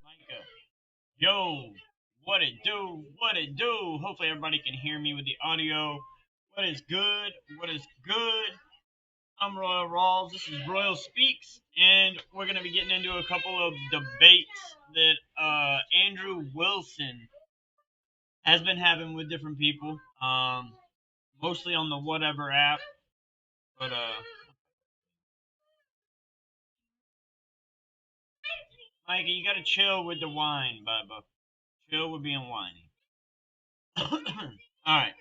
Micah. Yo, what it do? What it do? Hopefully everybody can hear me with the audio. What is good? What is good? I'm Royal Rawls. This is Royal Speaks, and we're gonna be getting into a couple of debates that Andrew Wilson has been having with different people. Mostly on the Whatever app, but Micah, you gotta chill with the wine, Bubba. Chill with being whiny. All right.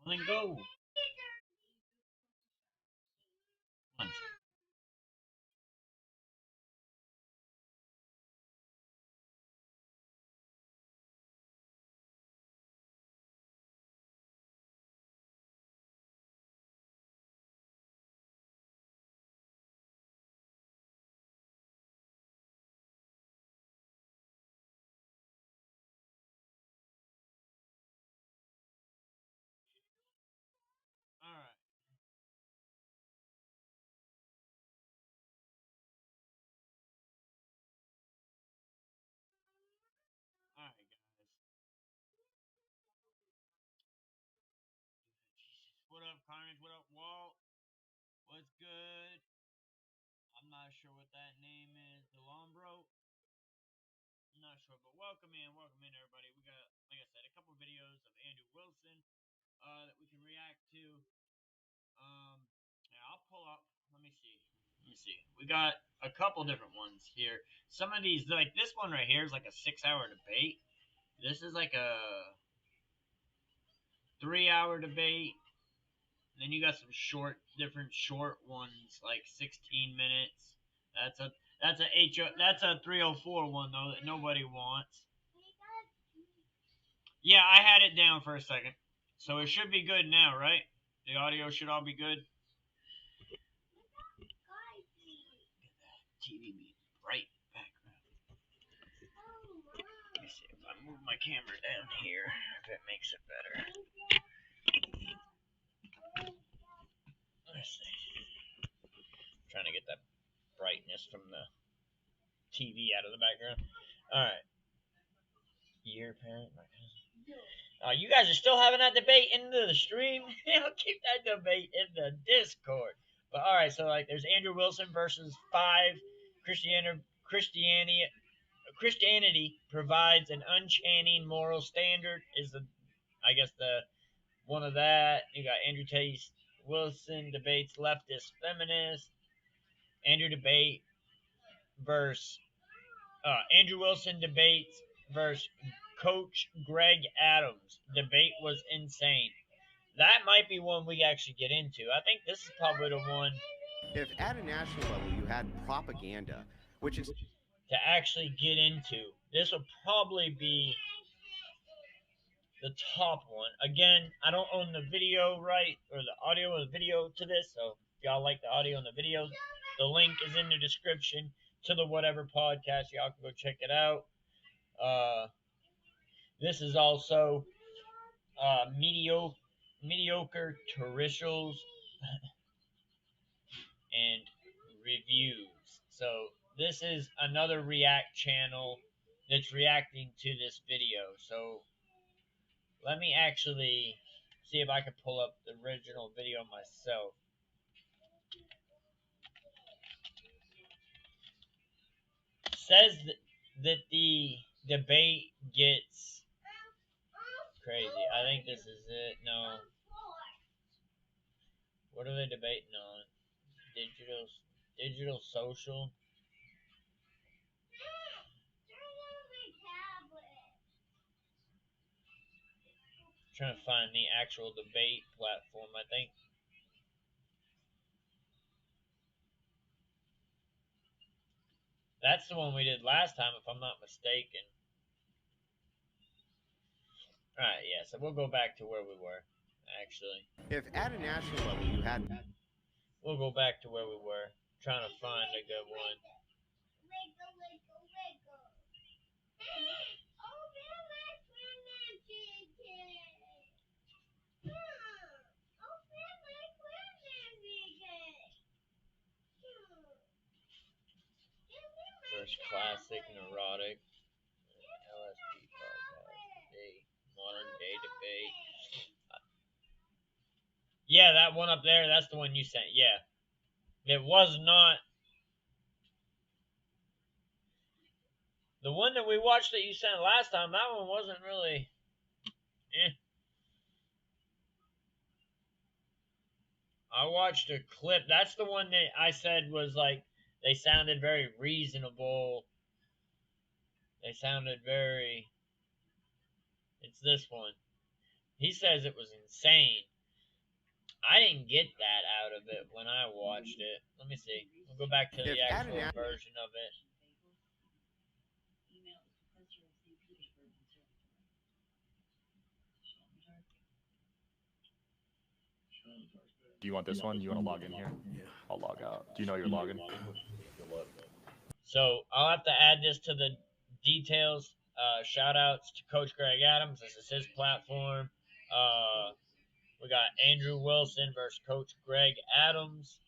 Well, then go. One All right. All right, guys. Jesus. What up, Carnage? What up, Walt? What's good? I'm not sure what that name is. Delombro? I'm not sure, but welcome in, everybody. We got, like I said, a couple videos of Andrew Wilson that we can react to. Yeah, I'll pull up. Let me see. Let me see. We got a couple different ones here. Some of these, like this one right here, is like a 6-hour debate. This is like a 3-hour debate. And then you got some different short ones, like 16 minutes. That's a that's a 304 one though that nobody wants. Yeah, I had it down for a second, so it should be good now, right? The audio should all be good. TV be bright background. Let me see if I move my camera down here, if it makes it better. Let's see. I'm trying to get that brightness from the TV out of the background. All right. Year parent. You guys are still having that debate in the stream. I'll keep that debate in the Discord. But all right, so like, there's Andrew Wilson versus 5. Christianity provides an unchanging moral standard. Is the, I guess, the one of that. You got Andrew Tate Wilson debates leftist feminist. Andrew Wilson debates versus Coach Greg Adams. Debate was insane. That might be one we actually get into. I think this is probably the one. If at a national level you had propaganda, which is to actually get into, this will probably be the top one. Again, I don't own the video right or the audio or the video to this, so If y'all like the audio and the videos, the link is in the description to the Whatever Podcast. Y'all can go check it out. This is also mediocre terrestrials and reviews. So this is another React channel that's reacting to this video. So let me actually see if I can pull up the original video myself. Says that the debate gets crazy. I think this is it. No. What are they debating on? Digital social. Trying to find the actual debate platform, I think. That's the one we did last time, if I'm not mistaken. Alright, yeah, so we'll go back to where we were, actually. If at a national level you had... We'll go back to where we were, trying to find a good one. First classic, neurotic, LSP podcast, modern day debate. Yeah, that one up there, that's the one you sent. Yeah. It was not. The one that we watched that you sent last time, that one wasn't really. I watched a clip. That's the one that I said was like, they sounded very reasonable. They sounded very. It's this one. He says it was insane. I didn't get that out of it when I watched it. Let me see. We'll go back to the actual version of it. Do you want this one? You want to log in here? Yeah. I'll log out. Do you know your login? So I'll have to add this to the details. Shout outs to Coach Greg Adams. This is his platform. We got Andrew Wilson versus Coach Greg Adams.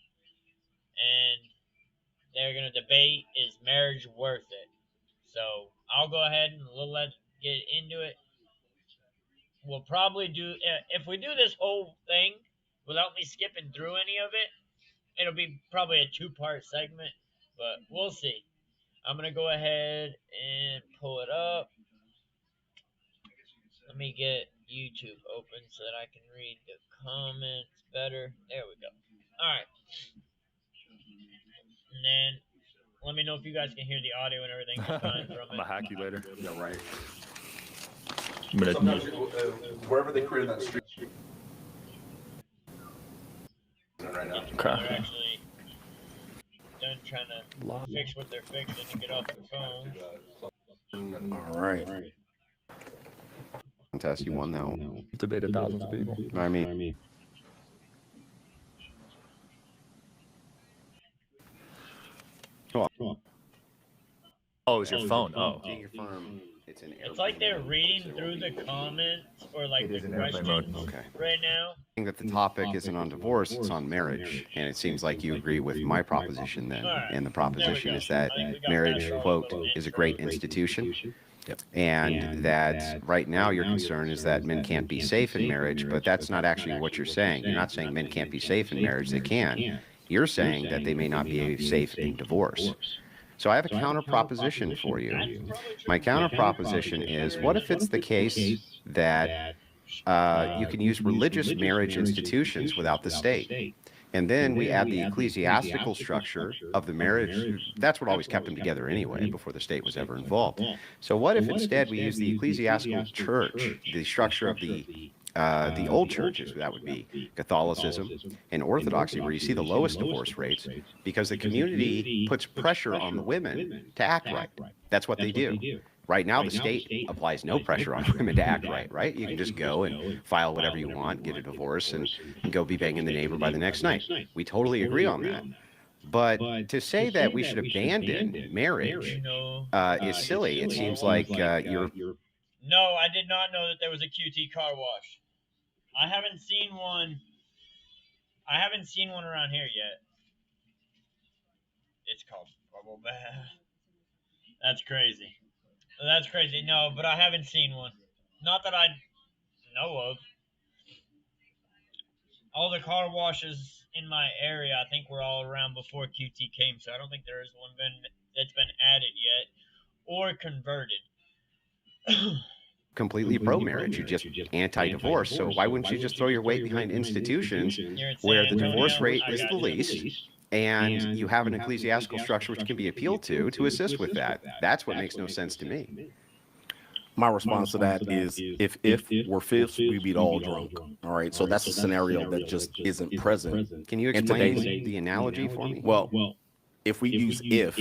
And they're going to debate, is marriage worth it? So I'll go ahead and let's get into it. We'll probably do, if we do this whole thing without me skipping through any of it, it'll be probably a 2-part segment, but we'll see. I'm going to go ahead and pull it up. Let me get YouTube open so that I can read the comments better. There we go. All right. And then let me know if you guys can hear the audio and everything fine from it. I'm going to hack you later. Yeah, right. Sometimes wherever they created that street. Right now. Okay. They're actually done trying to fix what they're fixing to get off the phone. All right. Contest, you won that one. Debated thousands of people. I mean. Oh, it was your phone. Oh. Your phone. It's an It's like they're reading through the comments or like the questions right now. I think that the topic isn't on divorce, it's on marriage. And it seems like you agree with my proposition then. And the proposition is that marriage, quote, is a great institution. Yep. And that right now your concern is that men can't be safe in marriage, but that's not actually what you're saying. You're not saying men can't be safe in marriage. They can. You're saying that they may not be safe in divorce. So I have a counter proposition for you. My counter proposition is, what if it's the case that you can use religious marriage institutions without the state? And then we add the ecclesiastical structure of the marriage. That's what always kept them together anyway, before the state was ever involved. So what if instead we use the ecclesiastical church, the structure of the old churches, that would be Catholicism and Orthodoxy, where you see the lowest divorce rates, because the community puts pressure on the women to act right. That's what they do. Right now, the state applies no pressure on women to act right? You can just go and file whatever you want, get a divorce, and go be banging the neighbor by the next night. We totally agree on that. But to say that we should abandon marriage is silly. It seems like you're... No, I did not know that there was a QT car wash. I haven't seen one. I haven't seen one around here yet. It's called Bubble Bath. That's crazy. That's crazy. No, but I haven't seen one. Not that I know of. All the car washes in my area, I think, were all around before QT came, so I don't think there is one that's been added yet or converted. completely pro-marriage. You're just anti-divorce. So why wouldn't you just throw your weight behind institutions where the divorce rate is the least, and you have an ecclesiastical structure which can be appealed to assist with that? That's what makes no sense to me. My response to that is if we're fifths, we beat all drunk. All right. So that's a scenario that just isn't present. Can you explain the analogy for me? Well, if we use if,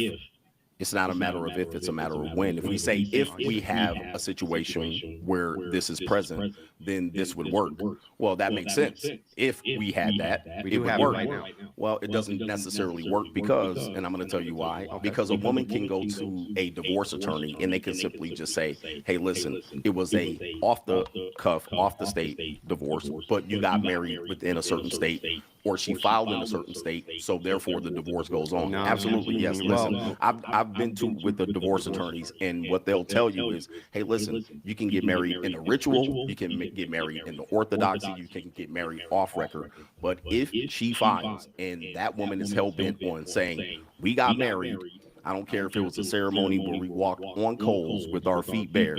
it's not a matter of if, it's a matter of when. If we say if we have a situation where this is present, then this would work. Well, that makes sense. If we had that, We it do would have it work. right now. Well, it doesn't necessarily work because, and I'm going to tell you why, because a woman can go to a divorce attorney and they can simply just say, hey, listen, it was a off the cuff, off the state divorce, but you got married within a certain state, or she filed in a certain state, so therefore the divorce goes on. No. Absolutely, yes. Listen, I've been to with the divorce attorneys, and what they'll tell you is, hey, listen, you can get married in the ritual, you can get married in the orthodoxy, you can get married off record, but if she files and that woman is hell-bent on saying, we got married, I don't care if it was a ceremony where we walked on coals with our feet bare,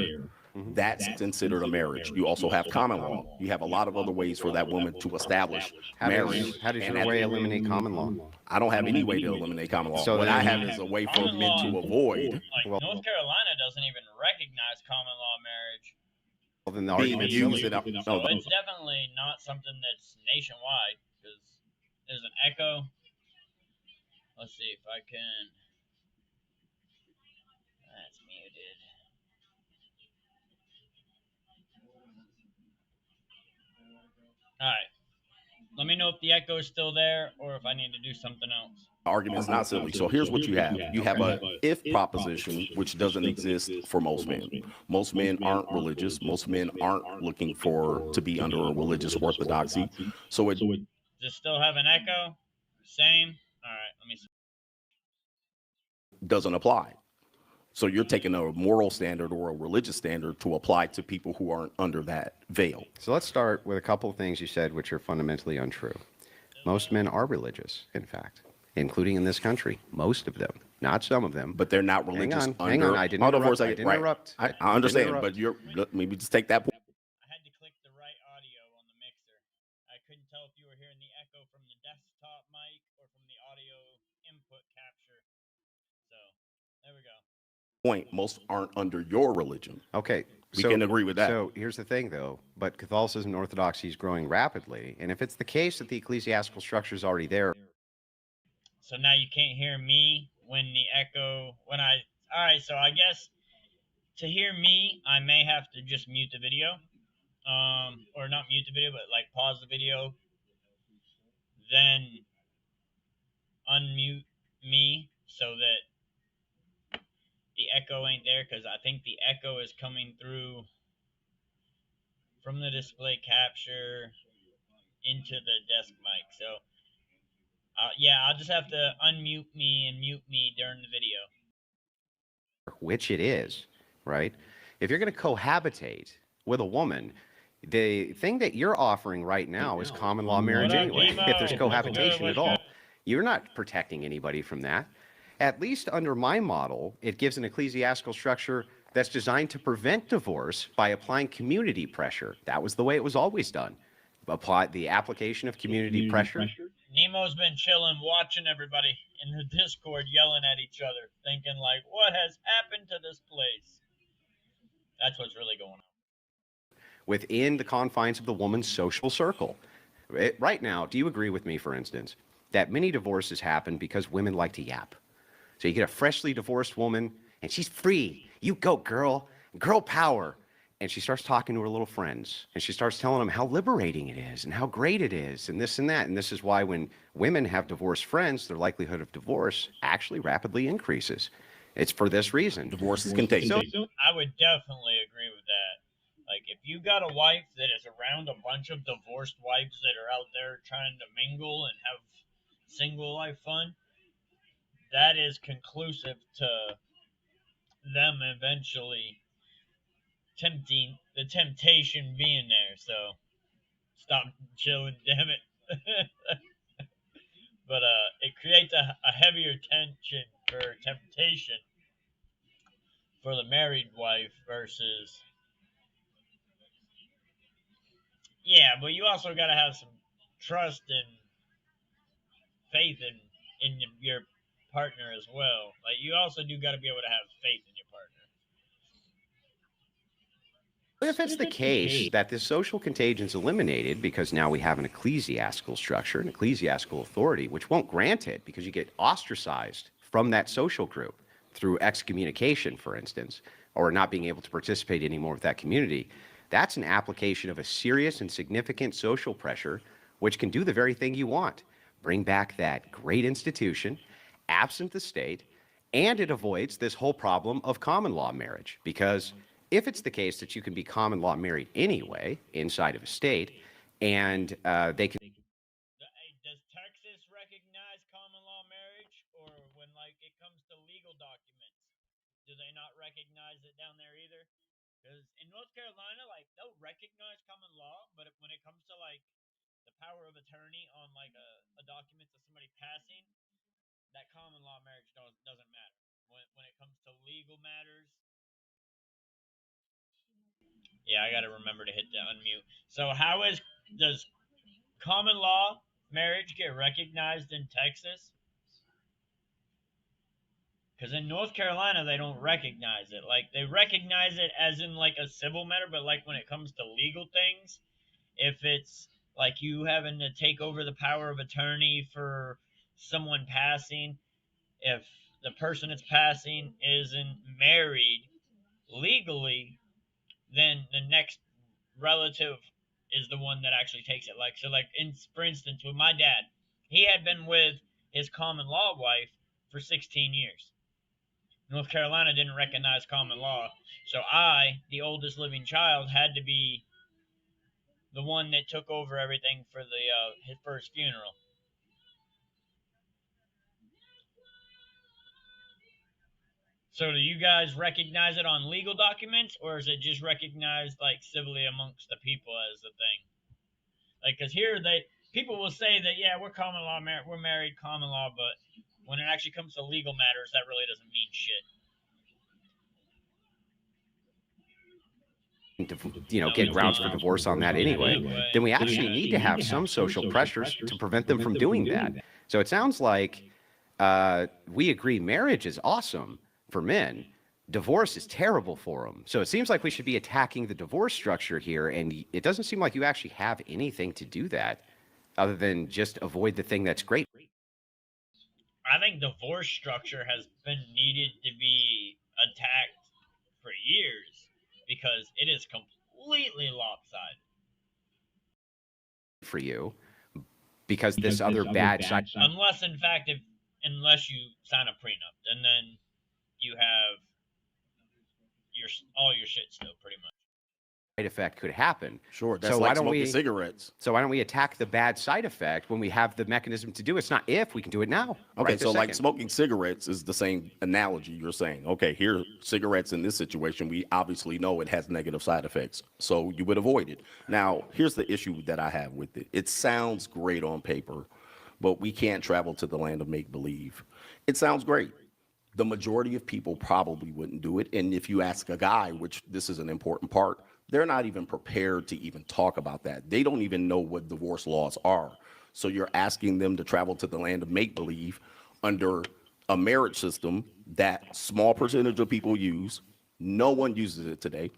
that's considered a marriage. You also have common law. You have a lot of other ways for that woman to establish marriage. How does And your at way the- eliminate common law? I don't have any way to eliminate common law. So What I then- have is a way for Common men law- to avoid Like, Well- North Carolina doesn't even recognize common law marriage. Well, then the being argument's used silly. in a, So no, it's definitely not something that's nationwide, because there's an echo. Let's see if I can. That's muted. Alright. Let me know if the echo is still there or if I need to do something else. argument's not silly. So here's what you have. You have a if proposition, which doesn't exist for most men. Most men aren't religious. Most men aren't looking to be under a religious orthodoxy. So it Does it still have an echo? Same? Alright, let me see. doesn't apply. So you're taking a moral standard or a religious standard to apply to people who aren't under that veil. So let's start with a couple of things you said which are fundamentally untrue. Most men are religious, in fact, including in this country. Most of them, not some of them. But they're not religious hang on. I didn't Hold on for a interrupt. I second. didn't Right. interrupt. I I understand, didn't but you're maybe just take that point. I had to click the right audio on the mixer. I couldn't tell if you were hearing the echo from the desktop mic or from the audio input capture. So, there we go. Most aren't under your religion. Okay. We can agree with that. So here's the thing, though. But Catholicism and Orthodoxy is growing rapidly. And if it's the case that the ecclesiastical structure is already there, So now you can't hear me when the echo, alright, so I guess to hear me, I may have to just mute the video. Or not mute the video, but like pause the video, then unmute me so that the echo ain't there, because I think the echo is coming through from the display capture into the desk mic. So, yeah, I'll just have to unmute me and mute me during the video. which it is, right? If you're going to cohabitate with a woman, the thing that you're offering right now is common law marriage What up, anyway. Demo? If there's cohabitation What's at all, good? you're not protecting anybody from that. At least under my model, it gives an ecclesiastical structure that's designed to prevent divorce by applying community pressure. That was the way it was always done. Apply the application of community pressure. Nemo's been chilling, watching everybody in the Discord yelling at each other, thinking like, what has happened to this place? That's what's really going on. Within the confines of the woman's social circle. Right now, do you agree with me, for instance, that many divorces happen because women like to yap? So you get a freshly divorced woman, and she's free. You go, girl, girl power. And she starts talking to her little friends, and she starts telling them how liberating it is and how great it is and this and that. And this is why when women have divorced friends, their likelihood of divorce actually rapidly increases. It's for this reason. Divorce is contagious. I would definitely agree with that. Like, if you got a wife that is around a bunch of divorced wives that are out there trying to mingle and have single life fun, that is conclusive to them eventually the temptation being there. So stop chilling, damn it. But it creates a heavier tension for temptation for the married wife versus, yeah, but you also got to have some trust and faith in your partner as well. Like, you also do got to be able to have faith in your partner. If it's the case that this social contagion is eliminated because now we have an ecclesiastical structure, an ecclesiastical authority, which won't grant it because you get ostracized from that social group through excommunication, for instance, or not being able to participate anymore with that community, that's an application of a serious and significant social pressure, which can do the very thing you want. Bring back that great institution, absent the state, and it avoids this whole problem of common law marriage. Because if it's the case that you can be common law married anyway inside of a state, and they can. Does Texas recognize common law marriage, or when like it comes to legal documents, do they not recognize it down there either? Because in North Carolina, like they'll recognize common law, but when it comes to like the power of attorney on like a document to somebody passing, that common law marriage doesn't matter. When it comes to legal matters, yeah, I got to remember to hit the unmute. So does common law marriage get recognized in Texas? Because in North Carolina, they don't recognize it. Like, they recognize it as in, like, a civil matter, but, like, when it comes to legal things, if it's, like, you having to take over the power of attorney for someone passing, if the person that's passing isn't married legally, then the next relative is the one that actually takes it. Like, so, like, for instance, with my dad, he had been with his common law wife for 16 years. North Carolina didn't recognize common law, so I, the oldest living child, had to be the one that took over everything for his first funeral. So do you guys recognize it on legal documents, or is it just recognized like civilly amongst the people as a thing? Like, because here people will say that, yeah, we're common law, we're married common law, but when it actually comes to legal matters, that really doesn't mean shit. Get grounds for divorce on that anyway, then we actually need to have some social pressures to prevent them from doing that. So it sounds like we agree marriage is awesome for men. Divorce is terrible for them. So it seems like we should be attacking the divorce structure here, and it doesn't seem like you actually have anything to do that other than just avoid the thing that's great. I think divorce structure has been needed to be attacked for years because it is completely lopsided for you because this other bad side. Unless, in fact, unless you sign a prenup, and then you have all your shit still, pretty much. Side effect could happen. Sure, that's so like smoking cigarettes. So why don't we attack the bad side effect when we have the mechanism to do it? It's not if, we can do it now. Okay, so like smoking cigarettes is the same analogy you're saying. Okay, here, cigarettes in this situation, we obviously know it has negative side effects, so you would avoid it. Now, here's the issue that I have with it. It sounds great on paper, but we can't travel to the land of make-believe. It sounds great. The majority of people probably wouldn't do it, and if you ask a guy, which this is an important part, they're not even prepared to even talk about that. They don't even know what divorce laws are. So you're asking them to travel to the land of make-believe under a marriage system that small percentage of people use. No one uses it today.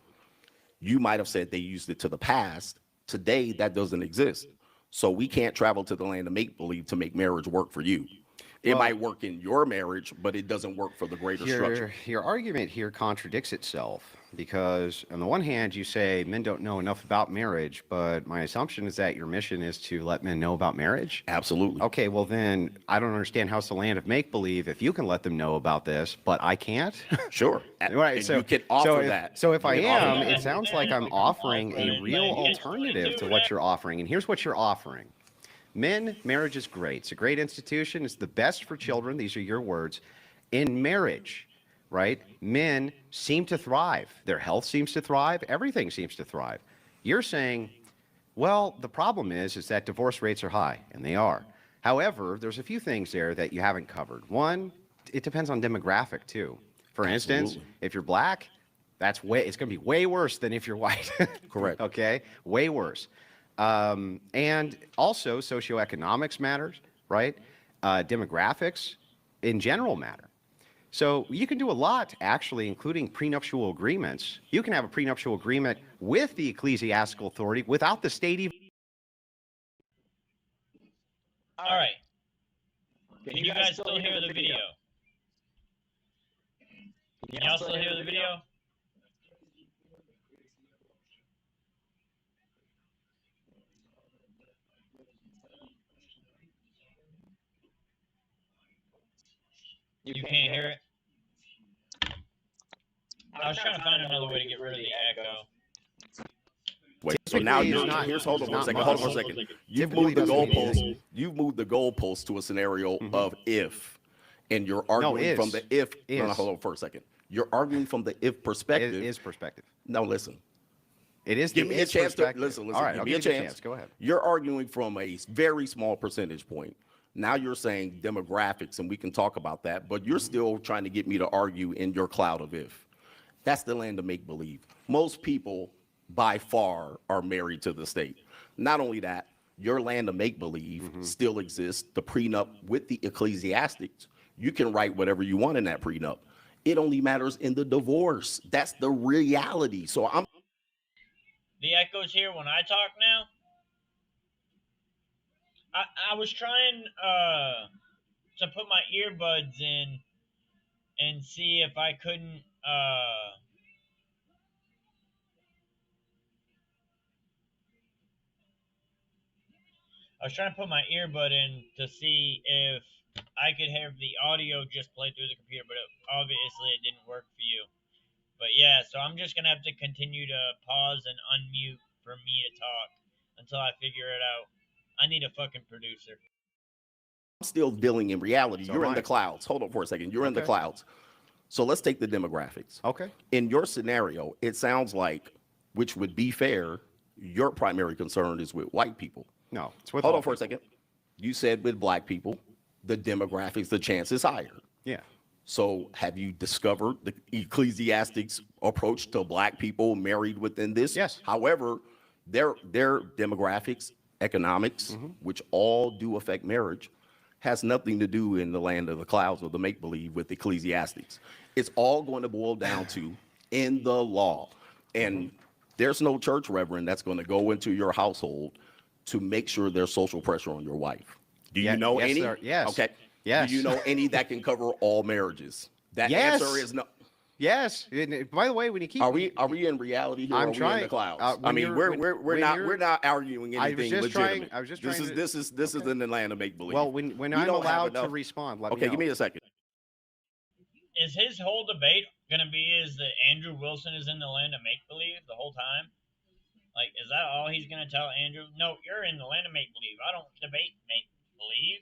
You might have said they used it to the past. Today, that doesn't exist. So we can't travel to the land of make-believe to make marriage work for you. It Well, might work in your marriage, but it doesn't work for the greater structure. your argument here contradicts itself because on the one hand you say men don't know enough about marriage, but my assumption is that your mission is to let men know about marriage. Absolutely. Okay, well then I don't understand how it's the land of make believe if you can let them know about this, but I can't. Sure. Right, And so you can offer if, that. So if I You can offer am, that. it sounds like I'm offering a real alternative to what you're offering, and here's what you're offering. Men, marriage is great. It's a great institution. It's the best for children. These are your words. In marriage, right, men seem to thrive. Their health seems to thrive. Everything seems to thrive. You're saying, well, the problem is that divorce rates are high, and they are. However, there's a few things there that you haven't covered. One, it depends on demographic, too. For instance, Absolutely. if you're black, it's going to be way worse than if you're white. Correct. Okay? Way worse. And also socioeconomics matters, right? Demographics in general matter. So you can do a lot, actually, including prenuptial agreements. You can have a prenuptial agreement with the ecclesiastical authority without the state even. All right. Can you guys still hear the video? Can y'all still hear the video? You can't hear it? I was trying to find another way to get rid of the echo. Wait, so now Typically, you're it's not- here's hold on it's for a not second. Hold on for a much. second. You've Typically moved the doesn't mean goalpost. You've moved the goalpost to a scenario of if, and you're arguing is. from the if. No, Is. hold on for a second. You're arguing from the if perspective. It is perspective. No, listen. It is. Give the me a is chance to perspective. listen. All right, Give I'll me a give you chance. Go ahead. You're arguing from a very small percentage point. Now you're saying demographics, and we can talk about that, but you're still trying to get me to argue in your cloud of if. That's the land of make believe. Most people, by far, are married to the state. Not only that, your land of make believe still exists. The prenup with the ecclesiastics, you can write whatever you want in that prenup. It only matters in the divorce. That's the reality. So I'm The echo's here when I talk now. I was trying to put my earbuds in and see if I couldn't I was trying to put my earbud in to see if I could have the audio just play through the computer, but obviously it didn't work for you. But yeah, so I'm just gonna have to continue to pause and unmute for me to talk until I figure it out. I need a fucking producer. still dealing in reality. So You're am in the I. clouds. Hold on for a second. You're in the Okay. clouds. So let's take the demographics. Okay. In your scenario, it sounds like, which would be fair, your primary concern is with white people. No, it's with Hold all on for a people. second. You said with black people, the demographics, the chance is higher. Yeah. So have you discovered the ecclesiastics approach to black people married within this? Yes. However, their demographics, economics, which all do affect marriage, has nothing to do in the land of the clouds or the make-believe with ecclesiastics. It's all going to boil down to in the law. And there's no church reverend that's going to go into your household to make sure there's social pressure on your wife. Do you Yeah, know yes, any? sir. Yes. Okay. Yes. Do you know any that can cover all marriages? That Yes. answer is no. Yes. And by the way, when you keep Are we in reality here? I'm or are we in trying- the clouds? when I mean, you're- we're when not you're- we're not arguing I was anything just trying- legitimate. I was just this trying is to- this is in the land of make believe. well, when We I'm don't have allowed to enough- respond, let me Okay, know. give me a second. Is his whole debate gonna be is that Andrew Wilson is in the land of make believe the whole time? Like, is that all he's gonna tell Andrew? No, you're in the land of make believe. I don't debate make believe,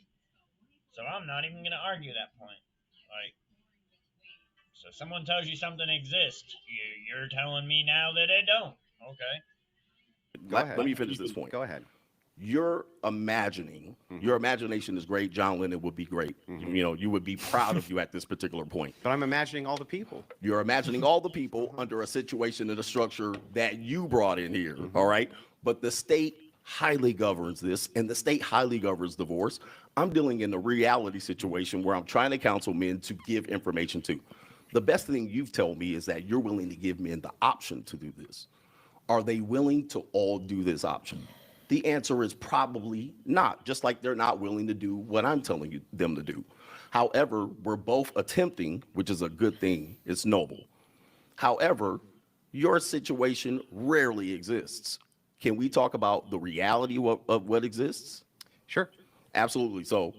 so I'm not even gonna argue that point. Like, so someone tells you something exists, you're telling me now that it don't. Okay. Go ahead. Let me finish this point. Go ahead. You're imagining. Your imagination is great. John Lennon would be great. You know, you would be proud of you at this particular point. But I'm imagining all the people. You're imagining all the people under a situation and a structure that you brought in here, all right? But the state highly governs this, and the state highly governs divorce. I'm dealing in a reality situation where I'm trying to counsel men to give information to. The best thing you've told me is that you're willing to give men the option to do this. Are they willing to all do this option? The answer is probably not, just like they're not willing to do what I'm telling them to do. However, we're both attempting, which is a good thing. It's noble. However, your situation rarely exists. Can we talk about the reality of what exists? Sure. Absolutely. So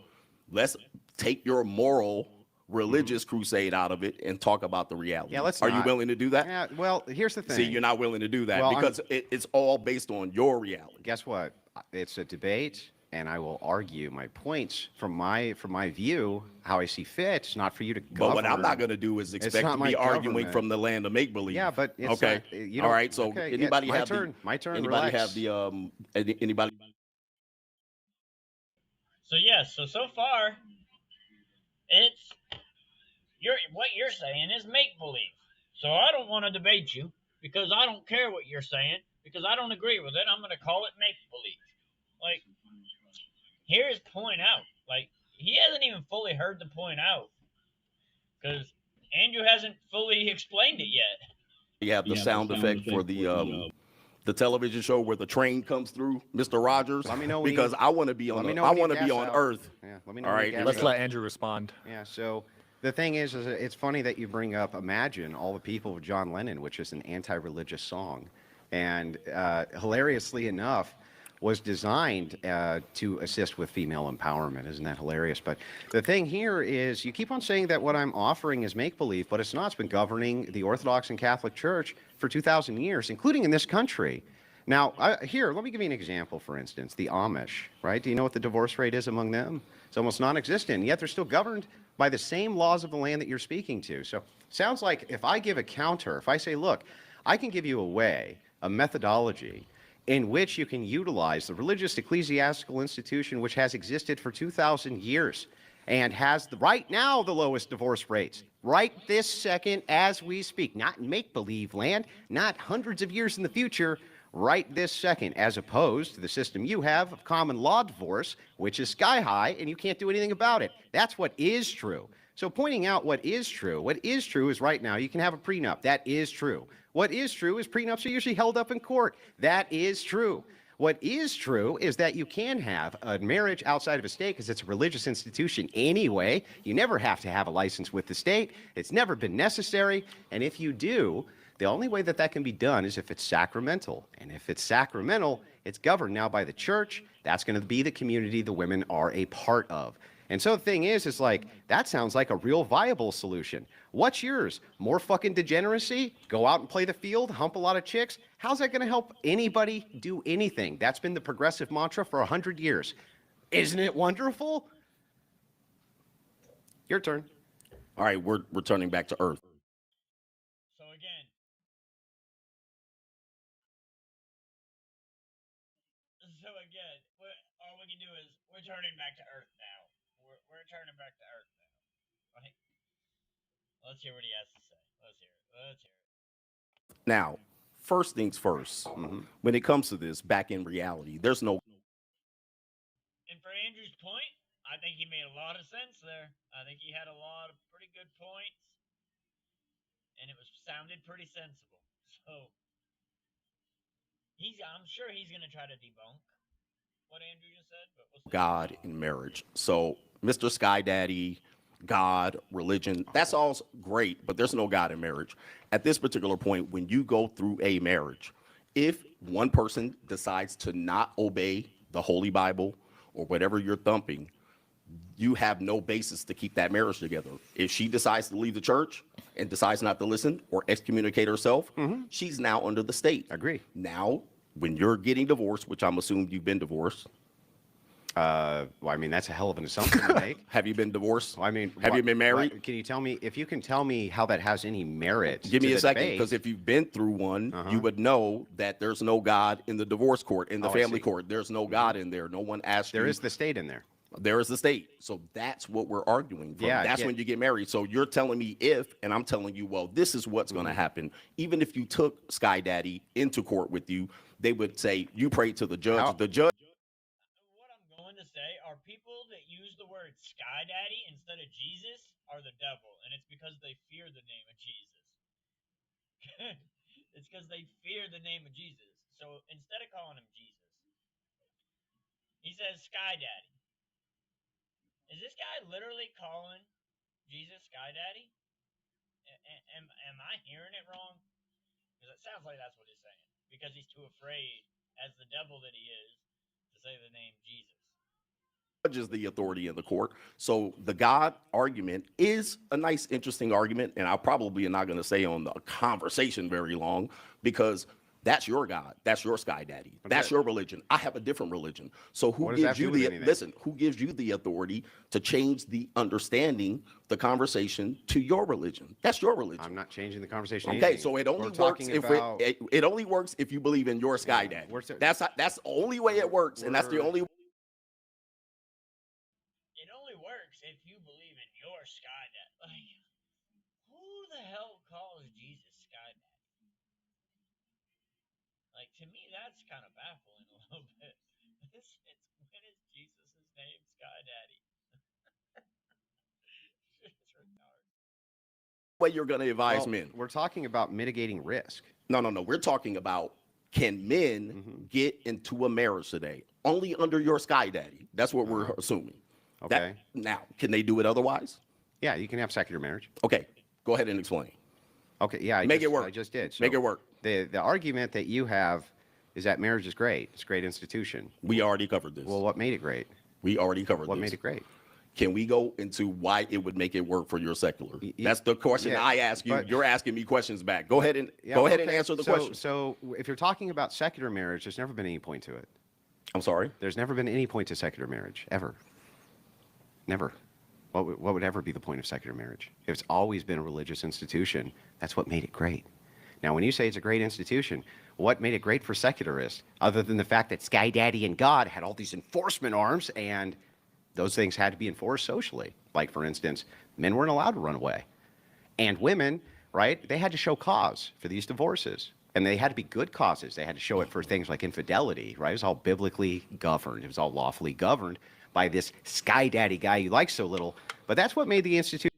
let's take your moral religious crusade out of it and talk about the reality. Yeah, let's Are you not. willing to do that? Yeah, well, here's the thing. See, you're not willing to do that Well, because it's all based on your reality. Guess what? It's a debate, and I will argue my points from my view, how I see fit. It's not for you to govern. But what I'm not going to do is expect not to my be arguing government. from the land of make believe. Yeah, but it's okay. not, you all don't- right. So okay, yeah, anybody my have turn. My turn. Anybody Relax. have the anybody? So yes, so far, it's what you're saying is make believe. So I don't want to debate you because I don't care what you're saying because I don't agree with it. I'm going to call it make believe. Like, here's point out. Like, he hasn't even fully heard the point out because Andrew hasn't fully explained it yet. You have the sound effect for the television show where the train comes through, Mr. Rogers. Let me know when because you- I want to be on. let me know I when you want to be gas on out. Earth. Yeah, let me know All when right, you gas Let's out. let Andrew respond. Yeah, so the thing is it's funny that you bring up Imagine All the People of John Lennon, which is an anti-religious song. And hilariously enough, was designed to assist with female empowerment. Isn't that hilarious? But the thing here is you keep on saying that what I'm offering is make-believe, but it's not. It's been governing the Orthodox and Catholic Church for 2,000 years, including in this country. Now, here, let me give you an example, for instance. The Amish, right? Do you know what the divorce rate is among them? It's almost non-existent, yet they're still governed by the same laws of the land that you're speaking to. So sounds like if I give a counter, if I say, look, I can give you a way, a methodology, in which you can utilize the religious ecclesiastical institution which has existed for 2,000 years and has right now the lowest divorce rates, right this second as we speak, not in make-believe land, not hundreds of years in the future, right this second, as opposed to the system you have of common law divorce, which is sky high and you can't do anything about it. That's what is true. So pointing out what is true is right now you can have a prenup. That is true. What is true is prenups are usually held up in court. That is true. What is true is that you can have a marriage outside of a state because it's a religious institution anyway. You never have to have a license with the state. It's never been necessary. And if you do, the only way that that can be done is if it's sacramental. And if it's sacramental, it's governed now by the church. That's going to be the community the women are a part of. And so the thing is like, that sounds like a real viable solution. What's yours? More fucking degeneracy? Go out and play the field, hump a lot of chicks? How's that going to help anybody do anything? That's been the progressive mantra for 100 years. Isn't it wonderful? Your turn. All right, we're returning back to Earth. So again, all we can do is we're turning back to Earth now. We're turning back to Earth now. Right? Let's hear what he has to say. Let's hear it. Now, first things first. When it comes to this, back in reality, there's no. And for Andrew's point, I think he made a lot of sense there. I think he had a lot of pretty good points, and it sounded pretty sensible. So I'm sure he's going to try to debunk what Andrew just said, but we'll see. God in marriage. So, Mr. Sky Daddy, God, religion, that's all great, but there's no God in marriage. At this particular point, when you go through a marriage, if one person decides to not obey the Holy Bible or whatever you're thumping, you have no basis to keep that marriage together. If she decides to leave the church and decides not to listen or excommunicate herself, she's now under the state. Agree. Now, when you're getting divorced, which I'm assuming you've been divorced. Well, I mean, that's a hell of an assumption to make. Have you been divorced? Well, I mean, have you been married? Can you tell me, if you can tell me how that has any merit? Give me to a the second, debate. because if you've been through one, you would know that there's no God in the divorce court, in the I family see. court. There's no God in there. No one asked you. There is the state in there. There is the state. So that's what we're arguing from. Yeah, That's when you get married. So you're telling me if, and I'm telling you, well, this is what's going to happen. Even if you took Sky Daddy into court with you, they would say, you prayed to the judge. How- The judge. What I'm going to say are people that use the word Sky Daddy instead of Jesus are the devil, and it's because they fear the name of Jesus. It's because they fear the name of Jesus. So instead of calling him Jesus, he says Sky Daddy. Is this guy literally calling Jesus Sky Daddy? Am I hearing it wrong? Because it sounds like that's what he's saying. Because he's too afraid, as the devil that he is, to say the name Jesus. Judges the authority in the court. So the God argument is a nice, interesting argument, and I probably am not going to stay on the conversation very long because that's your God, that's your Sky Daddy, that's your religion. I have a different religion. So who gives you the who gives you the authority to change the understanding, the conversation to your religion? That's your religion. I'm not changing the conversation. Okay, so it only works if it only works if you believe in your Sky Daddy. That's the only way it works, and that's the only. It only works if you believe in your Sky Daddy. Like, who the hell calls Jesus Sky Daddy? Like, to me, that's kind of baffling a little bit. When is Jesus' name Sky Daddy? It's retarded. Way you're going to advise men. We're talking about mitigating risk. No. We're talking about, can men get into a marriage today only under your Sky Daddy? That's what we're assuming. Okay. Now, can they do it otherwise? Yeah, you can have secular marriage. Okay, go ahead and explain. Okay, yeah, Make it work. I just did. Make it work. The argument that you have is that marriage is great. It's a great institution. We already covered this. Well, what made it great? We already covered this. What made it great? Can we go into why it would make it work for your secular? That's the question I ask you. You're asking me questions back. Go ahead and and answer the question. So if you're talking about secular marriage, there's never been any point to it. I'm sorry? There's never been any point to secular marriage, ever. Never. What would ever be the point of secular marriage? If it's always been a religious institution, that's what made it great. Now, when you say it's a great institution, what made it great for secularists, other than the fact that Sky Daddy and God had all these enforcement arms, and those things had to be enforced socially? Like, for instance, men weren't allowed to run away. And women, right, they had to show cause for these divorces. And they had to be good causes. They had to show it for things like infidelity, right? It was all biblically governed. It was all lawfully governed by this Sky Daddy guy you like so little. But that's what made the institution.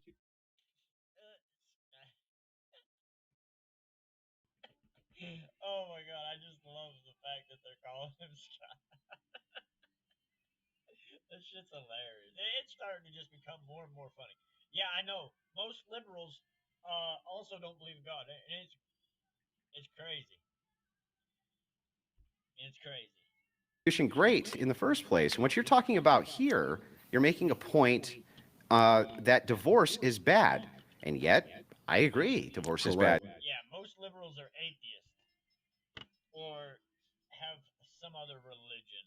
Oh my God, I just love the fact that they're calling him Sky. This shit's hilarious. It's starting to just become more and more funny. Yeah, I know. Most liberals also don't believe in God. And it's crazy. It's crazy. Great in the first place. And what you're talking about here, you're making a point that divorce is bad. And yet, I agree, divorce is bad. Yeah, most liberals are atheists or have some other religion.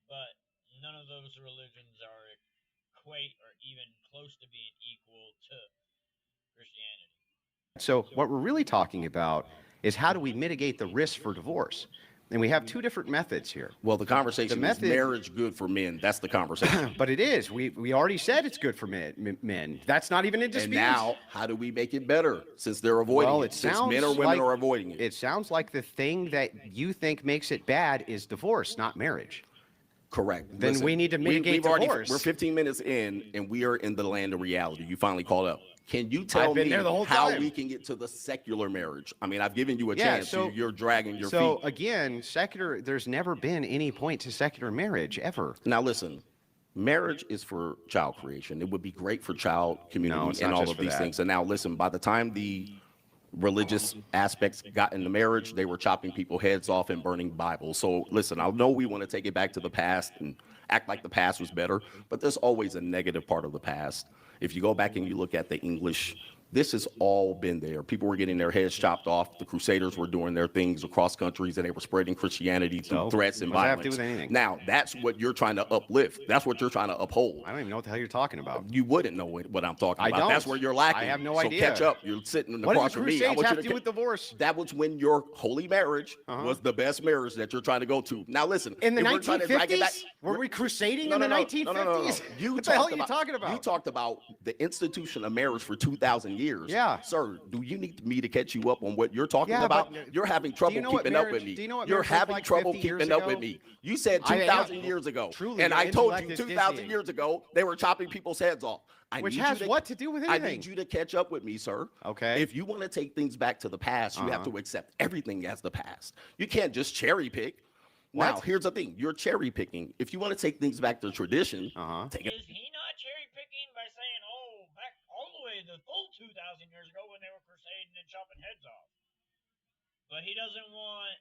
But none of those religions are equate or even close to being equal to Christianity. So what we're really talking about is how do we mitigate the risk for divorce? And we have two different methods here. Well, the conversation is marriage good for men. That's the conversation. But it is. We already said it's good for men. That's not even in dispute. And now, how do we make it better since they're avoiding it? Since men or women are avoiding it. It sounds like the thing that you think makes it bad is divorce, not marriage. Correct. Then listen, we need to mitigate divorce. We're 15 minutes in, and we are in the land of reality. You finally called up. Can you tell me how we can get to the secular marriage? I mean, I've given you a chance. So, you're dragging your feet. So, again, secular, there's never been any point to secular marriage, ever. Now, listen, marriage is for child creation. It would be great for child community and all of these things. And now, listen, by the time the religious aspects got into marriage, they were chopping people's heads off and burning Bibles. So, listen, I know we want to take it back to the past and act like the past was better, but there's always a negative part of the past. If you go back and you look at the English, this has all been there. People were getting their heads chopped off. The Crusaders were doing their things across countries, and they were spreading Christianity through threats and violence. What does that have to do with anything? Now, that's what you're trying to uplift. That's what you're trying to uphold. I don't even know what the hell you're talking about. You wouldn't know what I'm talking about. I don't. That's where you're lacking. I have no idea. So catch up. You're sitting across from me. What does have to do with divorce? That was when your holy marriage was the best marriage that you're trying to go to. Now, listen. In the 1950s? Were we crusading in the 1950s? No. What the hell are you talking about? You talked about the institution of marriage for 2,000 years. Yeah. Sir, do you need me to catch you up on what you're talking about? You're having trouble keeping up with me. You're having trouble keeping up with me. You said 2,000 years ago. And I told you 2,000 years ago, they were chopping people's heads off. Which has what to do with anything? I need you to catch up with me, sir. Okay. If you want to take things back to the past, you have to accept everything as the past. You can't just cherry pick. Now, What? here's the thing: you're cherry picking. If you want to take things back to tradition, Uh-huh. take it. Is he not cherry picking by saying, "Oh, back all the way the full 2,000 years ago when they were crusading and chopping heads off"? But he doesn't want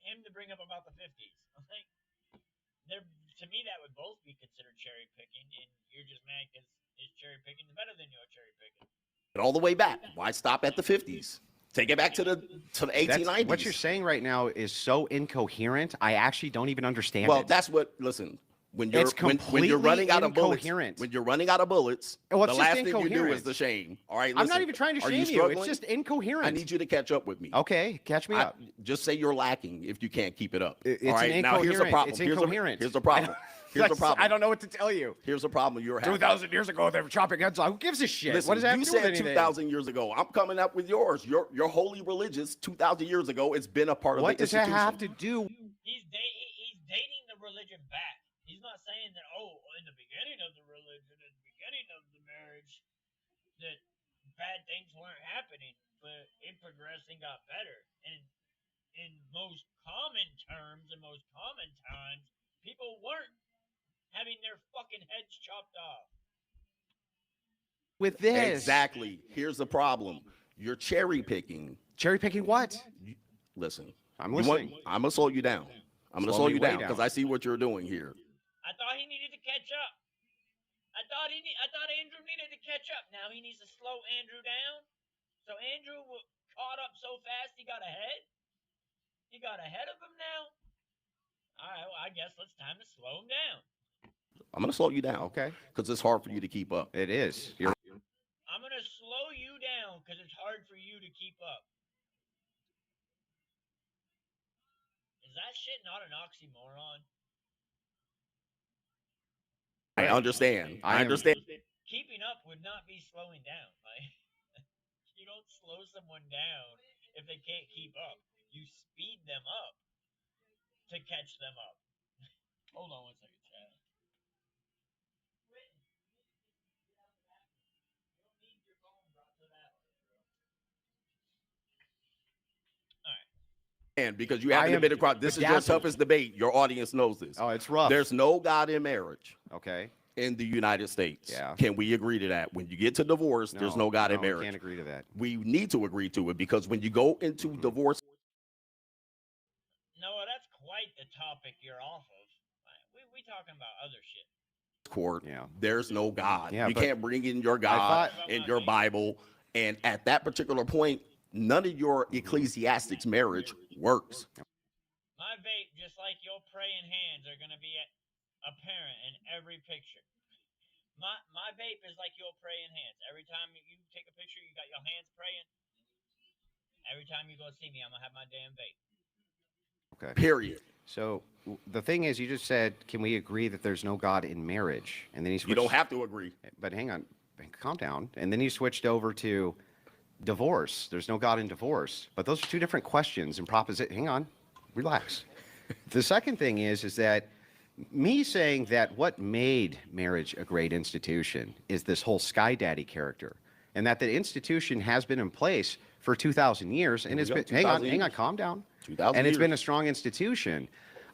him to bring up about the 50s. I think there, to me, that would both be considered cherry picking, and you're just mad because his cherry picking is better than your cherry picking. All the way back. Why stop at the 50s? Take it back to the 1890s. What you're saying right now is so incoherent. I actually don't even understand Well, it. that's what. Listen, when you're It's when you're completely running out of bullets, incoherent. when you're running out of bullets, Well, it's the just last thing you do incoherent. is the shame. All right, I'm not listen, even trying to are shame you. It's struggling? just incoherent. I need you to catch up with me. Okay, catch me up. Just say you're lacking if you can't keep it up. It's all right, an now here's the incoherent- problem. it's Here's the- incoherent. Here's the problem. Here's the problem. I don't know what to tell you. Here's the problem you're having. 2,000 years ago, they were chopping heads off. Who gives a shit? Listen, what does that have you to do with said anything? 2,000 years ago. I'm coming up with yours. Your holy religious 2,000 years ago. It's been a part of What the does that institution. have to do? He's dating the religion back. He's not saying that, oh, in the beginning of the religion, in the beginning of the marriage, that bad things weren't happening, but it progressed and got better. And in most common terms, in most common times, people weren't having their fucking heads chopped off. With this. Exactly. Here's the problem. You're cherry picking. Cherry picking what? Listen, I'm you want- listening. I'm gonna slow you down. I'm gonna Slow slow me you way down because down. I see what you're doing here. I thought he needed to catch up. I thought Andrew needed to catch up. Now he needs to slow Andrew down. So Andrew caught up so fast he got ahead. He got ahead of him now. All right, well, I guess it's time to slow him down. I'm gonna slow you down, Okay. because it's hard for you to keep up. It is. I'm gonna slow you down because it's hard for you to keep up. Is that shit not an oxymoron? I understand. I I am- understand. Keeping up would not be slowing down. Like you don't slow someone down if they can't keep up. You speed them up to catch them up. Hold on one second, Chad. And because you I haven't am been across, this is your bedazzled. toughest debate. Your audience knows this. Oh, it's rough. There's no God in marriage Okay. in the United States. Yeah. Can we agree to that? When you get to divorce, there's no God in we marriage. Can't agree to that. We need to agree to it because when you go into divorce No, that's quite the topic you're off of. We talking about other shit. court, Yeah. there's no God. Yeah, you but can't bring in your God thought- and your Bible. And at that particular point, none of your ecclesiastics marriage works. My vape, just like your praying hands, are gonna be apparent in every picture. My vape is like your praying hands. Every time you take a picture, you got your hands praying. Every time you go see me, I'm gonna have my damn vape. Okay. Period. So the thing is, you just said, can we agree that there's no God in marriage? And then he switched. You don't have to agree. But hang on, calm down. And then you switched over to divorce. There's no God in divorce. But those are two different questions and proposition. Hang on, relax. The second thing is that me saying that what made marriage a great institution is this whole Sky Daddy character, and that the institution has been in place for 2,000 years, and it's we been. go, Hang 2,000 on, years. calm down. 2,000 And it's been a years. strong institution.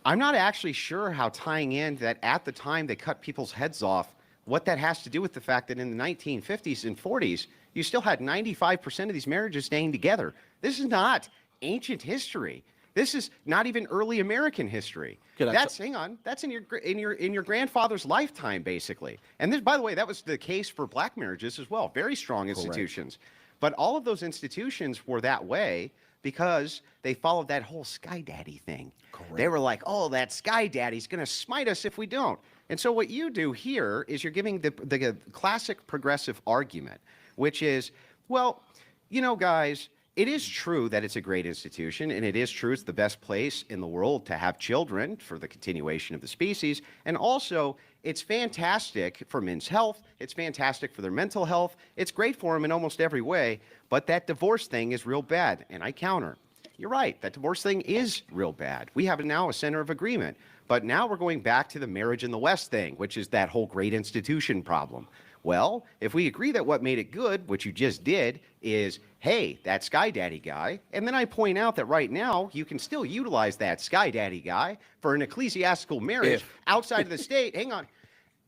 I'm not actually sure how tying in that at the time they cut people's heads off, what that has to do with the fact that in the 1950s and 40s, you still had 95% of these marriages staying together. This is not ancient history. This is not even early American history. Can I That's hang on. That's in your grandfather's lifetime, basically. And this, by the way, that was the case for black marriages as well. Very strong institutions. But all of those institutions were that way because they followed that whole Sky Daddy thing. They were like, oh, that Sky Daddy's going to smite us if we don't. And so what you do here is you're giving the classic progressive argument, which is, well, you know, guys, it is true that it's a great institution, and it is true it's the best place in the world to have children for the continuation of the species. And also, it's fantastic for men's health. It's fantastic for their mental health. It's great for them in almost every way. But that divorce thing is real bad. And I counter. You're right. That divorce thing is real bad. We have now a center of agreement. But now we're going back to the marriage in the West thing, which is that whole great institution problem. Well, if we agree that what made it good, which you just did, is, hey, that Sky Daddy guy, and then I point out that right now you can still utilize that Sky Daddy guy for an ecclesiastical marriage outside of the state. Hang on.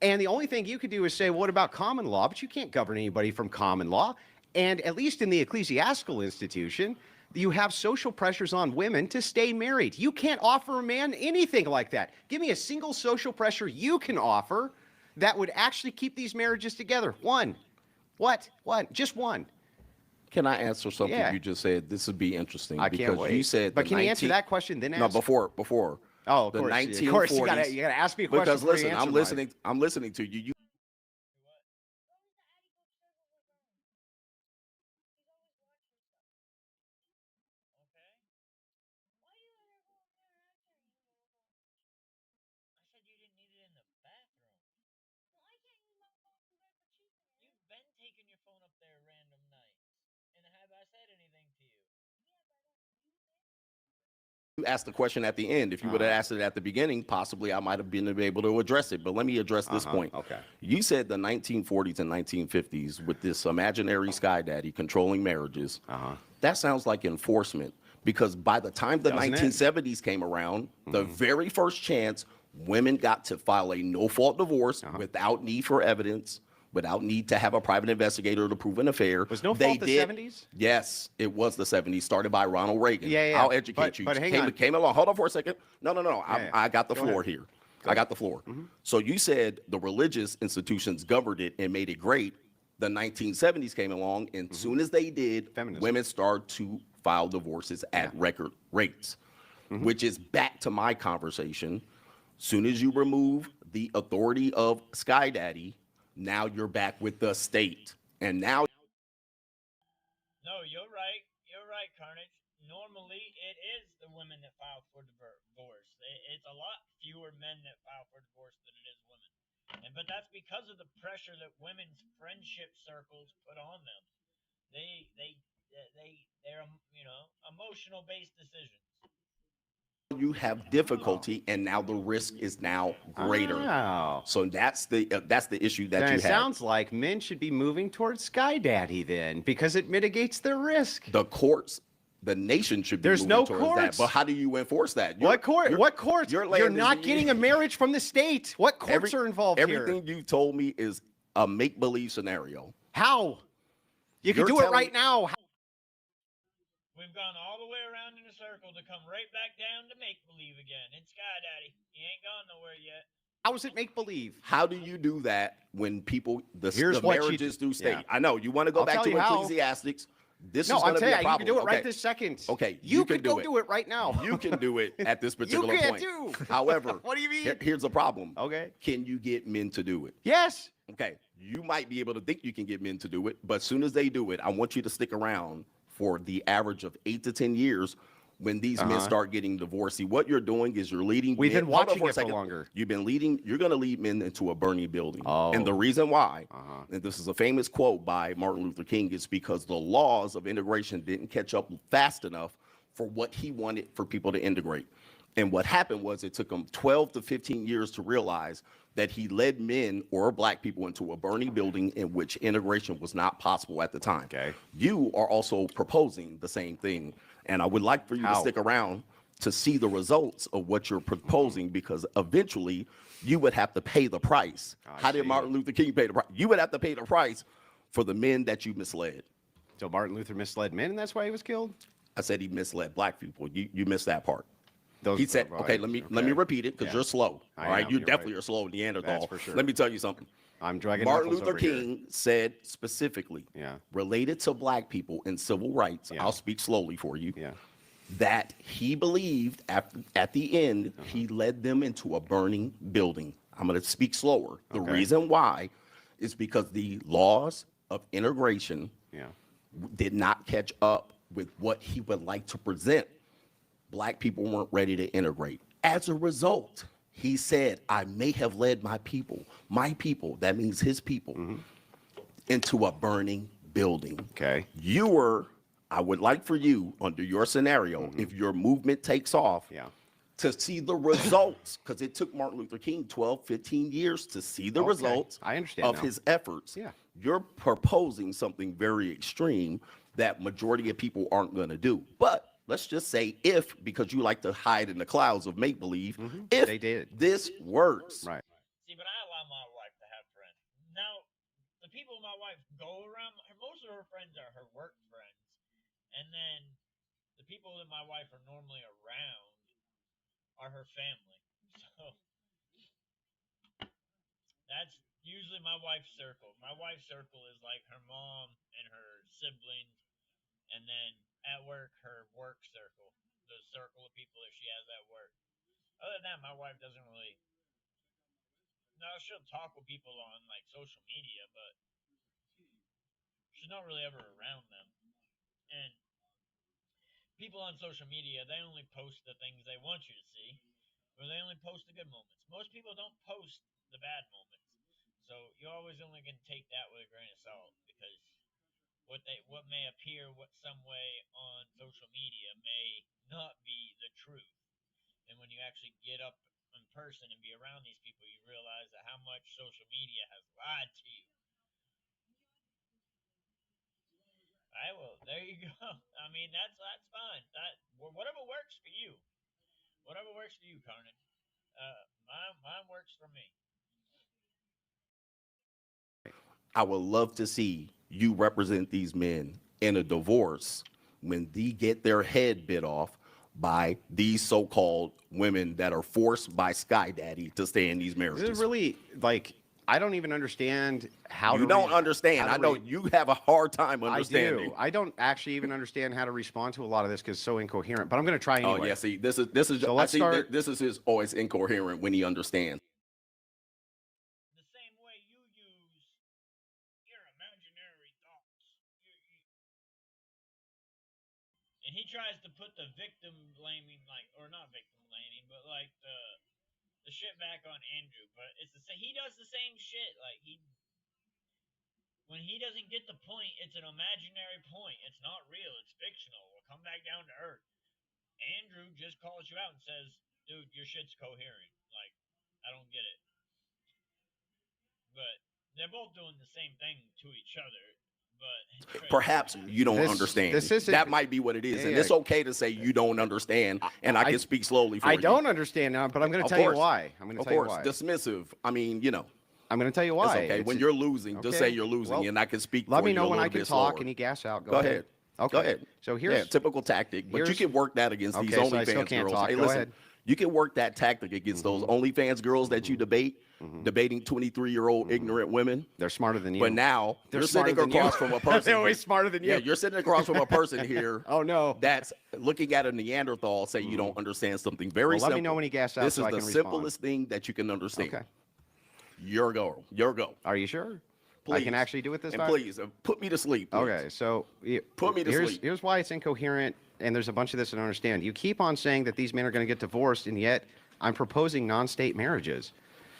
And the only thing you could do is say, well, what about common law? But you can't govern anybody from common law. And at least in the ecclesiastical institution, you have social pressures on women to stay married. You can't offer a man anything like that. Give me a single social pressure you can offer that would actually keep these marriages together. One. What? What? Just one. Can I answer something Yeah. you just said? This would be interesting. I because can't wait. You said but the can you answer 19 that question then ask? No, before. Oh, of the course. 1940s. Of course, you gotta ask me a question. Because before you listen, answer I'm mine. listening. I'm listening to you. You asked the question at the end. If you would have asked it at the beginning, possibly I might have been able to address it. But let me address this point. Okay. You said the 1940s and 1950s with this imaginary Sky Daddy controlling marriages. That sounds like enforcement, because by the time the Doesn't it? 1970s came around, the very first chance women got to file a no-fault divorce without need for evidence, without need to have a private investigator to prove an affair. Was no They fault the did- 70s? Yes, it was the 70s, started by Ronald Reagan. Yeah, yeah. I'll educate But- you. but hang came, on. came along. Hold on for a second. No. Yeah. I got the Go floor ahead. here. I got the floor. So you said the religious institutions governed it and made it great. The 1970s came along, and soon as they did, Feminism. women started to file divorces at record rates, which is back to my conversation. Soon as you remove the authority of Sky Daddy, now you're back with the state. And now No, you're right. You're right, Carnage. Normally, it is the women that file for divorce. It's a lot fewer men that file for divorce than it is women. But that's because of the pressure that women's friendship circles put on them. They're emotional based decisions. you have difficulty, and now the risk is now greater. Oh. So that's the issue that Then you it have. sounds like men should be moving towards Sky Daddy then, because it mitigates their risk. The courts, the nation should be There's moving no towards courts. that. But how do you enforce that? What court? What courts? your You're land is- not getting a marriage from the state. What courts are involved everything here? you told me is a make-believe scenario. How? You can You're do it telling- right now. We've gone all the way around in a circle to come right back down to make believe again. It's Sky Daddy. He ain't gone nowhere yet. How is it make believe? How do you do that when people Here's the what you marriages do. through state? Yeah. I know you want to go I'll back tell to you how. Ecclesiastics. This No, is I'm going to be telling a you, you problem. can do it right Okay. this second. Okay, You can could go do it right now. You can do it at this particular can't point. do. However, What do you mean? here's the problem. Okay. Can you get men to do it? Yes. Okay, you might be able to think you can get men to do it, but as soon as they do it, I want you to stick around for the average of 8 to 10 years when these men start getting divorced. See, what you're doing is you're leading. We've men, been hold on watching for a it for second. longer. You've been leading. You're going to lead men into a burning building. Oh. And the reason why, and this is a famous quote by Martin Luther King, is because the laws of integration didn't catch up fast enough for what he wanted for people to integrate. And what happened was it took him 12 to 15 years to realize that he led men or black people into a burning building in which integration was not possible at the time. Okay. You are also proposing the same thing. And I would like for you to How? stick around to see the results of what you're proposing, because eventually you would have to pay the price. How did see. Martin Luther King pay the price? You would have to pay the price for the men that you misled. So Martin Luther misled men, and that's why he was killed? I said he misled black people. You missed that part. Those He said, right. okay, let me repeat it, because Yeah. you're slow. I All right, am, you you're definitely right. are slow, Neanderthal. That's for sure. Let me tell you something. I'm dragging Martin Knuckles Luther over here. King said specifically, Yeah. related to black people and civil rights, Yeah. I'll speak slowly for you, Yeah. that he believed at the end, he led them into a burning building. I'm going to speak slower. The Okay. reason why is because the laws of integration Yeah. did not catch up with what he would like to present. Black people weren't ready to integrate. As a result, he said, I may have led my people, that means his people, into a burning building. Okay. I would like for you, under your scenario, if your movement takes off, Yeah. to see the results, because it took Martin Luther King 12, 15 years to see the Okay, results I understand of now. his efforts. Yeah. You're proposing something very extreme that majority of people aren't going to do. But let's just say if, because you like to hide in the clouds of make-believe, if They did. this works. Right. See, but I allow my wife to have friends. Now, the people my wife go around, most of her friends are her work friends, and then the people that my wife are normally around are her family. So that's usually my wife's circle. My wife's circle is like her mom and her siblings, and then at work, her work circle, the circle of people that she has at work. Other than that, my wife doesn't really. No, she'll talk with people on like social media, but she's not really ever around them. And people on social media, they only post the things they want you to see, or they only post the good moments. Most people don't post the bad moments. So you always only can take that with a grain of salt, because what may appear what some way on social media may not be the truth. And when you actually get up in person and be around these people, you realize that how much social media has lied to you. All right, well, there you go. I mean, that's fine. Whatever works for you. Whatever works for you, Carnan. Mine works for me. I would love to see you represent these men in a divorce when they get their head bit off by these so-called women that are forced by Sky Daddy to stay in these marriages. This is really like, I don't even understand how You to don't understand. how I to know re- you have a hard time understanding. I do. I don't actually even understand how to respond to a lot of this because it's so incoherent. But I'm going to try anyway. Oh yeah, see, this is So I let's see start- this is his always incoherent when he understands. The same way you use your imaginary thoughts. And he tries to put the victim blaming, like, or not victim blaming, but like the shit back on Andrew. But it's the same. He does the same shit. Like when he doesn't get the point, it's an imaginary point. It's not real. It's fictional. We'll come back down to earth. Andrew just calls you out and says, "Dude, your shit's coherent. Like, I don't get it." But they're both doing the same thing to each other. But Perhaps you don't This- understand. this isn't- That might be what it is, Yeah, and yeah. it's okay to say you don't understand, and I can speak slowly for I you. don't understand now, but I'm going to Of tell you course. why. I'm going to Of tell you course, why. dismissive. I mean, you know, I'm going to tell you it's why. okay. When It's- you're losing, just okay, say you're losing, well, and I can speak. Let for me you know a when I little can bit talk slower. and you gas out. Go ahead. Okay. Go ahead. So here's typical tactic, but you here's- can work that against these Okay, so I still OnlyFans can't girls. talk. Hey, Go listen, ahead. you can work that tactic against those OnlyFans girls that you debate, debating 23-year-old ignorant women. they're smarter than you. But now They're you're sitting smarter than you. across from a person. They're always smarter than you. Yeah, you're sitting across from a person here. Oh no. That's looking at a Neanderthal, say you don't understand something very Well, let simple. me know when you gas out This so is I the can respond. simplest thing that you can understand. Okay. Your go. Your go. Are you sure? I Please. can actually do it this And time. please, put me to sleep. please. Okay, so Put me to here's, sleep. Here's why it's incoherent, and there's a bunch of this I don't understand. You keep on saying that these men are going to get divorced, and yet I'm proposing non-state marriages.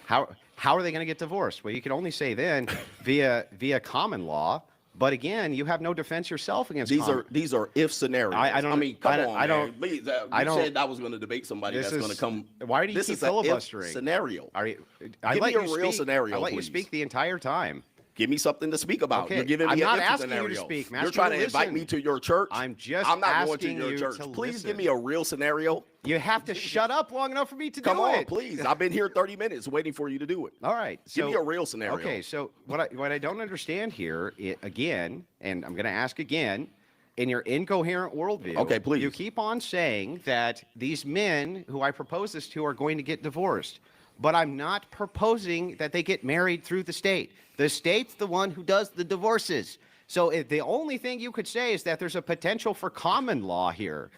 How are they going to get divorced? Well, you can only say then via common law. But again, you have no defense yourself against These are if scenarios. I don't- I mean, come I on, don't- man. Please, you I don't- said I was going to debate somebody This that's going to is- come. why do you this keep is a if filibustering? scenario? Are you, Give me a real scenario, I let you please. speak the entire time. Give me something to speak about. Okay, You're giving me I'm an not if asking you to scenario. speak. I'm You're asking trying you to to invite listen. me to your church. I'm just I'm not going to asking your you church. to Please listen. give me a real scenario. You have to shut up long enough for me to Come do on, it. please. I've been here 30 minutes waiting for you to do it. All right. Give So, me a real scenario. Okay, so what I don't understand here, again, and I'm going to ask again, in your incoherent worldview, Okay, please. you keep on saying that these men who I propose this to are going to get divorced. But I'm not proposing that they get married through the state. The state's the one who does the divorces. So the only thing you could say is that there's a potential for common law here.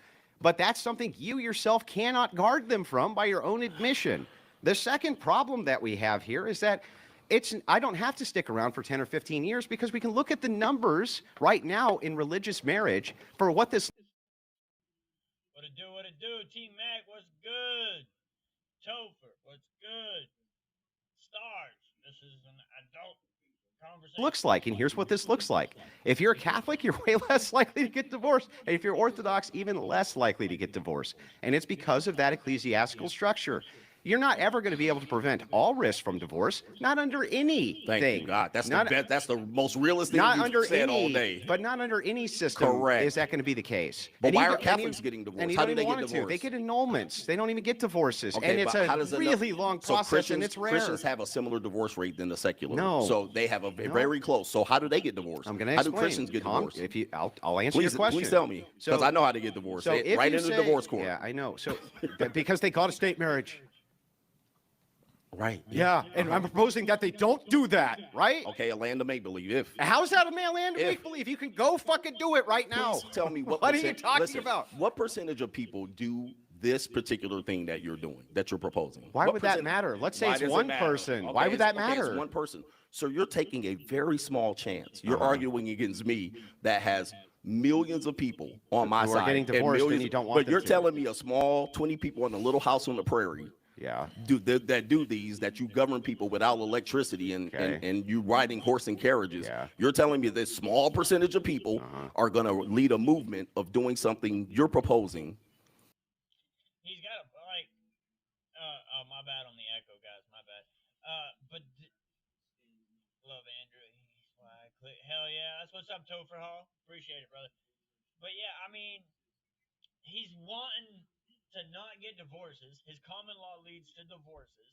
But that's something you yourself cannot guard them from by your own admission. The second problem that we have here is that I don't have to stick around for 10 or 15 years because we can look at the numbers right now in religious marriage for what this. What it do? T Mac, what's good? Topher, what's good? Stars, this is an adult conversation. looks like, and here's what this looks like. If you're a Catholic, you're way less likely to get divorced, and if you're Orthodox, even less likely to get divorced. And it's because of that ecclesiastical structure. You're not ever going to be able to prevent all risk from divorce, not under anything. Thank you, God. That's Not- the best, that's the most realist thing Not you've under said any, all day. but not under any system Correct. is that going to be the case. But And why even- are and Catholics even- getting divorced? And you How don't do they even get want it to. They divorced? get annulments. They don't even get divorces, Okay, and it's but a how does it really long So process, and it's rare. Christians have a similar divorce rate than the secular. No. So they have a very close. So how do they get divorced? I'm going to How explain. do Christians get Calm- divorced? If you, I'll answer Please, your question. please tell me, because So- I know how to get divorced. So if Right you in the say- divorce court. Yeah, I know. So because they call it a state marriage. Right. Yeah, and I'm proposing that they don't do that, right? Okay, a land of make believe. If How's that a man land of If- make believe? You can go fucking do it right now. please tell me what What are you percent- talking listen, about? What percentage of people do this particular thing that you're doing, that you're proposing? Why What would that percent- matter? Let's say Why it's does it one matter? person. Okay, Why would that okay, matter? it's one person. So you're taking a very small chance. You're arguing against me that has millions of people on my Who are side. getting and divorced and millions- you don't want But them you're to. telling me a small 20 people in a little house on the prairie Yeah. that do these, that you govern people without electricity and, Okay. and you riding horse and carriages. Yeah. You're telling me this small percentage of people are going to lead a movement of doing something you're proposing. He's got a like. Oh, my bad on the echo, guys. My bad. But love Andrew. He's fly. Hell yeah, that's what's up, Topher Hall. Appreciate it, brother. But yeah, I mean, he's wanting to not get divorces. His common law leads to divorces.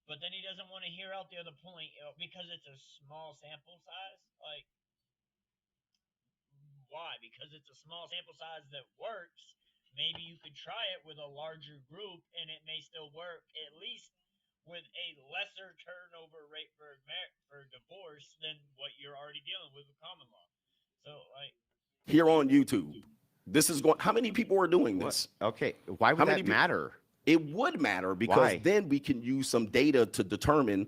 But then he doesn't want to hear out the other point because it's a small sample size. Like, why? Because it's a small sample size that works. Maybe you could try it with a larger group and it may still work, at least with a lesser turnover rate for divorce than what you're already dealing with common law. So, like, Here on YouTube, this is going. How many people are doing this? Okay. Why would How many that peop- matter? It would matter because Why? then we can use some data to determine: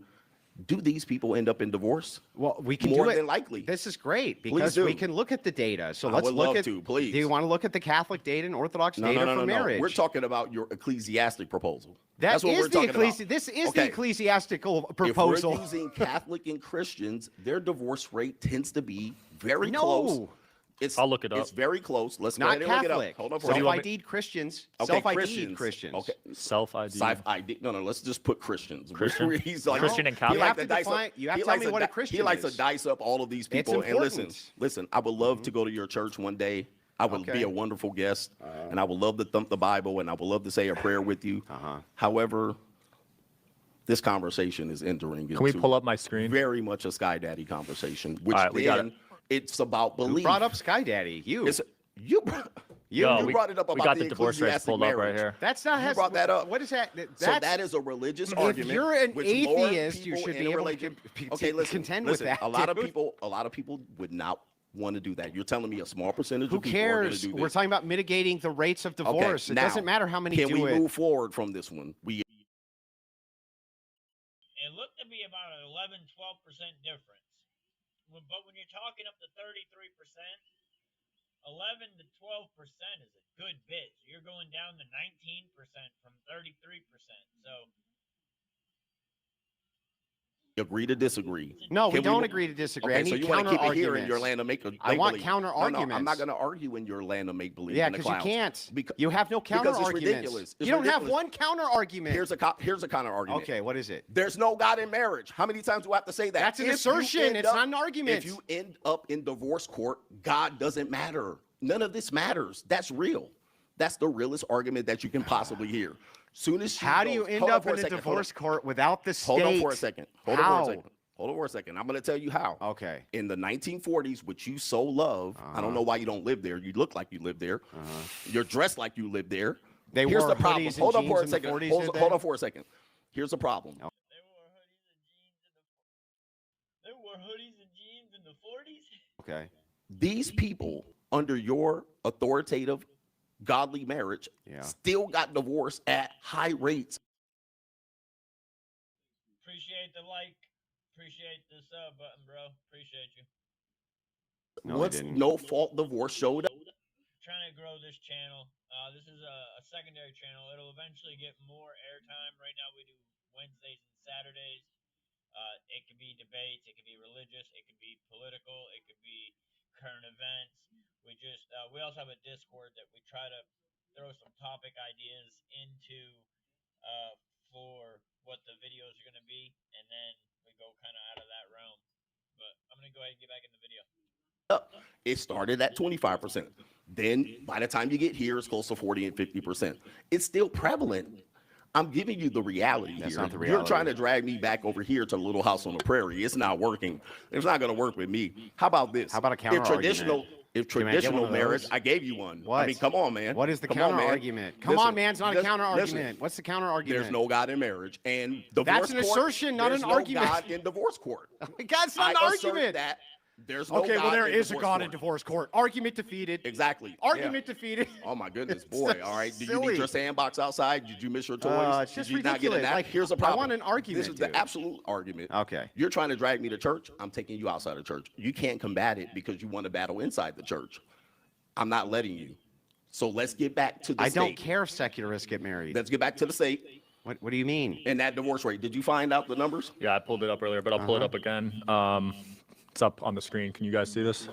do these people end up in divorce? Well, we can More do it. than likely. This is great because do. we can look at the data. So I let's would look love at. to, please. Do you want to look at the Catholic data and Orthodox No, data no, no, for no, marriage? no. We're talking about your ecclesiastic proposal. That That's what is we're the talking ecclesi- about. This is Okay. the ecclesiastical If proposal. we're using Catholic and Christians, their divorce rate tends to be very No. close. I'll look it up. It's very close. Let's go Not ahead and look it Catholic. up. Hold on for a second. Self-ID'd Christians. Okay, Self-ID'd Christians. Okay. Self-ID. Self-ID. No, let's just put Christians. Christian? He's like, Christian and he Catholic? You likes have to dice define- up- you have he to tell likes me what a di- Christian He likes is. to dice up all of these people. And listen, important. listen. I would love to go to your church one day. I would Okay. be a wonderful guest, and I would love to thump the Bible, and I would love to say a prayer with you. However, this conversation is entering Can we into pull up my screen? very much a Sky Daddy conversation, which All right, we got then it's about Who belief. brought up Sky Daddy? You. It's, you Yo, you we, brought it up we about got the the divorce rates ecclesiastic pulled up right marriage. here. That's not. You has, brought that up. What is that? That's, So that is a religious if argument. you're an which lowered atheist, you people should in be able to religion. con- Okay, listen, contend with listen, that, A lot of dude. people would not want to do that. You're telling me a small percentage Who of people are going to cares? do this. We're talking about mitigating the rates of Okay, divorce. It now, doesn't matter how many Can do we it. move forward from this one? it looked to be about an 11, 12% difference. But when you're talking up to 33%, 11 to 12% is a good bit. So you're going down to 19% from 33%. So Agree to disagree. No, we Can don't mo- agree to disagree. I Okay, so need you want to counter keep it here in arguments. your land of make believe. I want counter No, I'm arguments. not going to argue in your land of make believe. Yeah, in the because you clouds. can't. Becau- You have no counter because it's arguments. ridiculous. It's You don't have ridiculous. one counter argument. Here's a counter argument. Okay, what is it? There's no God in marriage. How many times do I have to say that? That's an If you assertion. end It's up- not an argument. If you end up in divorce court, God doesn't matter. None of this matters. That's real. That's the realest argument that you can possibly hear. Soon as she How do goes- you end hold on up for in a second, hold on. divorce court without the state? Hold on for a second. Hold on How? for a second. Hold on for a second. I'm going to tell you how. Okay. In the 1940s, which you so love, I don't know why you don't live there. You look like you live there. You're dressed like you live there. They Here's wore the problem. hoodies and Hold on jeans for a in the second. 40s, Hold, did hold they? on for a second. Here's the problem. they wore hoodies and jeans in the 40s. Okay. These people, under your authoritative, godly marriage, Yeah. still got divorced at high rates. Appreciate the like. Appreciate the sub button, bro. Appreciate you. No, Once they didn't. no fault divorce showed up. Trying to grow this channel. This is a secondary channel. It'll eventually get more airtime. Right now we do Wednesdays and Saturdays. It could be debates, it could be religious, it could be political, it could be current events. We also have a Discord that we try to throw some topic ideas into for what the videos are going to be, and then we go kind of out of that realm. But I'm going to go ahead and get back in the video. It started at 25%. Then by the time you get here, it's close to 40 and 50%. It's still prevalent. I'm giving you the reality That's here. not the You're trying reality. to drag me back over here to Little House on the Prairie. It's not working. It's not going to work with me. How about this? How about a counter argument? If Can I get one traditional of marriage, those? I gave you one. I What? mean, come on, man. What is the Come counter on, man. argument? Come Listen, on, man. It's not a listen, counter listen. argument. What's the counter argument? There's no God in marriage, and divorce That's an court, assertion, not there's an no argument. God in divorce court. God's not an I assert argument. that there's no Okay, well, God there in is a divorce God in court. divorce court. Argument defeated. Exactly. Argument defeated. Yeah. Oh my goodness, It's boy! so All right, did you silly. need your sandbox outside? Did you miss your toys? It's just did you not get a ridiculous. nap? Like, Here's a I problem. want an argument, This is the dude. absolute argument. Okay. You're trying to drag me to church. I'm taking you outside of church. You can't combat it because you want to battle inside the church. I'm not letting you. So let's get back to the I state. don't care if secularists get married. Let's get back to the state What do you mean? and that divorce rate. Did you find out the numbers? Yeah, I pulled it up earlier, but I'll pull it up again. It's up on the screen. Can you guys see this?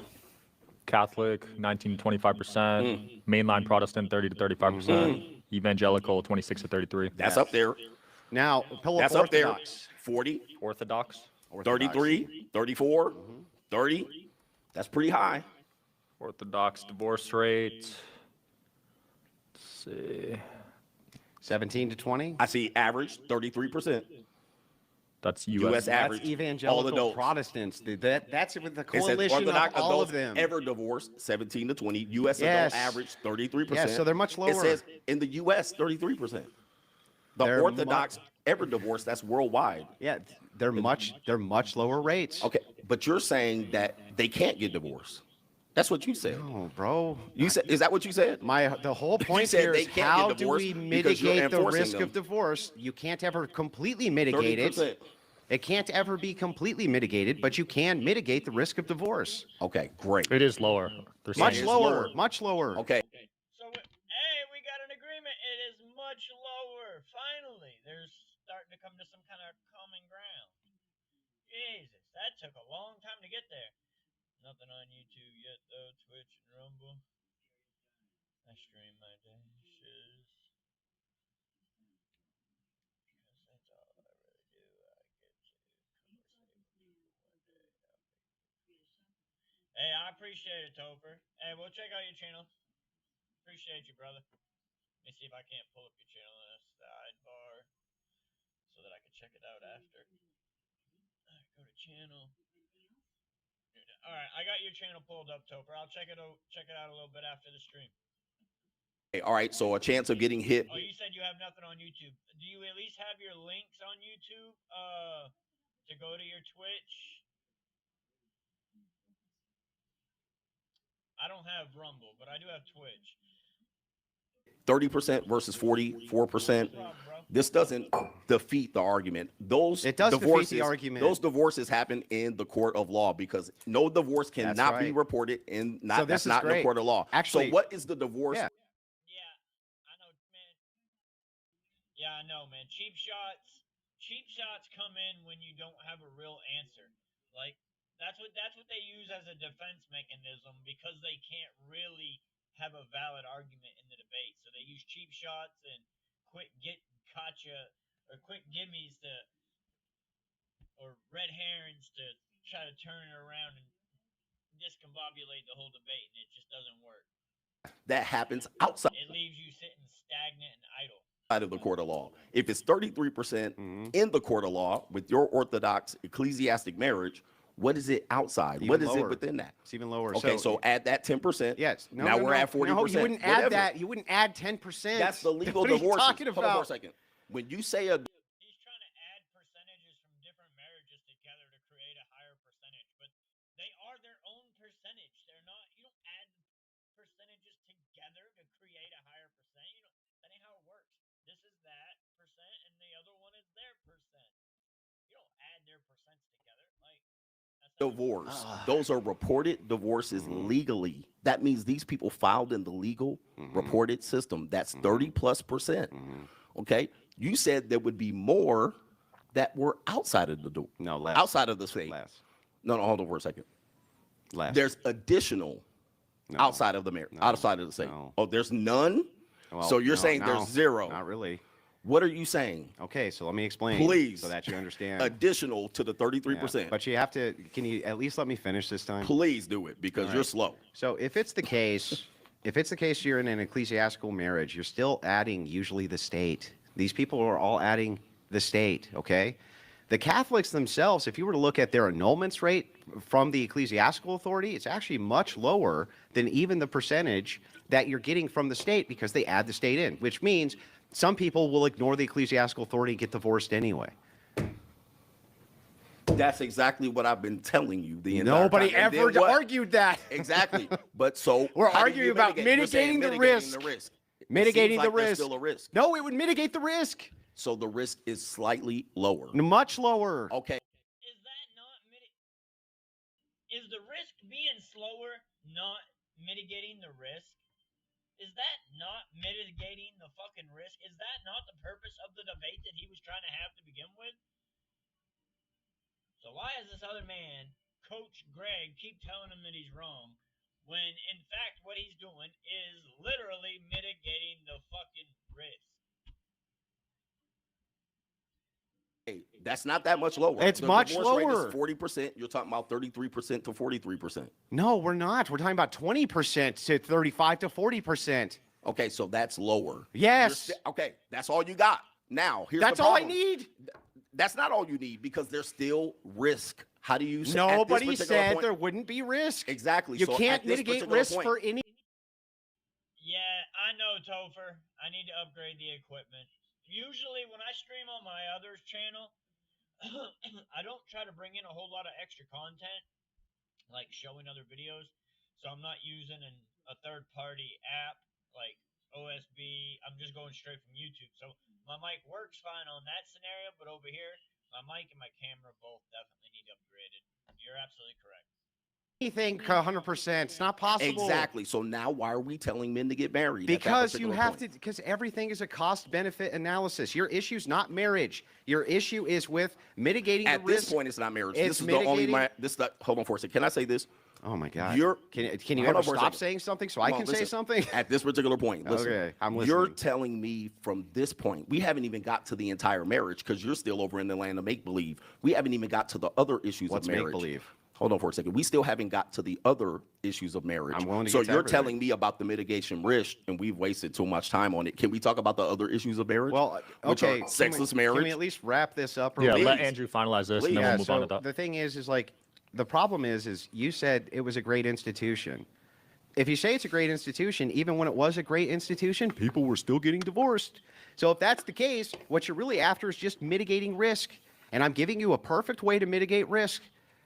Catholic, 19 to 25%. Mainline Protestant, 30 to 35%. Evangelical, 26 to 33. That's Yes. up there. Now, pull up That's up there. Orthodox. 40, Orthodox. 33, 34, 30. That's pretty high. Orthodox divorce rate. Let's see. 17 to 20. I see average 33%. That's U.S. U.S. That's average. All evangelical adults. Protestants. That's with the It says coalition Orthodox of all adults of them. ever divorced 17 to 20. U.S. Yes. adult average 33%. Yes, so they're much lower. It says in the U.S. 33%. The They're Orthodox ever divorced. That's worldwide. Yeah, they're much lower rates. Okay, but you're saying that they can't get divorced. That's what you said. Oh, bro. You said, is that what you said? The whole point said here they is can't get how do divorced we because you're mitigate the enforcing risk them. of divorce? You can't ever completely mitigate 30%. it. It can't ever be completely mitigated, but you can mitigate the risk of divorce. Okay, great. It is lower. They're Much saying is lower, lower. much lower. Okay, So, hey, we got an agreement. It is much lower. Finally, there's starting to come to some kind of common ground. Jesus, that took a long time to get there. Nothing on YouTube yet, though. Twitch and Rumble. I stream my dashes. Because that's all I really do. I get to conversate with people one day. Hey, I appreciate it, Topher. Hey, we'll check out your channel. Appreciate you, brother. Let me see if I can't pull up your channel in a sidebar so that I can check it out after. Alright, go to channel. Alright, I got your channel pulled up, Topher. I'll check it out a little bit after the stream. all right. So a chance of getting hit. Oh, you said you have nothing on YouTube. Do you at least have your links on YouTube to go to your Twitch? I don't have Rumble, but I do have Twitch. 30% versus 44%. No problem, bro. This doesn't defeat the argument. Those It does defeat the divorces, argument. Those divorces happen in the court of law because no divorce cannot be right. reported in not So this that's is not in the great. court of law. Actually- so what is the divorce? Yeah. Yeah, I know, man. Yeah, I know, man. Cheap shots come in when you don't have a real answer. Like that's what they use as a defense mechanism because they can't really have a valid argument in the debate. So they use cheap shots and quick gimmies or red herrings to try to turn it around and discombobulate the whole debate, and it just doesn't work. That happens outside It leaves you sitting stagnant and idle. of the court of law. If it's 33% Mhm. in the court of law with your Orthodox ecclesiastic marriage, what is it outside? Even what is it lower. within that? It's even lower. Okay, so add that 10%. yes. No, now no, we're no. at 40%. No, you wouldn't Whatever. add that. You wouldn't add 10%. That's the legal What are you divorce. talking Hold on for a about? second. When you say a He's trying to add percentages from different marriages together to create a higher percentage, but they are their own percentage. They're not. You don't add percentages together to create a higher percent. That ain't how it works. This is that percent, and the other one is their percent. You don't add their percents together. Like that's not how it works. divorce, those are reported divorces legally. That means these people filed in the legal reported system. That's 30+%. Okay. You said there would be more that were outside of the No, less. outside of the state. Less. No, hold on for a second. Less. There's additional No. outside of the marriage, outside of the state. No. Oh, there's none. Well, So you're no, saying no, there's zero. Not really. What are you saying? Okay, so let me explain. Please. So that you understand. Additional to the 33%. Yeah, but you have to, can you at least let me finish this time? Please do it because you're slow. So if it's the case, you're in an ecclesiastical marriage, you're still adding usually the state. These people are all adding the state, okay? The Catholics themselves, if you were to look at their annulments rate from the ecclesiastical authority, it's actually much lower than even the percentage that you're getting from the state because they add the state in, which means some people will ignore the ecclesiastical authority and get divorced anyway. That's exactly what I've been telling you the entire Nobody time. And ever then what? argued that. Exactly. But so We're how do arguing you about mitigate? You're saying mitigating the risk. It Mitigating seems the like there's risk. Still a risk. No, it would mitigate the risk. So the risk is slightly lower. Much lower. Okay. Is that not is the risk being slower not mitigating the risk? Is that not mitigating the fucking risk? Is that not the purpose of the debate that he was trying to have to begin with? So why is this other man, Coach Greg, keep telling him that he's wrong when in fact what he's doing is literally mitigating the fucking risk? Hey, that's not that much lower. It's The much divorce rate lower. is 40%. You're talking about 33% to 43%. No, we're not. We're talking about 20% to 35 to 40%. Okay, so that's lower. Yes. Okay, that's all you got. Now, here's That's the all I problem. need. That's not all you need because there's still risk. How do you say Nobody said there wouldn't be risk. Exactly. You So can't at this mitigate particular risk point- for any. Yeah, I know, Topher. I need to upgrade the equipment. Usually when I stream on my other channel, I don't try to bring in a whole lot of extra content, like showing other videos. So I'm not using a third-party app like OSB. I'm just going straight from YouTube. So my mic works fine on that scenario, but over here, my mic and my camera both definitely need upgraded. You're absolutely correct. Anything 100%. It's not possible. Exactly. So now why are we telling men to get married? at that Because you particular have point? to, because everything is a cost benefit analysis. Your issue's not marriage. Your issue is with mitigating At the risk. this point, it's not marriage. It's This is the only. mitigating- Hold on for a second. Can I say this? Oh my God. You're- Can you hold ever on for a stop second. saying something so I Come can on, say listen. something? At this particular point, listen. Okay, I'm You're listening. telling me from this point, we haven't even got to the entire marriage because you're still over in the land of make believe. We haven't even got to the other issues What's of marriage. make-believe? Hold on for a second. We still haven't got to the other issues of marriage. I'm willing to so get to you're everything. telling me about the mitigation risk, and we've wasted too much time on it. Can we talk about the other issues of marriage? Well, which are okay. sexless Can marriage. we at least wrap this up? Yeah, really? let Andrew finalize this, and then Yeah, we'll move on so to that. the thing is like, the problem is you said it was a great institution. If you say it's a great institution, even when it was a great institution, people were still getting divorced. So if that's the case, what you're really after is just mitigating risk. And I'm giving you a perfect way to mitigate risk,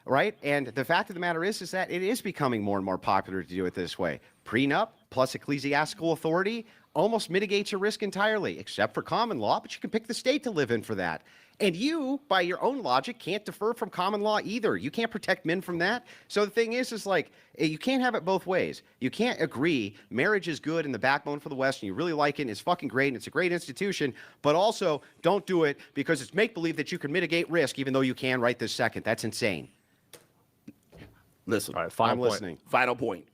right? And the fact of the matter is that it is becoming more and more popular to do it this way. Prenup plus ecclesiastical authority almost mitigates your risk entirely, except for common law, but you can pick the state to live in for that. And you, by your own logic, can't defer from common law either. You can't protect men from that. So the thing is like, you can't have it both ways. You can't agree marriage is good and the backbone for the West, and you really like it, and it's fucking great, and it's a great institution, but also don't do it because it's make-believe that you can mitigate risk, even though you can right this second. That's insane. Listen, All right, final I'm point. listening. final point.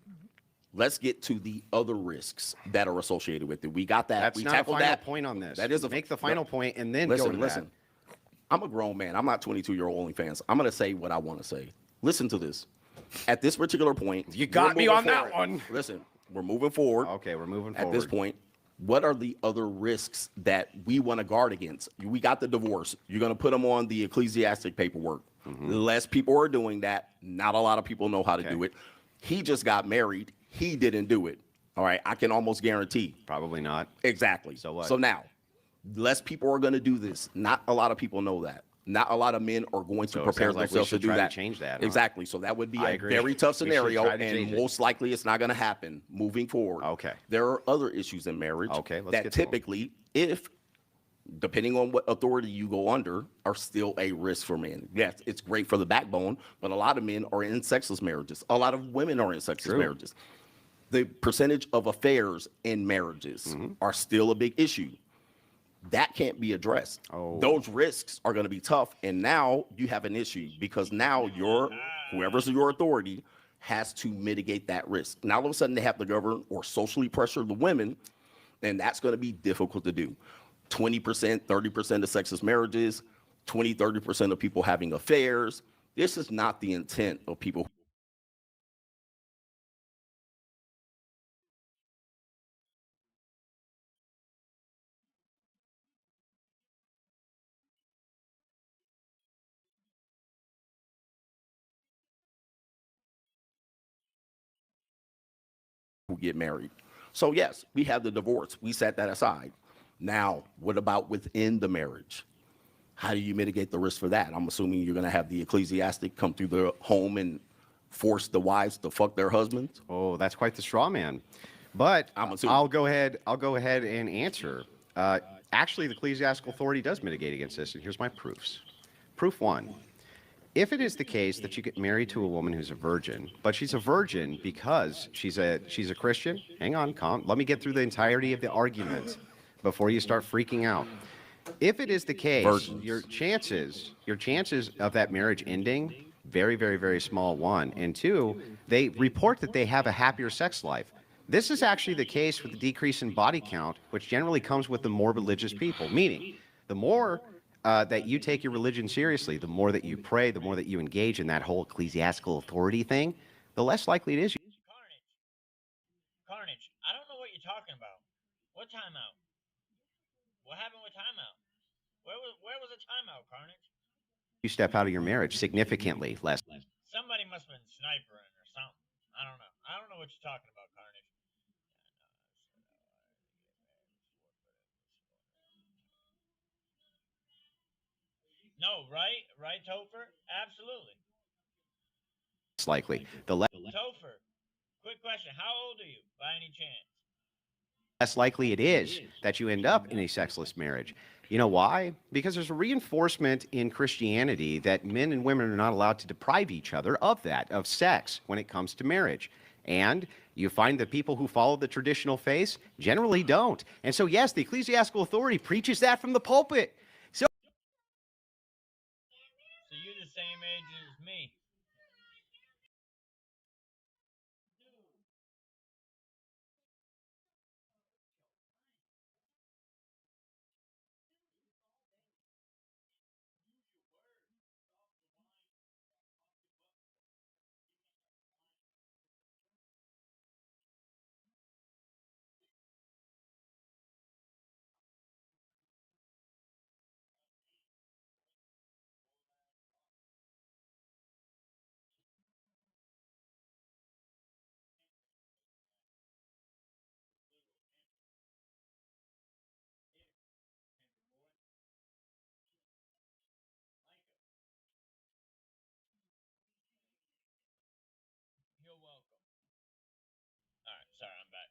Let's get to the other risks that are associated with it. We got that. That's we not a tackled final that. point on this. That is Make the final point and then go listen, to listen. I'm a grown man. I'm not 22-year-old OnlyFans. I'm going to say what I want to say. Listen to this. At this particular point, You got we're me moving on that forward. one. Listen, we're moving forward. Okay, we're moving At forward. this point, what are the other risks that we want to guard against? We got the divorce. You're going to put them on the ecclesiastic paperwork. Less people are doing that. Not a lot of people know how to Okay. do it. He just got married. He didn't do it. All right. I can almost guarantee. Probably not. Exactly. So what? So now, less people are going to do this. Not a lot of people know that. Not a lot of men are going to So it prepare sounds like we themselves to should do try to that. change that, huh? Exactly. So that would be I a agree. very tough We should scenario, try to and change it. most likely it's not going to happen moving forward. Okay. There are other issues in marriage Okay, let's that get to 'em. typically, if depending on what authority you go under, are still a risk for men. Yes, it's great for the backbone, but a lot of men are in sexless marriages. A lot of women are in sexless True. marriages. The percentage of affairs in marriages Mm-hmm. are still a big issue. That can't be addressed. Oh. Those risks are going to be tough. And now you have an issue because now whoever's your authority has to mitigate that risk. Now all of a sudden they have to govern or socially pressure the women, and that's going to be difficult to do. 20%, 30% of sexless marriages, 20, 30% of people having affairs. This is not the intent of people who get married. So yes, we have the divorce. We set that aside. Now, what about within the marriage? How do you mitigate the risk for that? I'm assuming you're going to have the ecclesiastic come through the home and force the wives to fuck their husbands. Oh, that's quite the straw man. But I'm assuming. I'll go ahead and answer. Actually, the ecclesiastical authority does mitigate against this, and here's my proofs. Proof one. If it is the case that you get married to a woman who's a virgin, but she's a virgin because she's a Christian, hang on, let me get through the entirety of the argument before you start freaking out. If it is the case, Virgins. your chances of that marriage ending, very, very, very small, one. And two, they report that they have a happier sex life. This is actually the case with the decrease in body count, which generally comes with the more religious people, meaning the more that you take your religion seriously, the more that you pray, the more that you engage in that whole ecclesiastical authority thing, the less likely it is. Carnage, I don't know what you're talking about. What timeout? What happened with timeout? Where was the timeout, Carnage? You step out of your marriage significantly less. Somebody must have been snipering or something. I don't know. I don't know what you're talking about, Carnage. No, right? Right, Topher? Absolutely. Likely. The Topher, quick question. How old are you, by any chance? less likely it is that you end up in a sexless marriage. You know why? Because there's a reinforcement in Christianity that men and women are not allowed to deprive each other of that, of sex, when it comes to marriage. And you find that people who follow the traditional faith generally don't. And so, yes, the ecclesiastical authority preaches that from the pulpit. So you're the same age as me. You're welcome. All right, sorry, I'm back.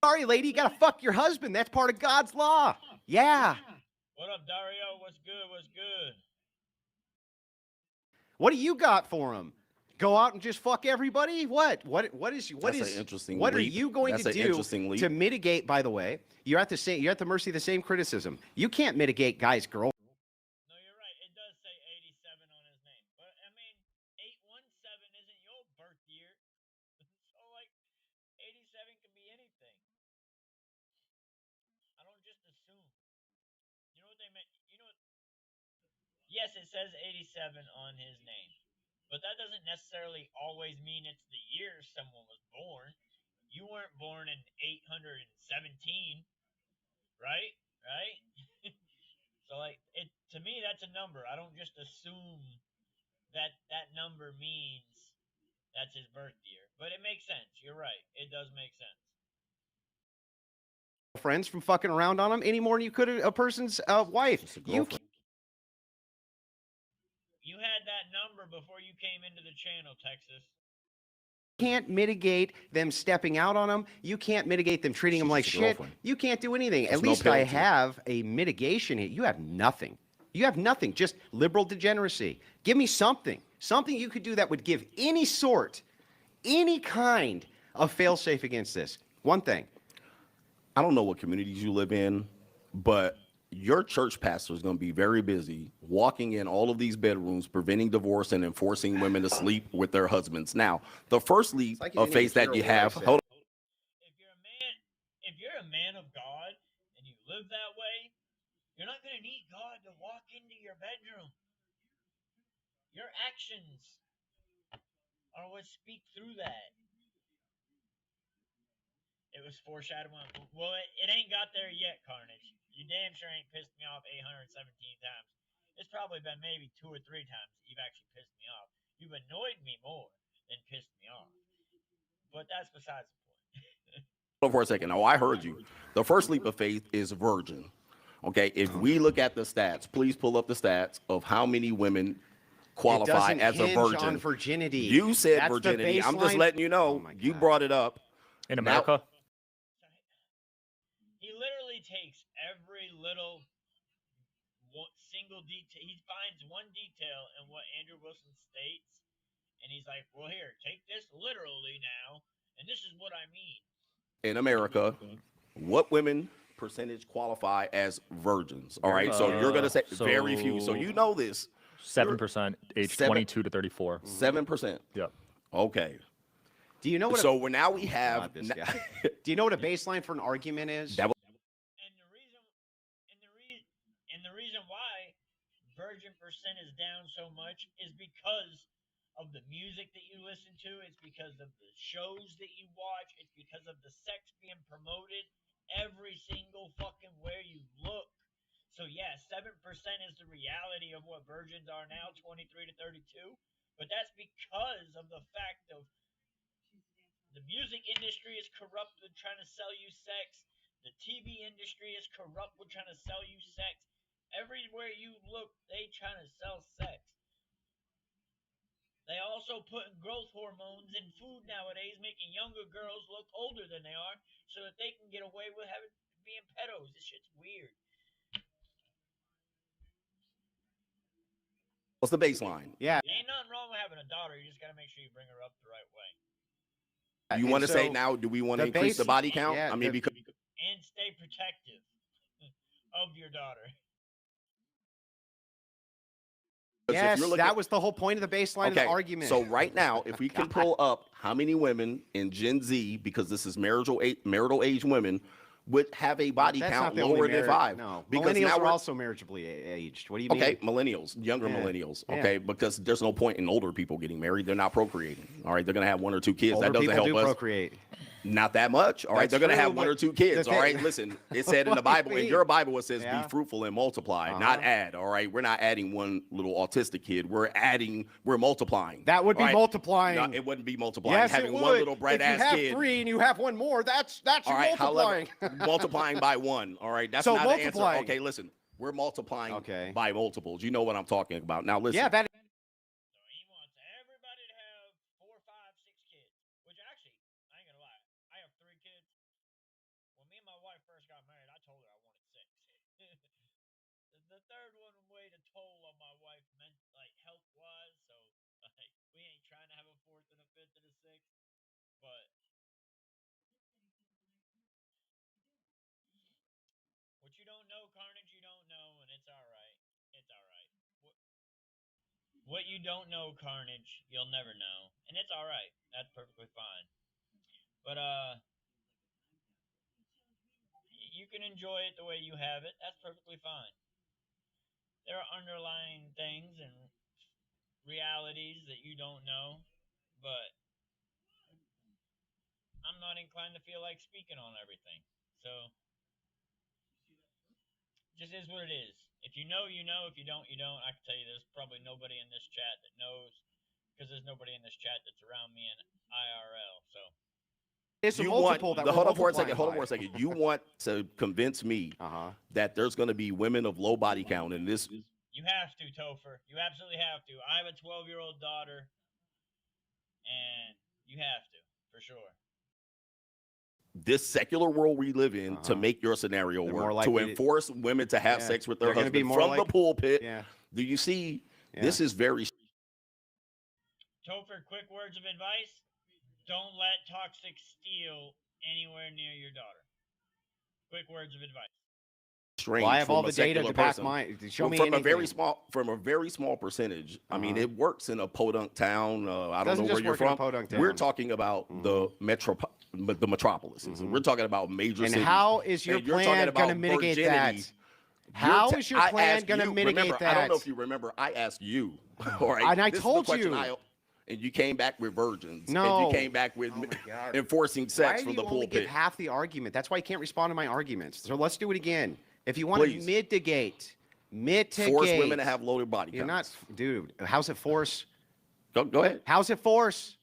Sorry, lady, you gotta fuck your husband. That's part of God's law. Yeah. What up, Dario? What's good? What's good? What do you got for him? Go out and just fuck everybody? What That's an interesting what are leap. you going That's to an do interesting leap. to mitigate? By the way, you're at the mercy of the same criticism. You can't mitigate guys' girl. No, you're right. It does say 87 on his name. But, I mean, 817 isn't your birth year. So, like, 87 can be anything. I don't just assume. You know what they meant? You know what? Yes, it says 87 on his name. But that doesn't necessarily always mean it's the year someone was born. You weren't born in 817, right? Right? So, like, to me, that's a number. I don't just assume that that number means that's his birth year. But it makes sense. You're right. It does make sense. Friends from fucking around on them any more than you could a person's wife. Just a You girlfriend. You had that number before you came into the channel, Texas. can't mitigate them stepping out on them. You can't mitigate them treating them like She's a shit. girlfriend. You can't do anything. At There's no least I penalty. have a mitigation here. You have nothing. You have nothing. Just liberal degeneracy. Give me something. Something you could do that would give any sort, any kind of failsafe against this. One thing. I don't know what communities you live in, but your church pastor is going to be very busy walking in all of these bedrooms, preventing divorce and enforcing women to sleep with their husbands. Now, the first leap like you of didn't faith even that hear you a word I have, said. hold If you're a man of God and you live that way, you're not going to need God to walk into your bedroom. Your actions are what speak through that. It was foreshadowing. Well, it ain't got there yet, Carnage. You damn sure ain't pissed me off 817 times. It's probably been maybe 2 or 3 times that you've actually pissed me off. You've annoyed me more than pissed me off. But that's besides the point. on for a second. Now, I heard you. The first leap of faith is virgin. Okay, if we look at the stats, please pull up the stats of how many women qualify It doesn't as a hinge virgin. on virginity. You said That's the virginity. I'm just baseline. letting you know. Oh my You God. brought it up. In Now- America, He literally takes every little single detail. He finds one detail in what Andrew Wilson states, and he's like, well, here, take this literally now, and this is what I mean. In America, what women percentage qualify as virgins? All right, so you're gonna say very few. So you know this. 7% age 22 to 34. 7%. Yep. Okay. Do you know what? So now we have. God, this guy. Do you know what a baseline for an argument is? That And the reason why virgin percent is down so much is because of the music that you listen to. It's because of the shows that you watch. It's because of the sex being promoted every single fucking where you look. So yeah, 7% is the reality of what virgins are now, 23 to 32. But that's because of the fact of the music industry is corrupt with trying to sell you sex. The TV industry is corrupt with trying to sell you sex. Everywhere you look, they trying to sell sex. They also putting growth hormones in food nowadays, making younger girls look older than they are, so that they can get away with being pedos. This shit's weird. What's the baseline? Yeah. Ain't nothing wrong with having a daughter. You just gotta make sure you bring her up the right way You And want to say so now? Do we want to the increase the base- body count? yeah, I mean, the- because and stay protective of your daughter. if Yes, you're looking- that was the whole point of the baseline of the argument. So right now, if we can pull up how many women in Gen Z, because this is marital age women, would have a body That's count not the only lower than 5. No, because millennials now are we're also marriageably aged. What do you okay. mean? Millennials, younger Yeah. millennials. Yeah. Okay, because there's no point in older people getting married. They're not procreating. All right, they're gonna have 1 or 2 kids. Older That doesn't people help do us. procreate. Not that much. All right, That's they're going to true, have 1 or but 2 kids. the All right, thing- listen, it said in What the do you Bible, in mean? your Bible, it says Yeah. be fruitful and multiply, not add. All right, we're not adding one little autistic kid. We're multiplying. That would be all right? multiplying. No, it wouldn't be multiplying. Yes, Having it would. one little bright if you ass have kid. 3 and you have 1 more, that's All right, multiplying. however, multiplying by 1. All right, that's So not the answer. multiplying. Okay, listen, we're multiplying Okay. by multiples. You know what I'm talking about. Now listen. Yeah, that So he wants everybody to have 4, 5, 6 kids. Which actually, I ain't gonna lie, I have 3 kids. When me and my wife first got married, I told her I wanted 6. The third one weighed a toll on my wife, like health wise. So like, we ain't trying to have a 4th and a 5th and a 6th. But what you don't know, Carnage, you don't know, and it's all right. It's all right. What you don't know, Carnage, you'll never know, and it's all right. That's perfectly fine. But you can enjoy it the way you have it. That's perfectly fine. There are underlying things and realities that you don't know, but I'm not inclined to feel like speaking on everything. So just is what it is. If you know, you know. If you don't, you don't. I can tell you there's probably nobody in this chat that knows, because there's nobody in this chat that's around me in IRL. So it's a You multiple want, that hold we're on for a second. multiplying Hold on by. for a second. You want to convince me that there's going to be women of low body count in this? you have to, Topher. You absolutely have to. I have a 12-year-old daughter, and you have to, for sure. This secular world we live in to make your scenario They're more work, to likely to- enforce women to have Yeah. sex with their They're gonna be husband more from the like- pulpit. Yeah. Do you see? Yeah. This is very. Topher, quick words of advice. Don't let toxic steal anywhere near your daughter. Quick words of advice. strange. Well, I have from all a the data secular to back person. my. Show me from anything. from a very small percentage. I mean, Uh-huh. it works in a podunk town. I don't Doesn't know where just you're work in a from. podunk We're town. talking about the metropolises. We're talking about major And cities. how is your And you're talking plan going to about mitigate virginity. that? How is your I plan asked going to you- mitigate remember, that? I don't know if you remember. I asked you. All right. And I This is the told question you. and you came back with virgins. No. And you came back with Oh my God. enforcing Why sex do from you the only give pulpit. half the argument? That's why you can't respond to my arguments. So let's do it again. If you want to Please. mitigate. Force women to have loaded body You're counts. not, dude. How's it force? Go ahead. How's it force?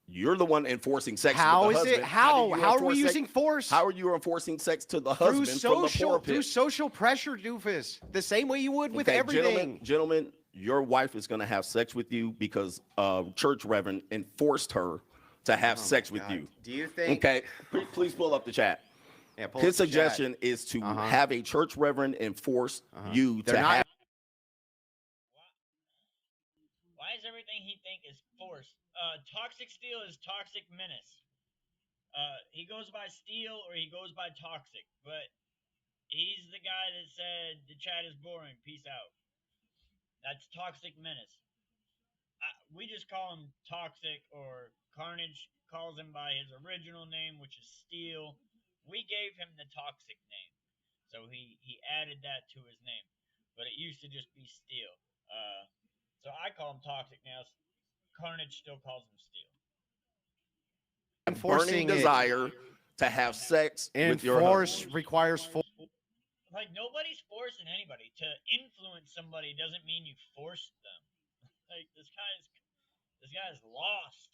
You're the one enforcing sex How to the is husband. it? How? did you How are we enforce sex- using force? How are you enforcing sex to the Through husband from the social, pulpit? through social pressure, doofus. The same way you would with Okay, everything. Gentlemen, your wife is going to have sex with you because church reverend enforced her to have sex with God. you. Do you think? Okay, please pull up the chat. Yeah, pull His up the chat. suggestion is to Uh-huh. have a church reverend enforce you They're to not- have. Why is everything he think is force? Toxic Steel is Toxic Menace. He goes by Steel or he goes by Toxic, but he's the guy that said the chat is boring. Peace out. That's Toxic Menace. We just call him Toxic, or Carnage calls him by his original name, which is Steel. We gave him the Toxic name, so he added that to his name, but it used to just be Steel. So I call him Toxic now. Carnage still calls him Steel. burning Enforcing it. desire to have sex with your Enforce husband. requires force. Like, nobody's forcing anybody. To influence somebody doesn't mean you forced them. Like, this guy's lost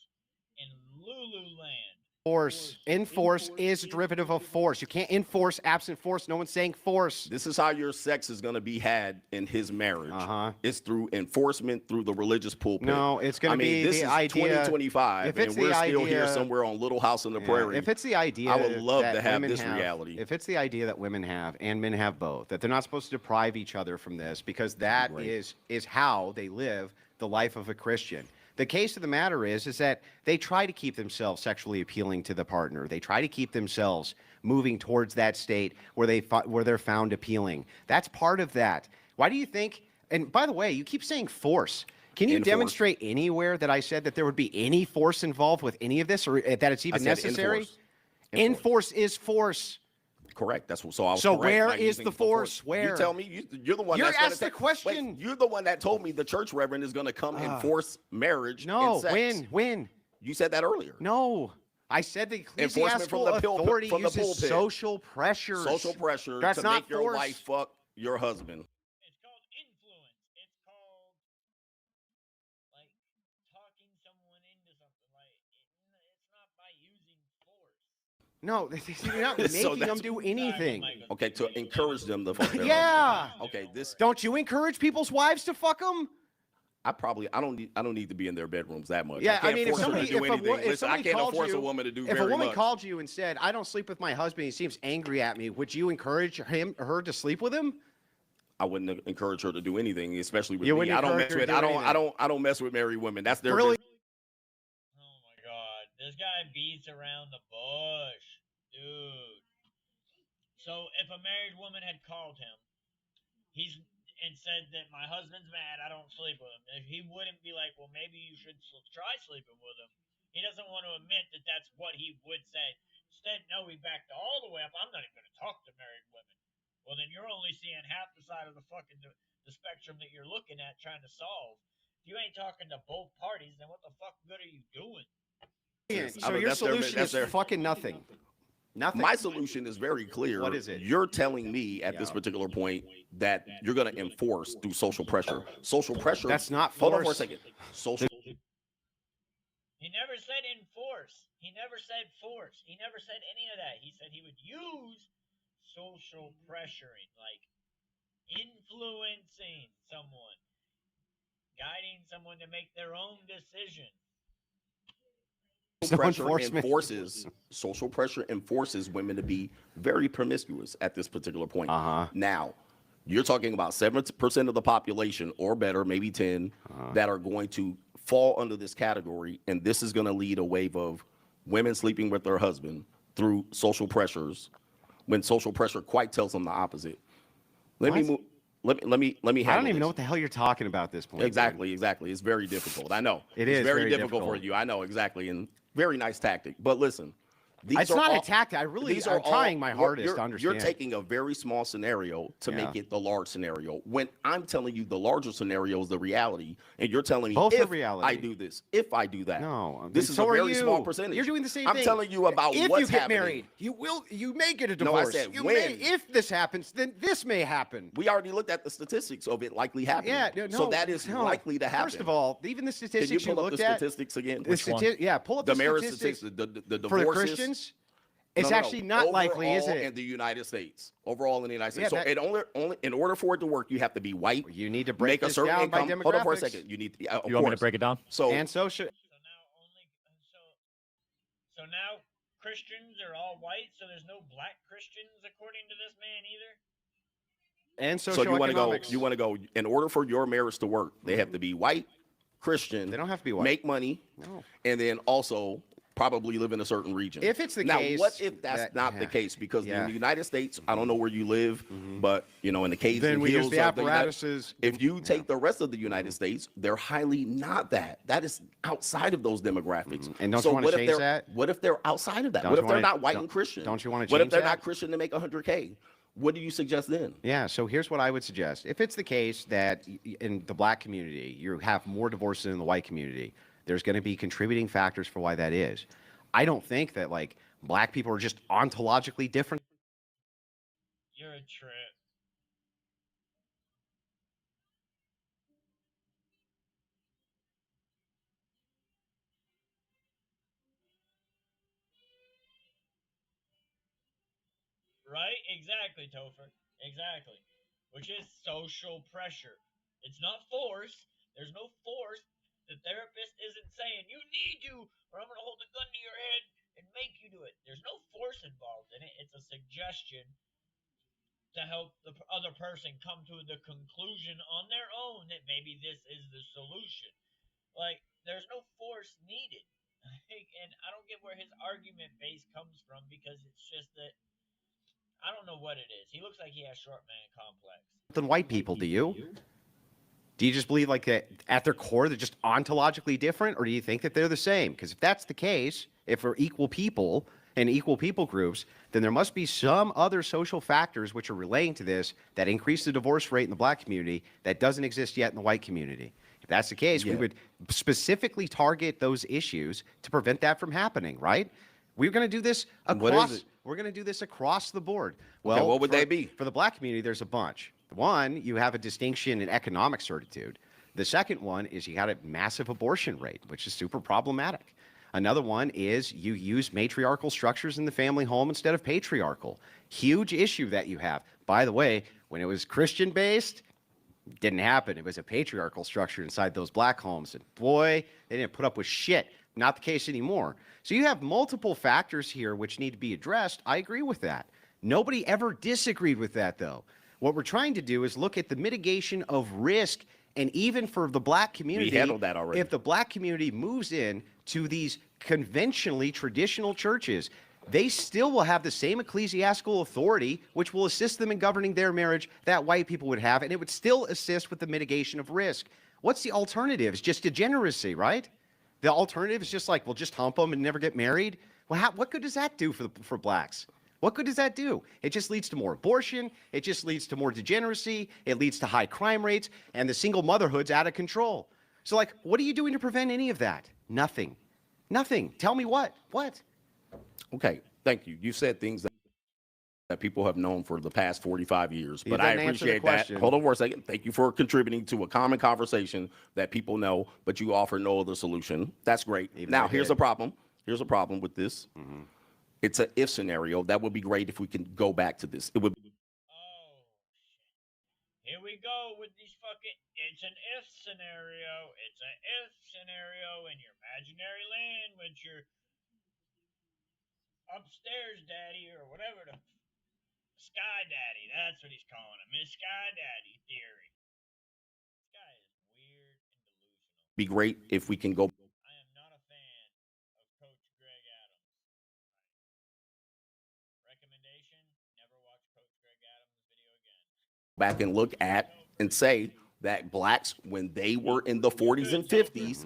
in Lululand. Force. Enforce is a derivative of force. You can't enforce absent force. No one's saying force. This is how your sex is going to be had in his marriage. Uh-huh. It's through enforcement through the religious pulpit. No, it's going to be this the is idea. 2025, if it's and we're the still here idea- somewhere on Little House on the Prairie. If it's the idea, I would love that to have women this reality. If it's the idea that women have and men have both, that they're not supposed to deprive each other from this, because that Right. is how they live the life of a Christian. The case of the matter is that they try to keep themselves sexually appealing to the partner. They try to keep themselves moving towards that state where they're found appealing. That's part of that. Why do you think? And by the way, you keep saying force. Can you Enforce. demonstrate anywhere that I said that there would be any force involved with any of this, or that it's even I said necessary? enforce. Enforce is force. Correct. That's what. So I was So correct where by is using the force? You Where? tell me. You're the one. You're that's gonna asked the wait, question. you're the one that told me the church reverend is going to come enforce marriage. No, and sex. when? You said that earlier. No. I said the Enforcement ecclesiastical from the pulpit- authority from the uses pulpit. social pressures. Social pressure That's to not make your force. wife fuck your husband. It's called influence. It's called, like, talking someone into something. Like, it's not by using force. No, you're not making So them that's- do anything. Okay, to encourage them to fuck their Yeah. husband. Okay, this Don't you encourage people's wives to fuck them? I don't need to be in their bedrooms that much. Yeah, I can't mean, if force her somebody, to do if, anything. if Listen, I somebody can't called force you, a woman to do if very a woman much. called you and said, "I don't sleep with my husband. He seems angry at me," would you encourage her to sleep with him? I wouldn't encourage her to do anything, especially with You me. wouldn't I don't encourage mess her to with. do anything? I don't mess with married women. That's their Really? business. Oh my god. This guy beats around the bush. Dude. So if a married woman had called him, and said that my husband's mad, I don't sleep with him, he wouldn't be like, well, maybe you should try sleeping with him. He doesn't want to admit that that's what he would say. Instead, no, he backed all the way up. I'm not even going to talk to married women. Well, then you're only seeing half the side of the spectrum that you're looking at trying to solve. If you ain't talking to both parties, then what the fuck good are you doing? So I mean, your that's their- solution that's is their- fucking nothing. Nothing. My solution is very clear. What is it? You're telling me at this Yeah. particular point that you're going to enforce through social pressure. Social pressure. That's not Hold on for a force. second. Social. He never said enforce. He never said force. He never said any of that. He said he would use social pressuring, like influencing someone, guiding someone to make their own decision. There's no pressure enforcement. enforces social pressure enforces women to be very promiscuous at this particular point. Uh-huh. Now, you're talking about 7% of the population or better, maybe 10, that are going to fall under this category, and this is going to lead a wave of women sleeping with their husband through social pressures, when social pressure quite tells them the opposite. Let me What? move. Let me I handle don't even know this. what the hell you're talking about at this point. dude. Exactly. It's very difficult. I know. It It's is very very difficult for difficult. you. I know exactly, and very nice tactic. But listen, these It's are not all, a tactic. these I'm are all- trying my you're- hardest you're, to understand. You're taking a very small scenario to Yeah. make it the large scenario. When I'm telling you the larger scenario is the reality, and you're telling me Both are if reality. I do this, if I do that. No, this is so a are very small you. percentage. You're doing the same I'm thing. telling you about if what's you get happening. married, you may get a No, I divorce. said You when. may, if this happens, then this may happen. We already looked at the statistics of it likely happening. Yeah, no, so that is no. likely to happen. First of all, even the can you statistics pull up looked the at. statistics again? Yeah, pull up The the marriage statistics statistics, the for the divorces. Christians. It's No, no, actually not likely, is overall it? in the United States. Overall in the United States. Yeah, So that- it only in order for it to work, you have to be white. You need to break make a this certain down by income. Hold on for a demographics. second. You need to. Of You want me to course. break it down? So And social. So now Christians are all white, so there's no black Christians according to this man either. And so you want to go. socioeconomics. You want to go. In order for your marriage to work, they have to be white, Christian. They don't have to be white. Make money, No. and then also probably live in a certain region. If it's the now, case what if that's that- not the yeah. case? Because Yeah. in the United States, I don't know where you live, but in the caves Then and we use hills the of the United- apparatuses. If you take the rest of the United States, they're highly not that. That is outside of those demographics. And don't so you wanna what if change they're- that? What if they're outside of that? Don't What you if they're wanna- not white don't- and Christian? don't you wanna What if change they're that? not Christian to make 100K? What do you suggest then? Yeah, so here's what I would suggest. If it's the case that in the black community you have more divorces than in the white community, there's going to be contributing factors for why that is. I don't think that like black people are just ontologically different. You're a trip. Right? Exactly, Topher. Exactly. Which is social pressure. It's not force. There's no force. The therapist isn't saying, you need to, or I'm going to hold a gun to your head and make you do it. There's no force involved in it. It's a suggestion to help the other person come to the conclusion on their own that maybe this is the solution. Like, there's no force needed. And I don't get where his argument base comes from because it's just that I don't know what it is. He looks like he has short man complex. Than white people, do you? Do you just believe like that at their core they're just ontologically different, or do you think that they're the same? Because if that's the case, if we're equal people and equal people groups, then there must be some other social factors which are relating to this that increase the divorce rate in the black community that doesn't exist yet in the white community. If that's the case, we would specifically target those issues to prevent that from happening, right? We're going to do this What is across. it? We're going to do this across the board. Well, what would they be? For the black community, there's a bunch. One, you have a distinction in economic certitude. The second one is you got a massive abortion rate, which is super problematic. Another one is you use matriarchal structures in the family home instead of patriarchal. Huge issue that you have. By the way, when it was Christian based, didn't happen. It was a patriarchal structure inside those black homes. And boy, they didn't put up with shit. Not the case anymore. So you have multiple factors here which need to be addressed. I agree with that. Nobody ever disagreed with that, though. What we're trying to do is look at the mitigation of risk. And even for the black community, handled that already. If the black community moves in to these conventionally traditional churches, they still will have the same ecclesiastical authority, which will assist them in governing their marriage that white people would have, and it would still assist with the mitigation of risk. What's the alternative? It's just degeneracy, right? The alternative is just like, well, just hump them and never get married. Well, what good does that do for blacks? What good does that do? It just leads to more abortion. It just leads to more degeneracy. It leads to high crime rates, and the single motherhood's out of control. So, like, what are you doing to prevent any of that? Nothing. Nothing. Tell me what? What? Okay, thank you. You said things that people have known for the past 45 years, You but I didn't answer the appreciate that. question. Hold on for a second. Thank you for contributing to a common conversation that people know, but you offer no other solution. That's great. Even Now, I here's did. a problem. Here's a problem with this. It's an if scenario. That would be great if we can go back to this. It would. Oh, shit. Here we go with these fucking. It's an if scenario. It's an if scenario in your imaginary land with your upstairs daddy or whatever the Sky Daddy. That's what he's calling him. His Sky Daddy theory. This guy is weird and delusional. Be great if we can go I am not a fan of Coach Greg Adams. Recommendation: never watch Coach Greg Adams' video again. back and look at and say that blacks, when they were in the 40s and 50s,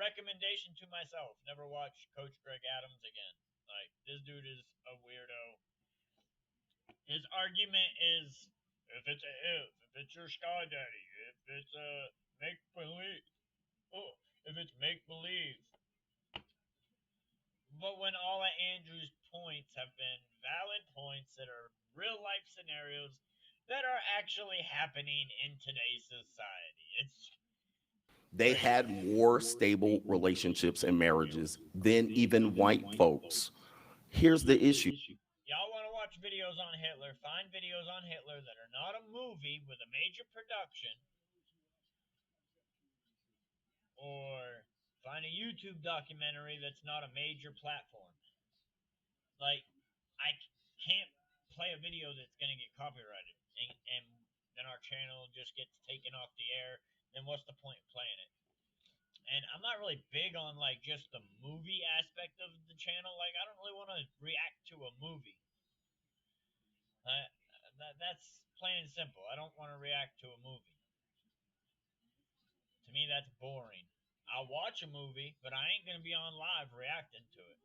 Recommendation to myself: never watch Coach Greg Adams again. Like, this dude is a weirdo. His argument is, if it's your Sky Daddy, if it's make believe, if it's make believe. But when all of Andrew's points have been valid points that are real life scenarios that are actually happening in today's society, they had more stable relationships and marriages than even white folks. Here's the issue. Y'all want to watch videos on Hitler? Find videos on Hitler that are not a movie with a major production, or find a YouTube documentary that's not a major platform. Like, I can't play a video that's going to get copyrighted, and then our channel just gets taken off the air. Then what's the point of playing it? And I'm not really big on, like, just the movie aspect of the channel. Like, I don't really want to react to a movie. That's plain and simple. I don't want to react to a movie. To me, that's boring. I'll watch a movie, but I ain't going to be on live reacting to it.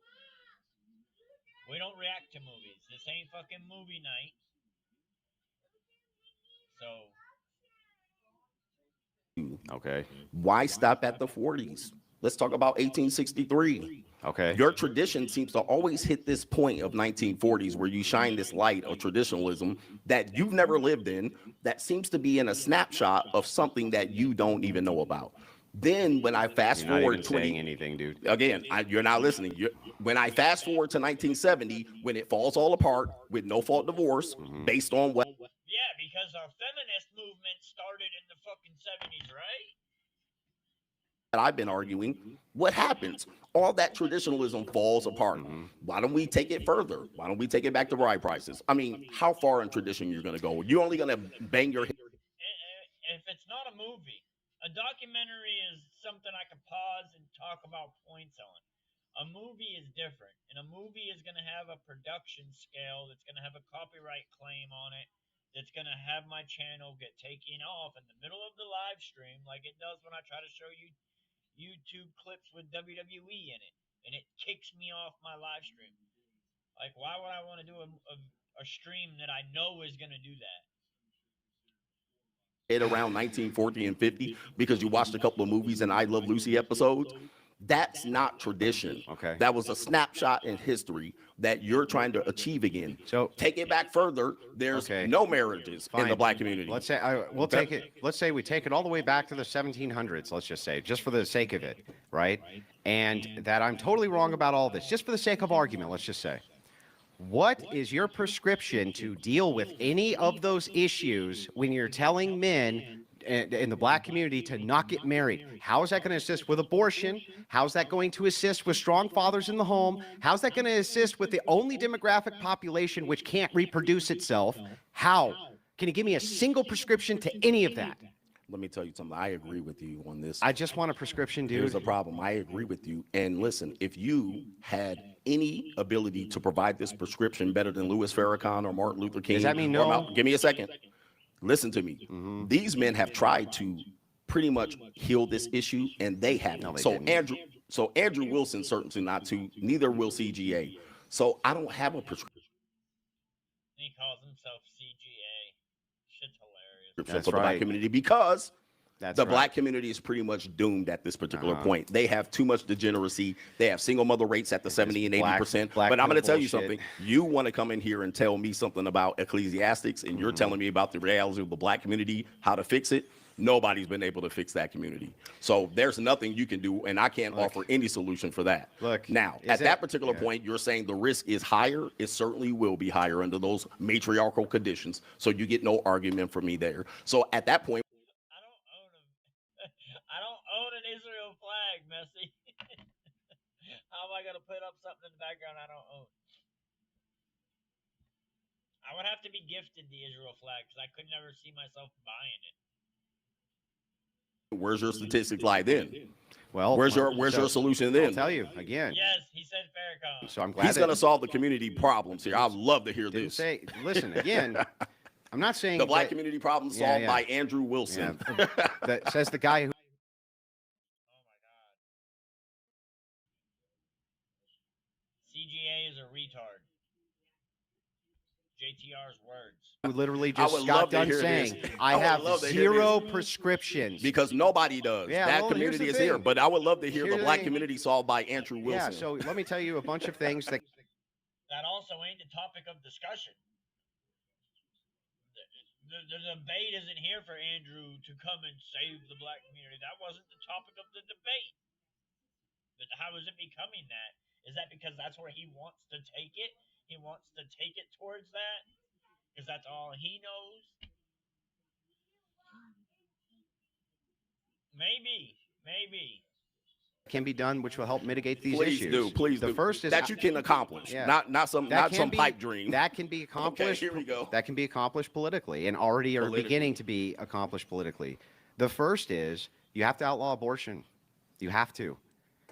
We don't react to movies. This ain't fucking movie night. So... Okay. Why stop at the 40s? Let's talk about 1863. Okay. Your tradition seems to always hit this point of 1940s where you shine this light of traditionalism that you've never lived in, that seems to be in a snapshot of something that you don't even know about. Then when I fast You're not forward even 20 saying anything, dude. again, you're not listening. When I fast forward to 1970, when it falls all apart with no fault divorce, based on what? Yeah, because our feminist movement started in the fucking 70s, right? I've been arguing, what happens? All that traditionalism falls apart. Why don't we take it further? Why don't we take it back to bride prices? I mean, how far in tradition you're going to go? You're only going to bang your head. If it's not a movie, a documentary is something I can pause and talk about points on. A movie is different, and a movie is going to have a production scale that's going to have a copyright claim on it, that's going to have my channel get taken off in the middle of the live stream like it does when I try to show you YouTube clips with WWE in it, and it kicks me off my live stream. Like, why would I want to do a stream that I know is going to do that? Around 1940 and 50 because you watched a couple of movies and I Love Lucy episodes. That's not tradition. Okay. That was a snapshot in history that you're trying to achieve again. So take it back further. There's no marriages in the black community. Let's say we'll take it. Let's say we take it all the way back to the 1700s. Let's just say, just for the sake of it, right? And that I'm totally wrong about all this, just for the sake of argument. Let's just say, what is your prescription to deal with any of those issues when you're telling men in the black community to not get married? How is that going to assist with abortion? How's that going to assist with strong fathers in the home? How's that going to assist with the only demographic population which can't reproduce itself? How? Can you give me a single prescription to any of that? Let me tell you something. I agree with you on this. I just want a prescription, dude. Here's the problem. I agree with you. And listen, if you had any ability to provide this prescription better than Louis Farrakhan or Martin Luther King, does that mean no? Give me a second. Listen to me. These men have tried to pretty much heal this issue, and they haven't. No, they so didn't. Andrew Wilson certainly not to. Neither will CGA. So I don't have a prescription. He calls himself CGA. Shit's hilarious. That's for the black right. community because That's the right. black community is pretty much doomed at this particular point. They have too much degeneracy. They have single mother rates at the 70 and 80%. black But I'm going to tell you bullshit. something. You want to come in here and tell me something about Ecclesiastics, and you're telling me about the reality of the black community, how to fix it. Nobody's been able to fix that community. So there's nothing you can do, and I can't offer any solution for that. Look, now, is at it- that particular yeah. point, you're saying the risk is higher. It certainly will be higher under those matriarchal conditions. So you get no argument from me there. So at that point, I don't own an Israel flag, Messi. How am I going to put up something in the background I don't own? I would have to be gifted the Israel flag because I could never see myself buying it. where's your statistics lie then? Well, Where's your solution then? I'll tell you again. Yes, he said Farrakhan. So I'm glad He's that- going to solve the community problems here. I'd love to hear Didn't this. say, listen again. I'm not saying The black that, community problem Yeah, solved yeah. by Andrew Wilson. that says the guy who Oh my God. CGA is a retard. JTR's words. literally I would just love got to done hear this. saying, I I would have love to hear 0 this. prescriptions. Because nobody does. Yeah, that well, here's community the is here. thing. But I would love to hear Here's the the black thing. community solved by Andrew Wilson. Yeah, so let me tell you a bunch of things that That also ain't the topic of discussion. The debate isn't here for Andrew to come and save the black community. That wasn't the topic of the debate. But how is it becoming that? Is that because that's where he wants to take it? He wants to take it towards that? Because that's all he knows? Maybe. can be done, which will help mitigate these Please issues. do. Please the do. first is that you can accomplish. Yeah. Not some pipe dream. That can be accomplished. here we go. That can be accomplished politically, and already are Politically. beginning to be accomplished politically. The first is you have to outlaw abortion. You have to.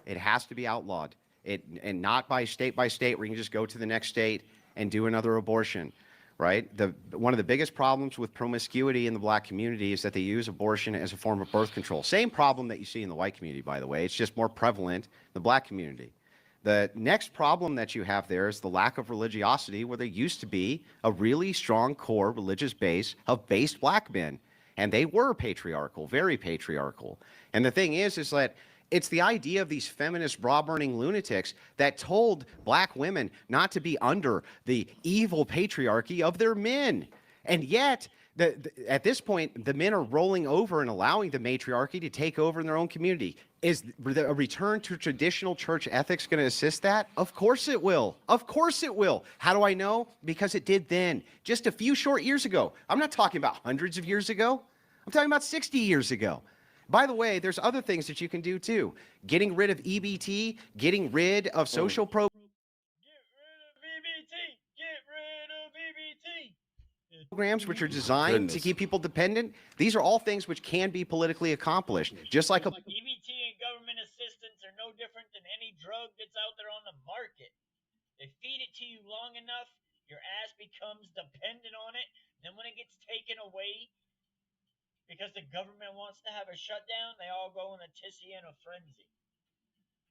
It has to be outlawed. And not by state where you can just go to the next state and do another abortion. Right? One of the biggest problems with promiscuity in the black community is that they use abortion as a form of birth control. Same problem that you see in the white community, by the way. It's just more prevalent in the black community. The next problem that you have there is the lack of religiosity, where there used to be a really strong core religious base of based black men. And they were patriarchal, very patriarchal. And the thing is that it's the idea of these feminist bra-burning lunatics that told black women not to be under the evil patriarchy of their men. And yet, at this point, the men are rolling over and allowing the matriarchy to take over in their own community. Is a return to traditional church ethics going to assist that? Of course it will. Of course it will. How do I know? Because it did then, just a few short years ago. I'm not talking about hundreds of years ago. I'm talking about 60 years ago. By the way, there's other things that you can do too. Getting rid of EBT, getting rid of social Get rid of BBT. Get rid of BBT. programs which are designed to keep people dependent. These are all things which can be politically accomplished. Just like EBT and government assistance are no different than any drug that's out there on the market. They feed it to you long enough, your ass becomes dependent on it. Then when it gets taken away, because the government wants to have a shutdown, they all go in a tizzy and a frenzy.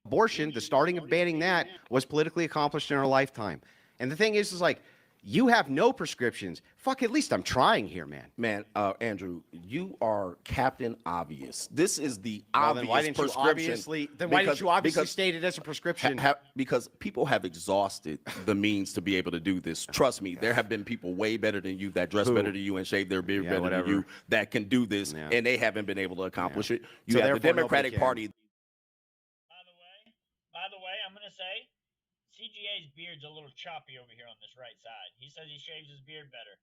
abortion, the starting of banning that was politically accomplished in our lifetime. And the thing is like, you have no prescriptions. Fuck, at least I'm trying here, man. Man, Andrew, you are Captain Obvious. This is the Well, obvious then why didn't you obviously state it as a prescription? Because people have exhausted the means to be able to do this. Trust me, there have been people way better than you that dress better than you and shave their beard better whatever. than you that can do this, Yeah. and they haven't been able to accomplish it. You So have the therefore, nobody Democratic can. Party. By the way, I'm gonna say CGA's beard's a little choppy over here on this right side. He says he shaves his beard better.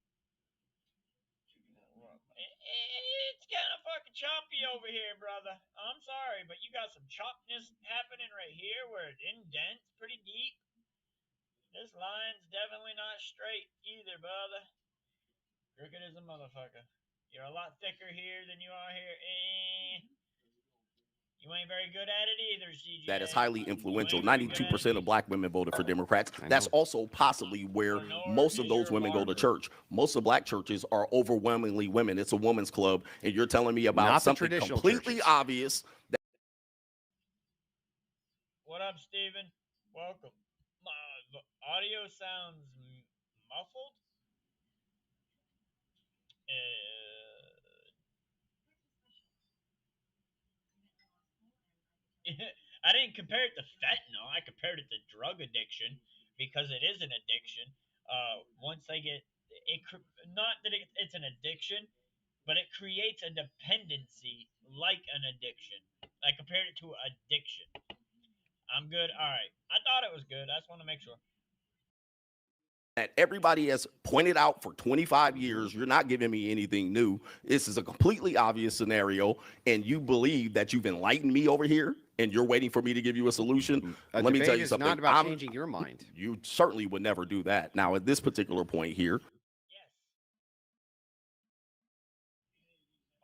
It's kind of fucking choppy over here, brother. I'm sorry, but you got some choppiness happening right here where it indents pretty deep. This line's definitely not straight either, brother. Crooked as a motherfucker. You're a lot thicker here than you are here. You ain't very good at it either, CGA. That is highly influential. 92% of black women voted for Democrats. That's also possibly where most of those women go to church. Most of black churches are overwhelmingly women. It's a woman's club, and you're telling me about Not the something traditional completely churches. obvious. What up, Steven? Welcome. The audio sounds muffled. I didn't compare it to fentanyl. I compared it to drug addiction because it is an addiction. Once they get it, not that it's an addiction, but it creates a dependency like an addiction. I compared it to addiction. I'm good. All right. I thought it was good. I just want to make sure. That everybody has pointed out for 25 years. You're not giving me anything new. This is a completely obvious scenario, and you believe that you've enlightened me over here, and you're waiting for me to give you a solution. Let me tell you something. It's not about changing your mind. You certainly would never do that. Now, at this particular point here, Yes.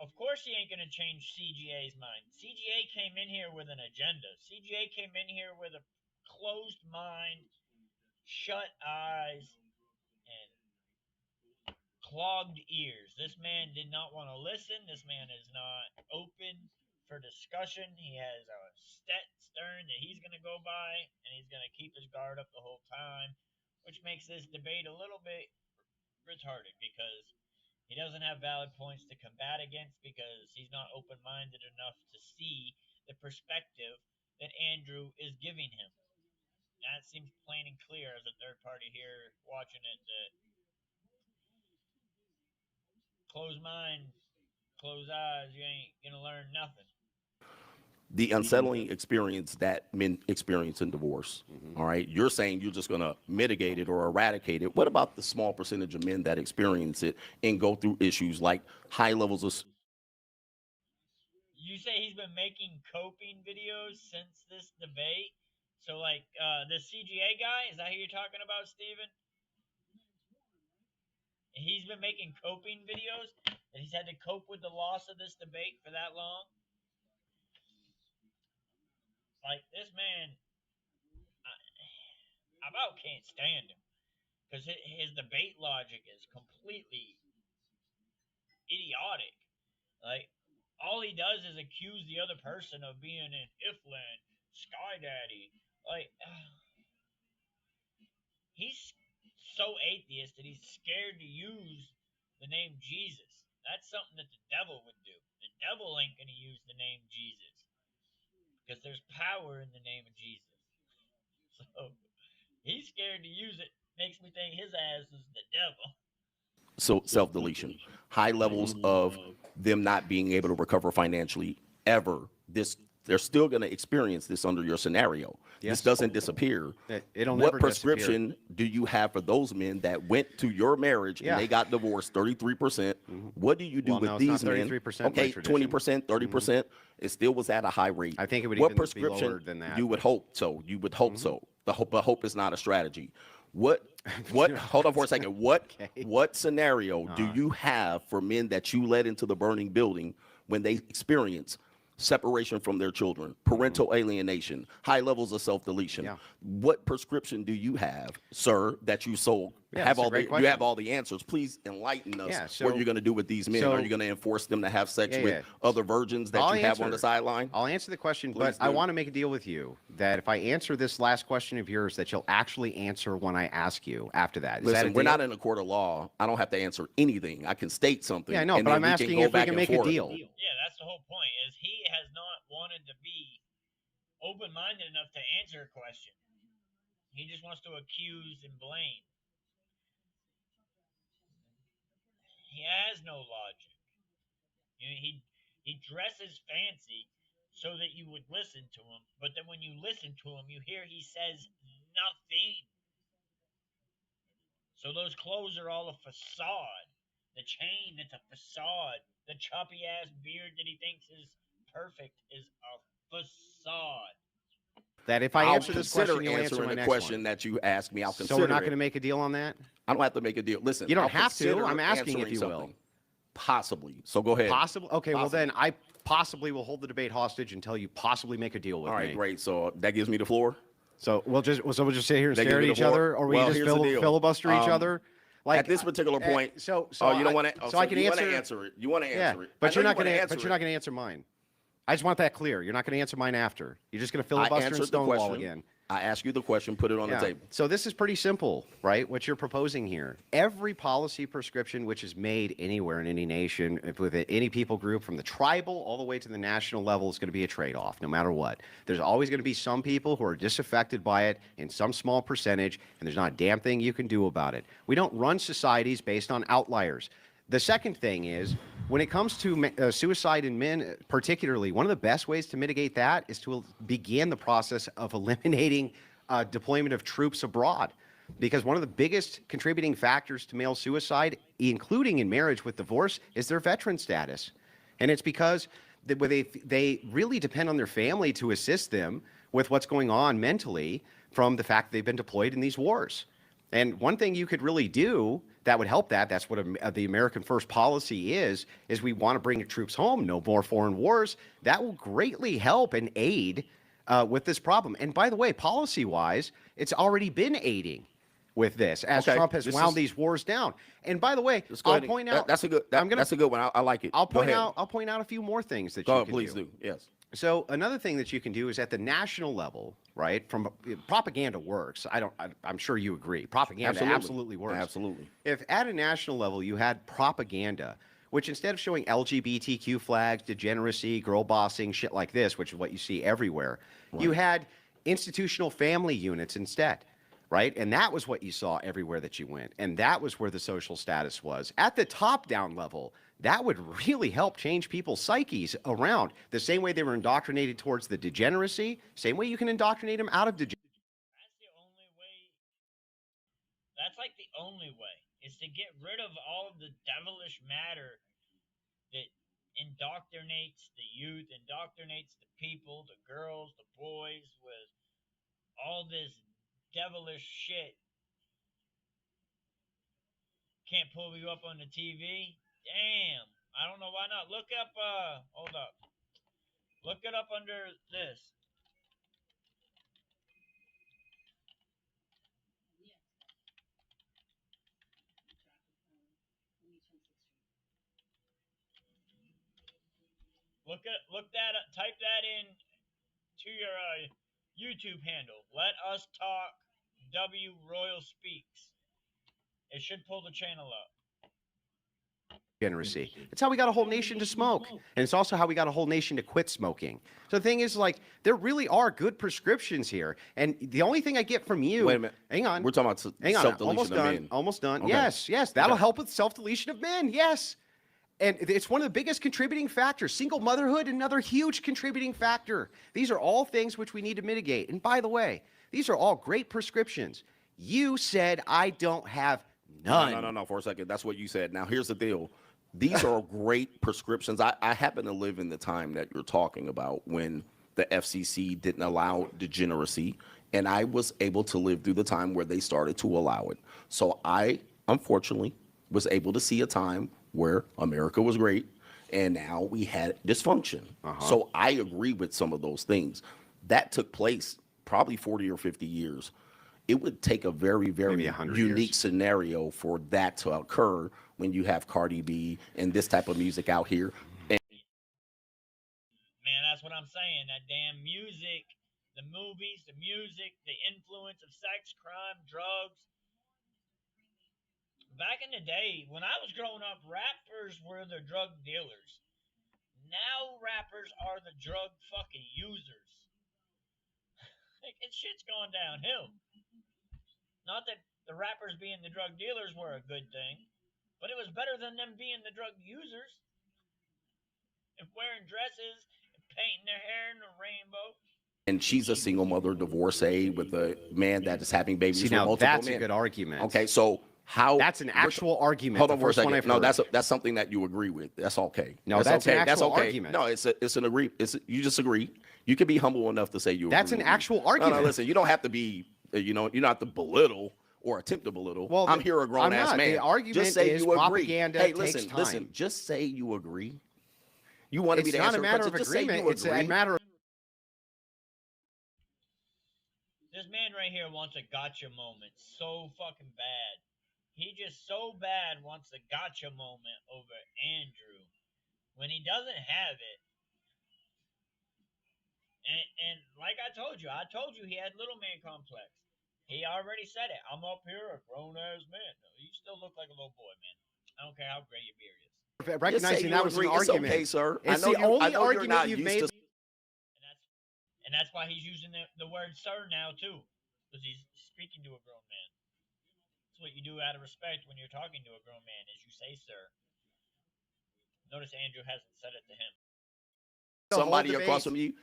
Of course he ain't going to change CGA's mind. CGA came in here with an agenda. CGA came in here with a closed mind, shut eyes, and clogged ears. This man did not want to listen. This man is not open for discussion. He has a set stern that he's going to go by, and he's going to keep his guard up the whole time, which makes this debate a little bit retarded because he doesn't have valid points to combat against because he's not open-minded enough to see the perspective that Andrew is giving him. That seems plain and clear as a third party here watching it that close mind, close eyes, you ain't gonna learn nothing. The unsettling experience that men experience in divorce. All right. You're saying you're just going to mitigate it or eradicate it. What about the small percentage of men that experience it and go through issues like high levels of. You say he's been making coping videos since this debate? So, like, the CGA guy, is that who you're talking about, Steven? He's been making coping videos? And he's had to cope with the loss of this debate for that long? Like, this man, I about can't stand him. Because his debate logic is completely idiotic. Like, all he does is accuse the other person of being an Ifland, Sky Daddy. Like, he's so atheist that he's scared to use the name Jesus. That's something that the devil would do. The devil ain't going to use the name Jesus. Because there's power in the name of Jesus. So, he's scared to use it. Makes me think his ass is the devil. So self-deletion, high levels of them not being able to recover financially ever. They're still going to experience this under your scenario. Yes. This doesn't disappear. It'll What never prescription do you have for those men that went to your marriage Yeah. and they got divorced 33%? What do you do Well, with no, it's not these men? 33% by Okay, tradition. 20%, 30%. It still was at a high rate. I think it would what even be prescription lower than that. You would hope so. You would hope so. But hope is not a strategy. What hold on for a second. What scenario do you have for men that you led into the burning building when they experience separation from their children, parental alienation, high levels of self-deletion? Yeah. What prescription do you have, sir, that you sold? Yeah, Have that's a all great you question. have all the answers. Please enlighten us. Yeah, What so- you're going to do with these men? so- Are you going to enforce them to have sex Yeah, with yeah. other virgins that I'll you have on the answer. sideline? I'll answer the question, Please but I do. want to make a deal with you that if I answer this last question of yours, that you'll actually answer when I ask you after that. Is that a Listen, we're deal? not in a court of law. I don't have to answer anything. I can state something. Yeah, I know, and but then I'm we asking go if we back can and make a forth. deal. Yeah, that's the whole point, is he has not wanted to be open-minded enough to answer a question. He just wants to accuse and blame. He has no logic. You know, he dresses fancy so that you would listen to him, but then when you listen to him, you hear he says nothing. So those clothes are all a facade. The chain, it's a facade. The choppy ass beard that he thinks is perfect is a facade. That if I I'll answer this question, consider you'll answer answering my the next question one. that you asked me. I'll So consider we're not it. going to make a deal on that? I don't have to make a deal. Listen, You don't I'll have to. consider I'm asking if answering you will. something. Possibly. So go ahead. Possible? Okay, well Possible. then I possibly will hold the debate hostage until you possibly make a deal with All right, me. great. So that gives me the floor. So we'll just sit here and They stare at give me each the floor? other, or we Well, just here's the deal. filibuster each other. Like At this particular point, so you don't I- want to. so I can you answer. want to answer it. You want to Yeah, answer it. but I you're know not you going wanna to. answer But you're it. not going to answer mine. I just want that clear. You're not going to answer mine after. You're just going to filibuster and answered the stonewall question. again. I ask you the question. Put it on the table. So this is pretty simple, right? What you're proposing here. Every policy prescription which is made anywhere in any nation, with any people group, from the tribal all the way to the national level, is going to be a trade-off, no matter what. There's always going to be some people who are disaffected by it in some small percentage, and there's not a damn thing you can do about it. We don't run societies based on outliers. The second thing is, when it comes to suicide in men, particularly, one of the best ways to mitigate that is to begin the process of eliminating deployment of troops abroad. Because one of the biggest contributing factors to male suicide, including in marriage with divorce, is their veteran status. And it's because they really depend on their family to assist them with what's going on mentally from the fact that they've been deployed in these wars. And one thing you could really do that would help that's what the American First policy is we want to bring troops home, no more foreign wars. That will greatly help and aid with this problem. And by the way, policy-wise, it's already been aiding. with this as Okay, Trump has this wound is- these wars down. And by the way, Let's go I'll ahead and- point that- out that's a good. I'm gonna- that's a good one. I like it. I'll Go point ahead. out a few more things that Go you ahead, can please do. do. Yes. So another thing that you can do is at the national level, right? From propaganda works. I'm sure you agree. Propaganda absolutely works. Absolutely. If at a national level you had propaganda, which instead of showing LGBTQ flags, degeneracy, girl bossing, shit like this, which is what you see everywhere, you had institutional family units instead, right? And that was what you saw everywhere that you went. And that was where the social status was. At the top-down level, that would really help change people's psyches around the same way they were indoctrinated towards the degeneracy, same way you can indoctrinate them out of degeneracy. That's the only way. That's like the only way is to get rid of all of the devilish matter that indoctrinates the youth, indoctrinates the people, the girls, the boys with all this devilish shit. Can't pull you up on the TV? Damn. I don't know why not. Look up, hold up. Look it up under this. Look that up, type that in to your YouTube handle. Let us talk W Royal Speaks. It should pull the channel up. Degeneracy. It's how we got a whole nation to smoke. And it's also how we got a whole nation to quit smoking. So the thing is, like, there really are good prescriptions here. And the only thing I get from you... Wait a minute. Hang on. We're talking about Hang on. self-deletion Almost of done. men. Almost done. Okay. Yes. That'll Okay. help with self-deletion of men. Yes. And it's one of the biggest contributing factors. Single motherhood, another huge contributing factor. These are all things which we need to mitigate. And by the way, these are all great prescriptions. You said I don't have none. No. For a second. That's what you said. Now, here's the deal. These are great prescriptions. I happen to live in the time that you're talking about when the FCC didn't allow degeneracy, and I was able to live through the time where they started to allow it. So I, unfortunately, was able to see a time where America was great, and now we had dysfunction. So I agree with some of those things. That took place probably 40 or 50 years. It would take a very, very Maybe 100 unique years. scenario for that to occur when you have Cardi B and this type of music out here. And Man, that's what I'm saying. That damn music, the movies, the music, the influence of sex, crime, drugs. Back in the day, when I was growing up, rappers were the drug dealers. Now rappers are the drug fucking users. Like, shit's going downhill. Not that the rappers being the drug dealers were a good thing, but it was better than them being the drug users. And wearing dresses and painting their hair in a rainbow. and she's a single mother, divorcee with a man that is having babies See, with now multiple that's men. a good argument. Okay, so how? That's an actual argument. Hold the on for a first one second. I've No, heard. that's something that you agree with. That's okay. No, that's an okay. That's actual okay. argument. No, it's an agree. You just agree. You can be humble enough to say you. That's agree an with me. actual No, argument. listen. You don't have to be. You don't have to belittle or attempt to belittle. Well, I'm here a grown I'm ass not. man. The argument just say is you agree. propaganda Hey, takes listen, time. listen. Just say you agree. You wanted me It's to not answer a matter of question. Just say agreement. you It's a agree. matter of This man right here wants a gotcha moment so fucking bad. He just so bad wants a gotcha moment over Andrew when he doesn't have it. And like I told you he had little man complex. He already said it. I'm up here a grown ass man. No, you still look like a little boy, man. I don't care how gray your beard is. Just say recognizing you that was an agree. It's argument. okay, sir. It's I know the you- I only know you're argument not you've used made. to- And that's why he's using the word sir now too, because he's speaking to a grown man. That's what you do out of respect when you're talking to a grown man, is you say sir. Notice Andrew hasn't said it to him. The whole Somebody debate. across from you.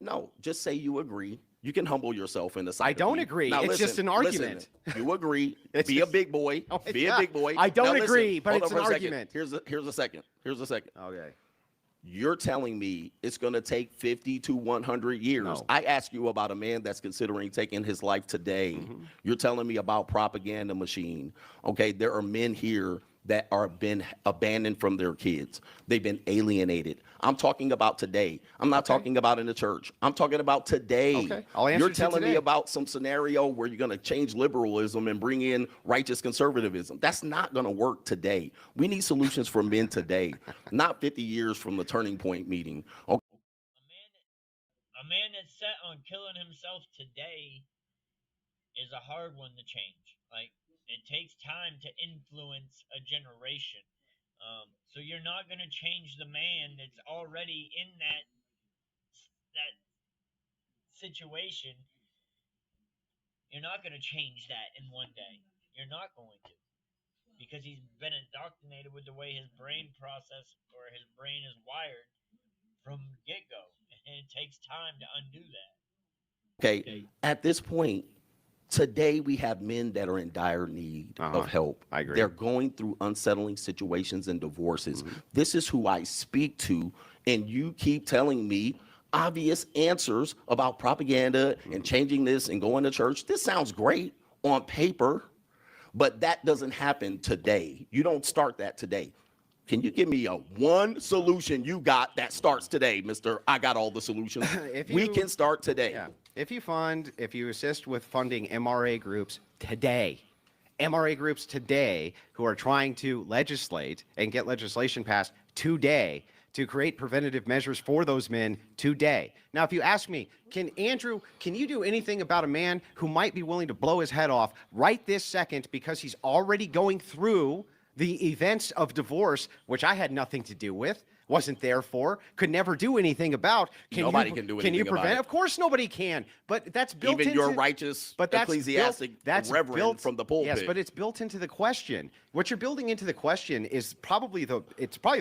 No, just say you agree. You can humble yourself in the side. I of don't me. agree. Now, It's just an argument. You agree. It's Be a just- big boy. No, it's Be a not. big boy. I don't Now, listen, agree, but hold it's on an for a second. argument. Here's a second. Here's a second. Okay. You're telling me it's going to take 50 to 100 years. No. I ask you about a man that's considering taking his life today. Mm-hmm. You're telling me about propaganda machine. Okay, there are men here that are been abandoned from their kids. They've been alienated. I'm talking about today. I'm not talking about in the church. I'm talking about today. Okay, I'll answer You're to telling me today. about some scenario where you're going to change liberalism and bring in righteous conservatism. That's not going to work today. We need solutions for men today, not 50 years from the turning point meeting. Okay. A man that's set on killing himself today is a hard one to change. Like, it takes time to influence a generation. So you're not going to change the man that's already in that situation. You're not going to change that in one day. You're not going to, because he's been indoctrinated with the way his brain process or his brain is wired from get go, and it takes time to undo that. Okay. At this point, today we have men that are in dire need of help. I agree. They're going through unsettling situations and divorces. This is who I speak to, and you keep telling me obvious answers about propaganda and changing this and going to church. This sounds great on paper, but that doesn't happen today. You don't start that today. Can you give me a one solution you got that starts today, Mr. I got all the solutions? We can start today. Yeah. If you assist with funding MRA groups today who are trying to legislate and get legislation passed today to create preventative measures for those men today. Now, if you ask me, can you do anything about a man who might be willing to blow his head off right this second because he's already going through the events of divorce, which I had nothing to do with, wasn't there for, could never do anything about? Nobody can do anything about it. Of course nobody can, but that's built into... Even your righteous ecclesiastic reverend from the pulpit. Yes, but it's built into the question. What you're building into the question is probably the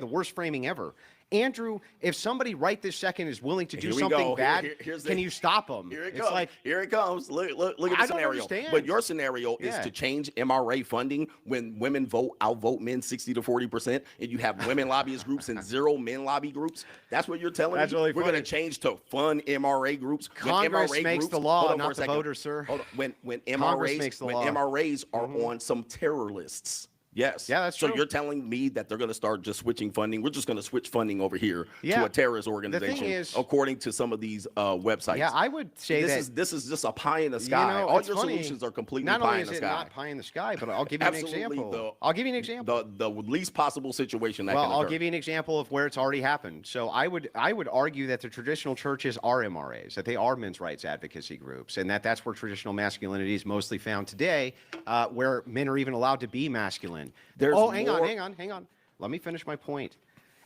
worst framing ever. Andrew, if somebody right this second is willing to do something bad, can you stop them? Here it it's comes. Like, Here it comes. Look at the I don't scenario. understand. But your scenario is Yeah. to change MRA funding when women outvote men 60 to 40%, and you have women lobbyist groups and 0 men lobby groups. That's what you're telling That's me? really We're funny. going to change to fund MRA groups. When Congress MRA makes groups, the law, hold on not for a the second. voters, sir. Hold on. When Congress makes the law. MRAs are on some terror lists. Yes. Yeah, that's so true. you're telling me that they're going to start just switching funding. We're just going to switch funding over here Yeah. to a terrorist organization, is- according to some of these websites. yeah, I would say This is just a pie in the sky. All it's your funny. solutions are completely Not pie only in is the it sky. not pie in the sky, but I'll give you an Absolutely, example. I'll give you an example. The least possible situation that Well, can I'll occur. give you an example of where it's already happened. So I would argue that the traditional churches are MRAs, that they are men's rights advocacy groups, and that's where traditional masculinity is mostly found today, where men are even allowed to be masculine. There's hang on. Let me finish my point.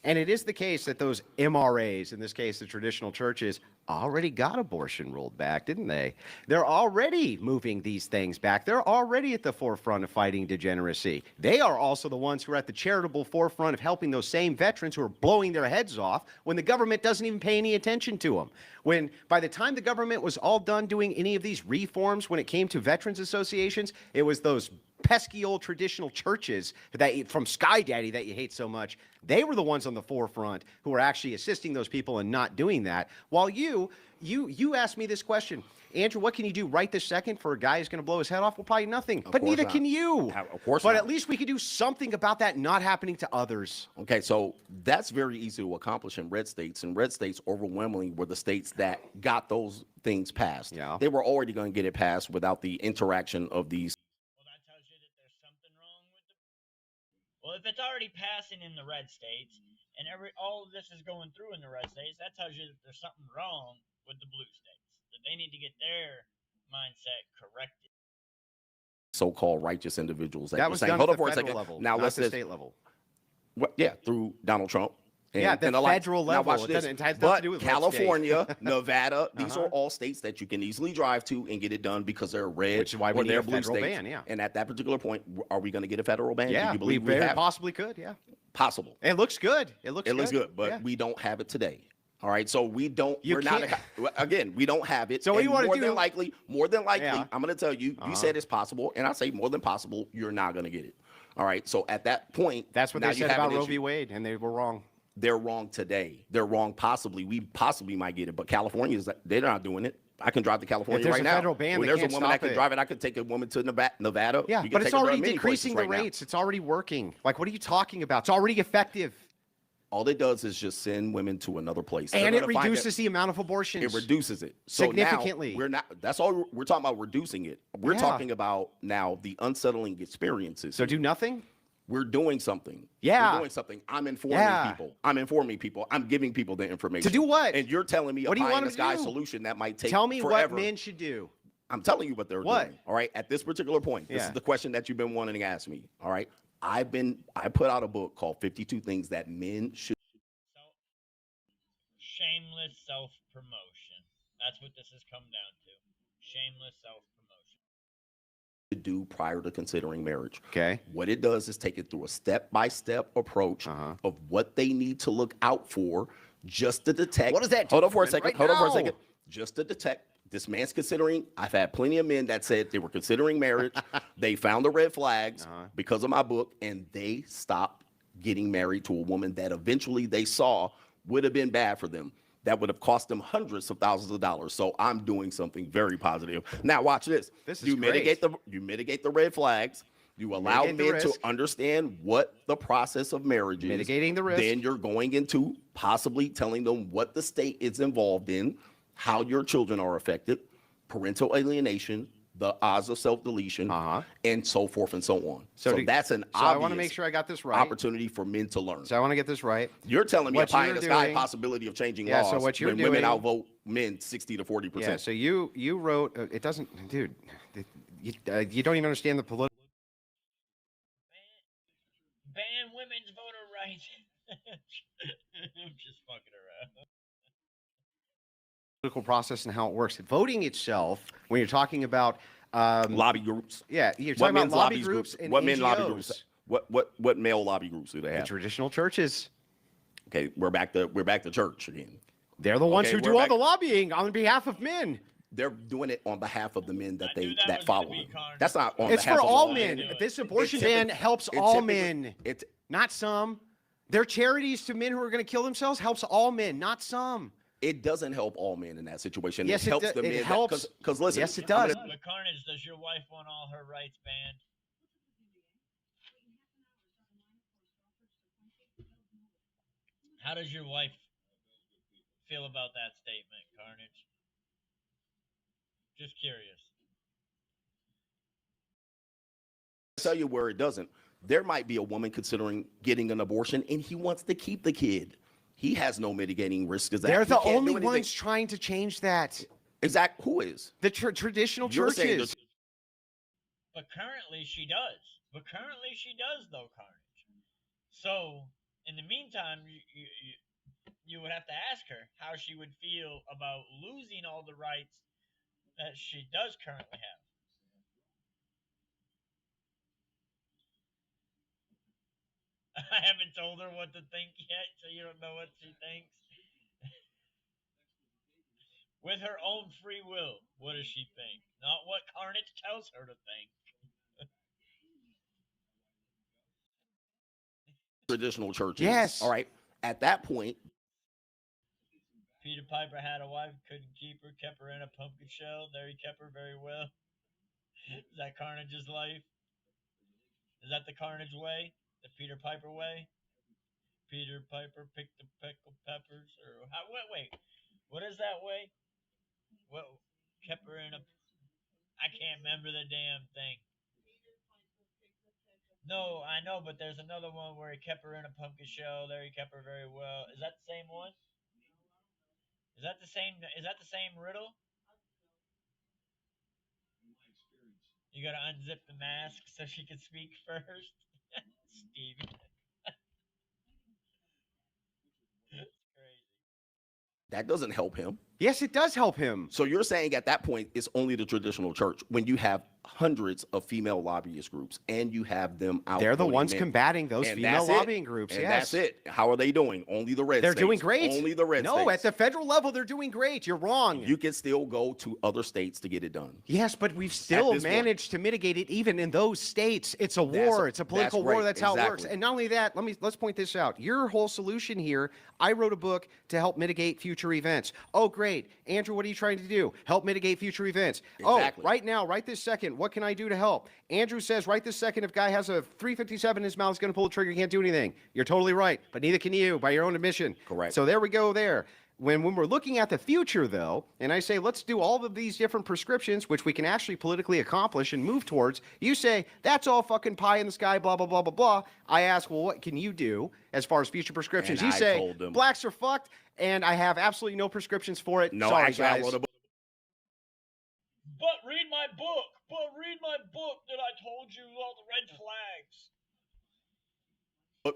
And it is the case that those MRAs, in this case the traditional churches, already got abortion rolled back, didn't they? They're already moving these things back. They're already at the forefront of fighting degeneracy. They are also the ones who are at the charitable forefront of helping those same veterans who are blowing their heads off when the government doesn't even pay any attention to them. When by the time the government was all done doing any of these reforms when it came to veterans associations, it was those pesky old traditional churches from Sky Daddy that you hate so much. They were the ones on the forefront who were actually assisting those people and not doing that. While you asked me this question, Andrew, what can you do right this second for a guy who's going to blow his head off? Well, probably nothing. But neither not. can you. Of course But not. at least we could do something about that not happening to others. Okay, so that's very easy to accomplish in red states, and red states overwhelmingly were the states that got those things passed. Yeah. They were already going to get it passed without the interaction of these. Well, that tells you that there's something wrong with the. Well, if it's already passing in the red states, and all of this is going through in the red states, that tells you that there's something wrong with the blue states. That they need to get their mindset corrected. So-called righteous individuals That you're was saying. done Hold at on the for a federal second. level, Now not let's the just state level. through Donald Trump. Yeah, the and the likes. federal Now level. watch It this. doesn't- it has nothing But to do with red California, Nevada, these Uh-huh. are all states that you can easily drive to and get it done because they're red Which is why we or need they're a blue federal states. ban, yeah. And at that particular point, are we going to get a federal ban? Do Yeah, you we believe we very have? possibly could, yeah. Possible. It looks good. It looks good, but yeah. we don't have it today. All right, so we don't. You we're not. can't- Again, we don't have it. So what and you wanna more do- than likely, Yeah. I'm going to tell you. You said it's possible, and I say more than possible. You're not going to get it. All right. So at that point, That's what now they you said have about an Roe issue. v. Wade, and they were wrong. They're wrong today. They're wrong possibly. We possibly might get it, but California they're not doing it. I can drive to California there's right a now. federal ban, when they there's a can't woman that stop can it. drive it, I could take a woman to Nevada. Yeah, You can but take it's her to already many places decreasing the right now. rates. It's already working. Like, what are you talking about? It's already effective. All it does is just send women to another place. They're And it gonna find reduces the amount of abortions. It reduces it so significantly. Now we're not. That's all we're talking about. Reducing it. We're Yeah. talking about now the unsettling experiences. So do nothing? We're doing something. Yeah. We're doing something. I'm informing Yeah. people. I'm informing people. I'm giving people the information. To do what? And you're telling me What a do you pie in want the to sky do? solution that might take Tell me forever. what men should do. I'm telling you what they're What? doing. All right. At this particular point, this Yeah. is the question that you've been wanting to ask me. All right. I put out a book called 52 Things That Men Should Shameless self-promotion. That's what this has come down to. Shameless self-promotion. do prior to considering marriage. Okay. What it does is take it through a step-by-step approach of what they need to look out for just to detect. What does that Hold do on for a right second. Hold on for a now? second. Just to detect this man's considering. I've had plenty of men that said they were considering marriage. They found the red flags because of my book, and they stopped getting married to a woman that eventually they saw would have been bad for them. That would have cost them hundreds of thousands of dollars. So I'm doing something very positive. Now watch this. This is you mitigate great. you mitigate the red flags. You allow Mitigate the men to risk. understand what the process of marriage is. Mitigating the risk. Then you're going into possibly telling them what the state is involved in, how your children are affected, parental alienation, the odds of self-deletion, and so forth and so on. So that's an So I obvious want to make sure I got this right. opportunity for men to learn. So I want to get this right. You're telling me What a pie in you're the sky doing- possibility of changing Yeah, laws so what you're when women doing- outvote men 60 to 40%. Yeah. So you wrote. It doesn't, dude. You don't even understand the political. Ban women's voter rights. I'm just fucking around. Political process and how it works. Voting itself, when you're talking about lobby groups. yeah, you're What talking about men's lobby lobbies groups and What men lobby NGOs. groups? What male lobby groups do they The have? traditional churches. Okay, we're back to church again. They're the ones Okay, who we're do all back- the lobbying on behalf of men. They're doing it on behalf of the men that I knew they that that was follow gonna be them. Carnage. That's not on It's behalf for of all the men. do it. This abortion It ban typically- helps it all typically- men, it- not some. Their charities to men who are going to kill themselves helps all men, not some. It doesn't help all men in that situation. Yes, it helps the it men helps. because listen. Yes, it I'm does. gonna- But Carnage, does your wife want all her rights banned? How does your wife feel about that statement, Carnage? Just curious. tell you where it doesn't. There might be a woman considering getting an abortion, and he wants to keep the kid. He has no mitigating risk. Is that They're he the can't do only anything. ones trying to change that. Exact. Who is? The traditional You're saying churches. But currently she does. Though, Carnage. So, in the meantime, you would have to ask her how she would feel about losing all the rights that she does currently have. I haven't told her what to think yet, so you don't know what she thinks. With her own free will, what does she think? Not what Carnage tells her to think. Traditional churches. Yes. All right. At that point, Peter Piper had a wife, couldn't keep her, kept her in a pumpkin shell. There he kept her very well. Is that Carnage's life? Is that the Carnage way? The Peter Piper way? Peter Piper picked the pickled peppers, or how? Wait. What is that way? What kept her in a? I can't remember the damn thing. No, I know, but there's another one where he kept her in a pumpkin shell. There he kept her very well. Is that the same one? Is that the same riddle? You gotta unzip the mask so she can speak first. Stevie. That's crazy. that doesn't help him. Yes, it does help him. So you're saying at that point it's only the traditional church when you have hundreds of female lobbyist groups, and you have them out. They're the voting ones men. combating those And female that's it. lobbying groups. And Yes. that's it. How are they doing? Only the red They're states. doing great. Only the red No, states. at the federal level, they're doing great. You're wrong. You can still go to other states to get it done. Yes, but we've still this point. managed to mitigate it even in those states. It's a war. It's a political war. right. That's how it works. Exactly. And not only that, let's point this out. Your whole solution here, I wrote a book to help mitigate future events. Oh, great. Andrew, what are you trying to do? Help mitigate future events. Exactly. Oh, right now, right this second, what can I do to help? Andrew says right this second, if guy has a 357 in his mouth, he's going to pull the trigger, he can't do anything. You're totally right, but neither can you by your own admission. Correct. So there we go there. When we're looking at the future, though, and I say, let's do all of these different prescriptions, which we can actually politically accomplish and move towards, you say, that's all fucking pie in the sky, blah, blah, blah, blah, blah. I ask, well, what can you do as far as future prescriptions? And You I say, told them- blacks are fucked, and I have absolutely no prescriptions for it. No, Sorry, actually, I guys. wrote a book. But read my book. But read my book that I told you all the red flags.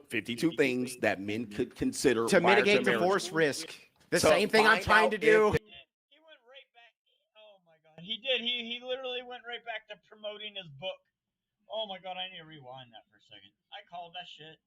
52 things that men could consider To prior mitigate marriage. divorce risk. The To same thing I'm find trying out to if do. He went right back. Oh my god, he did. He literally went right back to promoting his book. Oh my god, I need to rewind that for a second. I called that shit.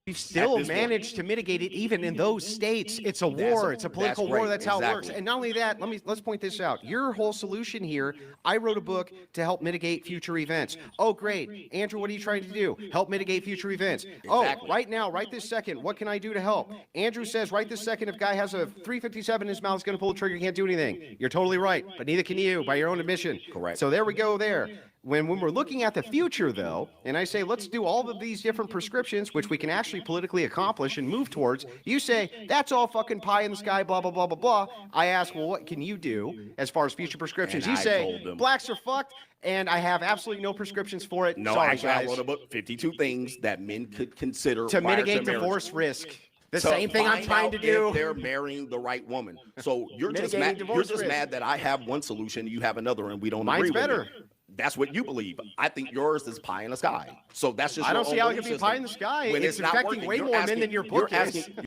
We've still this point. managed to mitigate it even in those states. It's a war. It's a political war. right. That's how it works. Exactly. And not only that, let's point this out. Your whole solution here, I wrote a book to help mitigate future events. Oh, great. Andrew, what are you trying to do? Help mitigate future events. Oh, Exactly. right now, right this second, what can I do to help? Andrew says right this second, if guy has a 357 in his mouth, he's going to pull the trigger, he can't do anything. You're totally right, but neither can you by your own admission. Correct. So there we go there. When we're looking at the future, though, and I say, let's do all of these different prescriptions, which we can actually politically accomplish and move towards, you say, that's all fucking pie in the sky, blah, blah, blah, blah, blah. I ask, well, what can you do as far as future prescriptions? And You I say, told them- blacks are fucked, and I have absolutely no prescriptions for it. No, Sorry, actually, I guys. wrote a book, 52 things that men could consider To prior mitigate marriage. divorce risk. The To same thing I'm find trying out to if do. they're marrying the right woman. So you're just Mitigating mad. You're divorce just risk. mad that I have one solution, you have another, and we don't Mine's agree with better. it. That's what you believe. I think yours is pie in the sky. So that's just. I your don't see own how it belief can be system. pie in the sky. When It's not affecting working, way you're more men asking- than your you're book is. asking-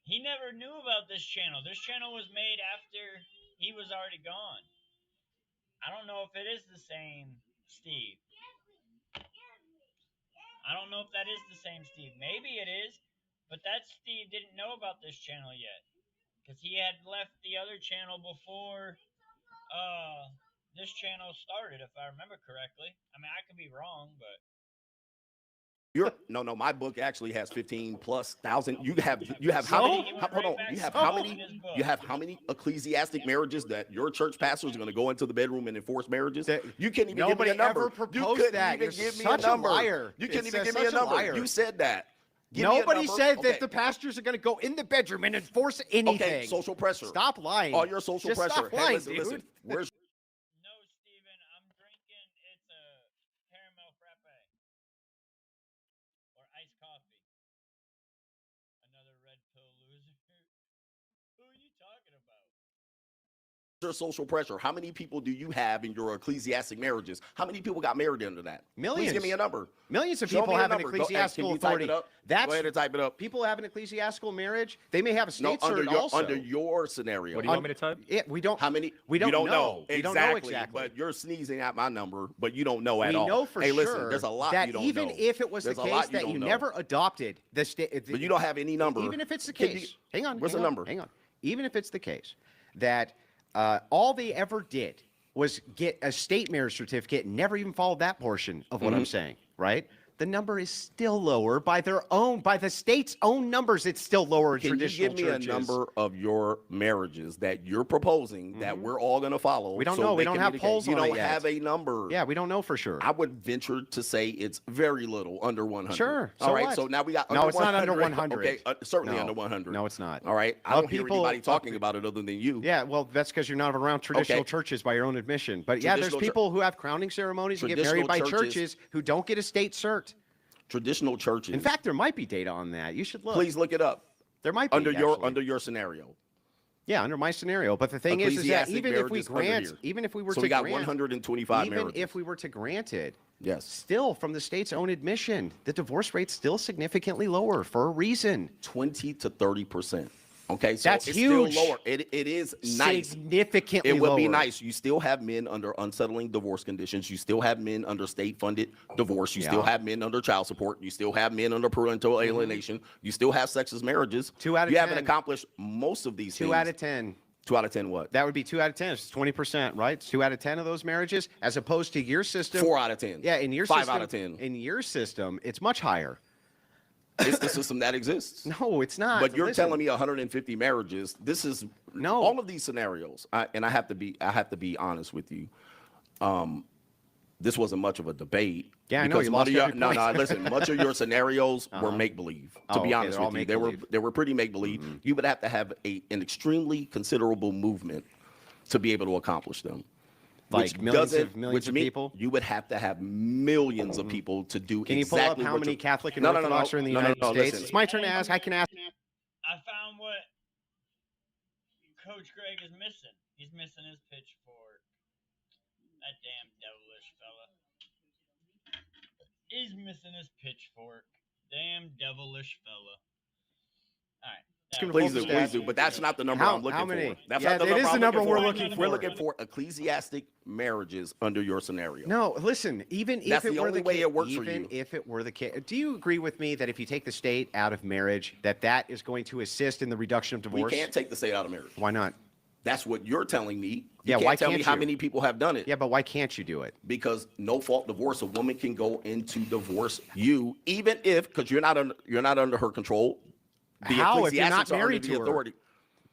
He never knew about this channel. This channel was made after he was already gone. I don't know if it is the same Steve. I don't know if that is the same Steve. Maybe it is, but that Steve didn't know about this channel yet. Because he had left the other channel before this channel started, if I remember correctly. I mean, I could be wrong, but No, my book actually has 15,000+. You have how So? many? Hold on. You have how many? You have how many ecclesiastic marriages that your church pastors are going to go into the bedroom and enforce marriages? You can't even give me Nobody a number. ever proposed You couldn't that. even You're give me such a a number. liar. You can't It's even give me a such a number. liar. You said that. Give me a Nobody number. said Okay. that the pastors are going to go in the bedroom and enforce anything. Okay, social pressure. Stop lying. All your social Just pressure. Stop lying, listen, dude. listen. Where's no, Steven, I'm drinking. It's a caramel frappe or iced coffee. Another red pill loser. Who are you talking about? your social pressure? How many people do you have in your ecclesiastic marriages? How many people got married under that? Millions. Please give me a number. Millions of Show people me a have an number. Go- hey, ecclesiastical can you type authority. it up? That's Go ahead and type it up. people have an ecclesiastical marriage. They may have a No, state under cert your also. under your scenario. What do you want me to type? Yeah, we don't. How many? We don't you don't know. We don't know exactly, exactly. But you're sneezing at my number, but you don't know at We all. know for hey, sure listen, there's a lot that you don't even know. if it was There's the a lot case that don't you know. never adopted the state, But you don't have any number. even if it's the Can you- case, hang on. What's hang the on, number? Hang on. Even if it's the case that all they ever did was get a state marriage certificate and never even followed that portion of what Mm-hmm. I'm saying, right? The number is still lower by the state's own numbers. It's still lower in Can you traditional give me churches. a number of your marriages that you're proposing that we're all going to follow? We don't so know. We they don't can have mitigate? polls You on it don't yet. have a number. Yeah, we don't know for sure. I would venture to say it's very little, under 100. Sure. All So right. what? So now we got. No, under it's not under 100. 100. Okay. Certainly No. under 100. No, it's not. All right. I Well, don't hear people- anybody talking about it other than you. Yeah, well, that's because you're not around traditional Okay. churches by your own admission. But yeah, there's Traditional chur- people who have crowning ceremonies and get married by Traditional churches who don't get a state cert. Traditional churches. In fact, there might be data on that. You should look. please look it up. There might be Under actually. your scenario. Yeah, under my scenario. But the thing is that Ecclesiastic even if we marriages under grant, here. even if we were So to we got grant, 125 even marriages. if we were to grant it, Yes. still from the state's own admission, the divorce rate's still significantly lower for a reason. 20 to 30% Okay, so That's it's huge. still lower. It is nice. Significantly It would be lower. nice. You still have men under unsettling divorce conditions. You still have men under state-funded divorce. You still Yeah. have men under child support. You still have men under parental alienation. You still have sexist marriages. 2 out of You 10. haven't accomplished most of these 2 things. out of 10. 2 out of 10 what? That would be 2 out of 10. It's 20%, right? It's 2 out of 10 of those marriages, as opposed to your system. 4 out of 10. Yeah, in your 5 system, out of 10. In your system, it's much higher. It's the system that exists. No, it's not. But you're Listen, telling me 150 marriages. This is No. all of these scenarios. And I have to be honest with you. This wasn't much of a debate. Yeah, I know, because you much lost of your, every no, point. no. Listen, much of your scenarios were make believe. To Oh, be okay, honest they're all with you, make-believe. they were pretty make believe. You would have to have an extremely considerable movement to be able to accomplish them. Like Which millions doesn't- of which of mean people? You would have to have millions of people to do. Can you pull exactly up how what many you're- Catholic and No, no, no, Orthodox no. are in the No, no, United no, States? listen. It's my turn to ask. I can ask. I found what Coach Greg is missing. He's missing his pitchfork. That damn devilish fella. He's missing his pitchfork. Damn devilish fella. All right. Please do, but that's not the number How- I'm looking how many? for. That's Yeah, not the it number is the I'm number looking we're for. looking We're for. looking for ecclesiastic marriages under your scenario. No, listen. Even That's if it the were only the way case, it works for even you. if it were the case, do you agree with me that if you take the state out of marriage, that is going to assist in the reduction of We divorce? can't take the state out of marriage. Why not? That's what you're telling me. You Yeah, can't why tell me can't how you? many people have done it. Yeah, but why can't you do it? Because no fault divorce, a woman can go into divorce you, even if because you're not under her control. The How if you're not ecclesiastics are under married the to her? authority.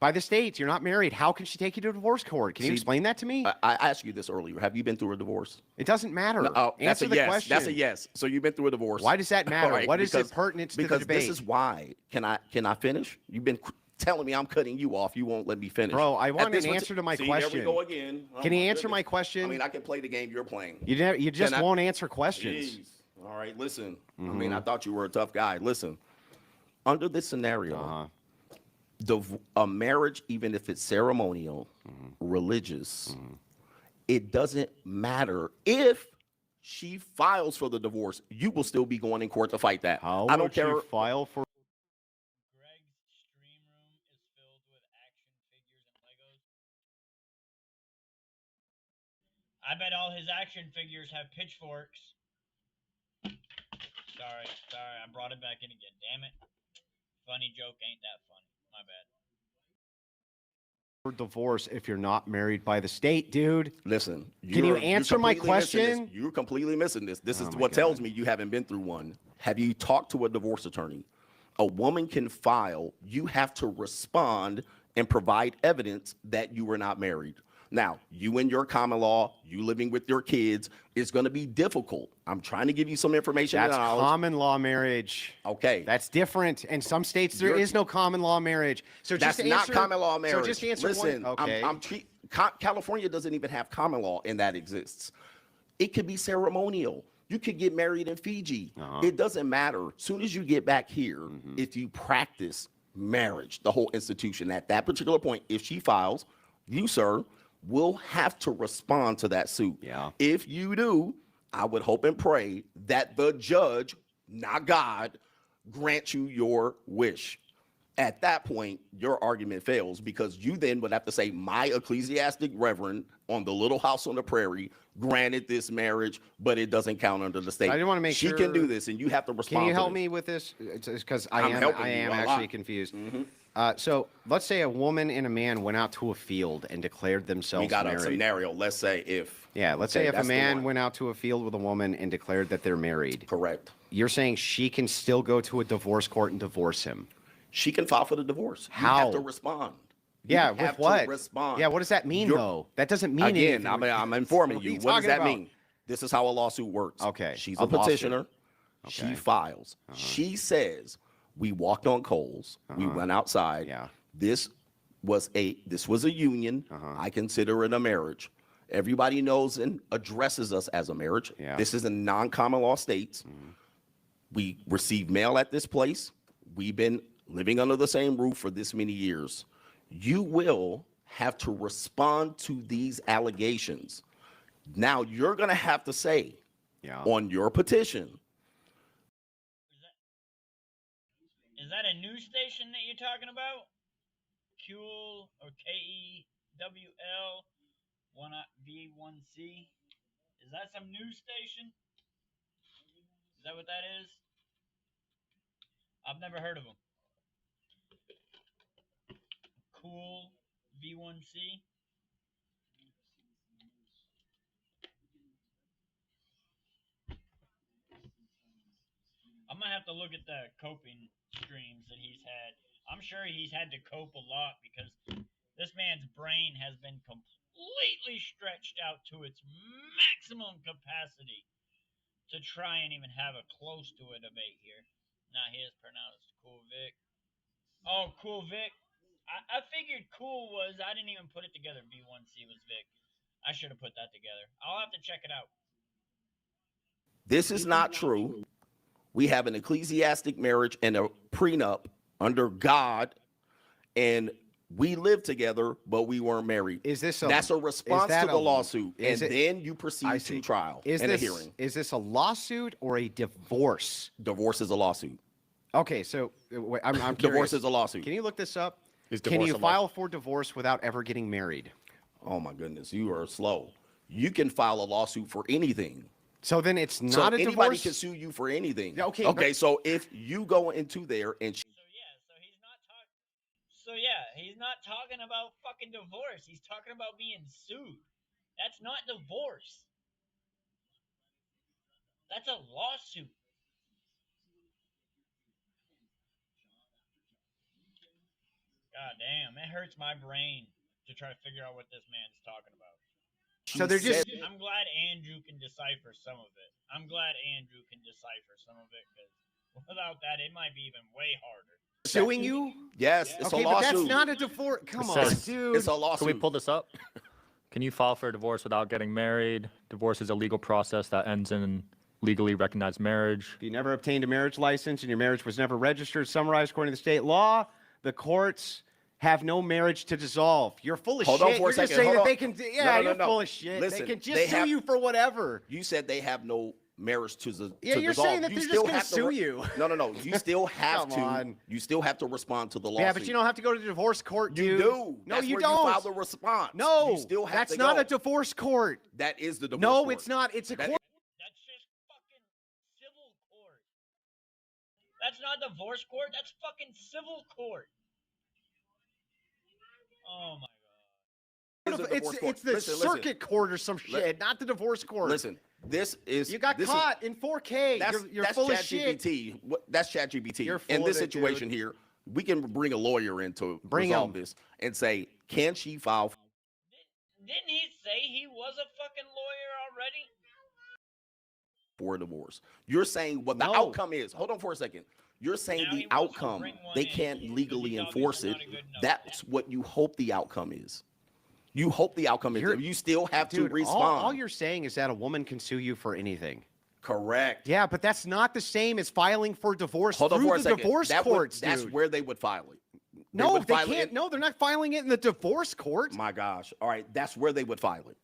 By the states, you're not married. How can she take you to divorce court? Can you See, explain that to me? I asked you this earlier. Have you been through a divorce? It doesn't matter. Oh, that's Answer a the yes. question. That's a yes. So you've been through a divorce. Why does that matter? All right, What is because- it pertinent to the Because debate? this is why. Can I finish? You've been telling me I'm cutting you off. You won't let me finish. Bro, I At want this an parti- answer to my See, question. There we go again. Oh, Can you my answer my goodness. question? I mean, I can play the game you're playing. You just Can I- won't answer questions. Jeez. All right, listen. I Mm-hmm. mean, I thought you were a tough guy. Listen, under this scenario, Uh-huh. a marriage, even if it's ceremonial, Mm-hmm. religious, it doesn't matter if she files for the divorce. You will still be going in court to fight that. How I don't would care. you file for? Greg's stream room is filled with action figures and Legos. I bet all his action figures have pitchforks. Sorry, I brought it back in again. Damn it. Funny joke ain't that funny. My bad. For divorce if you're not married by the state, dude. Listen, Can you you're answer my completely missing this. question? You're completely missing this. This is Oh my what God. tells me you haven't been through one. Have you talked to a divorce attorney? A woman can file. You have to respond and provide evidence that you were not married. Now, you and your common law, you living with your kids, it's going to be difficult. I'm trying to give you some information. and That's knowledge. common law marriage. Okay. That's different. In some states, there is no common law marriage. So That's just not answer, common law marriage. So just answer Listen, one. Okay. California doesn't even have common law, and that exists. It could be ceremonial. You could get married in Fiji. It doesn't matter. Soon as you get back here, if you practice marriage, the whole institution, at that particular point, if she files, you, sir, will have to respond to that suit. Yeah. If you do, I would hope and pray that the judge, not God, grant you your wish. At that point, your argument fails because you then would have to say, my ecclesiastic reverend on the little house on the prairie granted this marriage, but it doesn't count under the state. I just wanna make she sure- can do this, and you have to respond. Can you to help this. me with this? Because I'm I helping you am a actually lot. confused. So let's say a woman and a man went out to a field and declared themselves We got married. a scenario. Let's say if. Yeah, let's Okay, say if a that's the man one. went out to a field with a woman and declared that they're married. Correct. You're saying she can still go to a divorce court and divorce him. She can file for the divorce. You How? have to respond. You Yeah, have with to what? respond. Yeah, what does that mean though? That doesn't mean Again, anything. I'm informing What are you. you What does talking that about? mean? This is how a lawsuit works. Okay, She's a a lawsuit. petitioner. She Okay. files. She says, we walked on coals. We went outside. Yeah. This was a union. I consider it a marriage. Everybody knows and addresses us as a marriage. Yeah. This is in non-common law states. We receive mail at this place. We've been living under the same roof for this many years. You will have to respond to these allegations. Now, you're going to have to say Yeah. on your petition, Is that a news station that you're talking about? Kewl or KEWL V1C. Is that some news station? Is that what that is? I've never heard of them. Cool V1C. I'm gonna have to look at the coping streams that he's had. I'm sure he's had to cope a lot because this man's brain has been completely stretched out to its maximum capacity to try and even have a close to a debate here. Now his pronounced Cool Vic. Oh, Cool Vic. I figured Cool was, I didn't even put it together. B1C was Vic. I should have put that together. I'll have to check it out. This is not true. We have an ecclesiastic marriage and a prenup under God, and we lived together, but we weren't married. That's a response to the lawsuit, and then you proceed to trial and a hearing. Is this a lawsuit or a divorce? Divorce is a lawsuit. Okay, so I'm curious. Divorce is a lawsuit. Can you look this up? Is Can divorce you a file for divorce without ever getting married? Oh my goodness, you are slow. You can file a lawsuit for anything. So then it's not So a anybody divorce? can sue you for anything. Yeah, okay, Okay. but- So if you go into there and He's not talking about fucking divorce. He's talking about being sued. That's not divorce. That's a lawsuit. God damn, it hurts my brain to try to figure out what this man's talking about. So they're just I'm glad Andrew can decipher some of it. I'm glad Andrew can decipher some of it because without that, it might be even way harder. suing you? yes, it's Okay, a but lawsuit. that's not a divorce. Come It on, says- dude. It's a lawsuit. Can we pull this up? Can you file for a divorce without getting married? Divorce is a legal process that ends in legally recognized marriage. If you never obtained a marriage license and your marriage was never registered, summarized according to the state law, the courts have no marriage to dissolve. You're full of Hold shit. on for a You're just second. saying Hold that on. they can. Yeah, No, you're no. full of shit. Listen, they can just they sue have- you for whatever. You said they have no marriage to the Yeah, to you're dissolve. saying that You they're just still gonna have to sue you. No. You still have Come to. on. You still have to respond to the lawsuit. Yeah, but you don't have to go to the divorce court, You dude. do. No, That's you where don't. You file the response. No, you still have that's to not go. a divorce court. That is the divorce No, court. it's not. It's a That court. That's just fucking civil court. That's not divorce court. That's fucking civil court. Oh my god. Is a divorce court. It's the Listen, circuit court or some shit, not the divorce court. Listen, this is You got this caught in 4K. That's, You're that's full of shit. ChatGPT. That's ChatGPT. You're full In this of it, situation dude. here, we can bring a lawyer in to Bring resolve him. this and say, can she file Didn't he say he was a fucking lawyer already? for a divorce? You're saying what the No. outcome is. Hold on for a second. You're saying Now he the wants to outcome, bring one they in can't because legally he's enforce obviously it. not a good enough That's what you hope the outcome is. You hope the outcome is. You're- You still have Dude, to respond. all you're saying is that a woman can sue you for anything. Correct. Yeah, but that's not the same as filing for divorce Hold on through for a the second. divorce That's courts, where they would file it. No, would they file it can't. in- No, they're not filing it in the divorce court. My gosh. All right. That's where they would file it.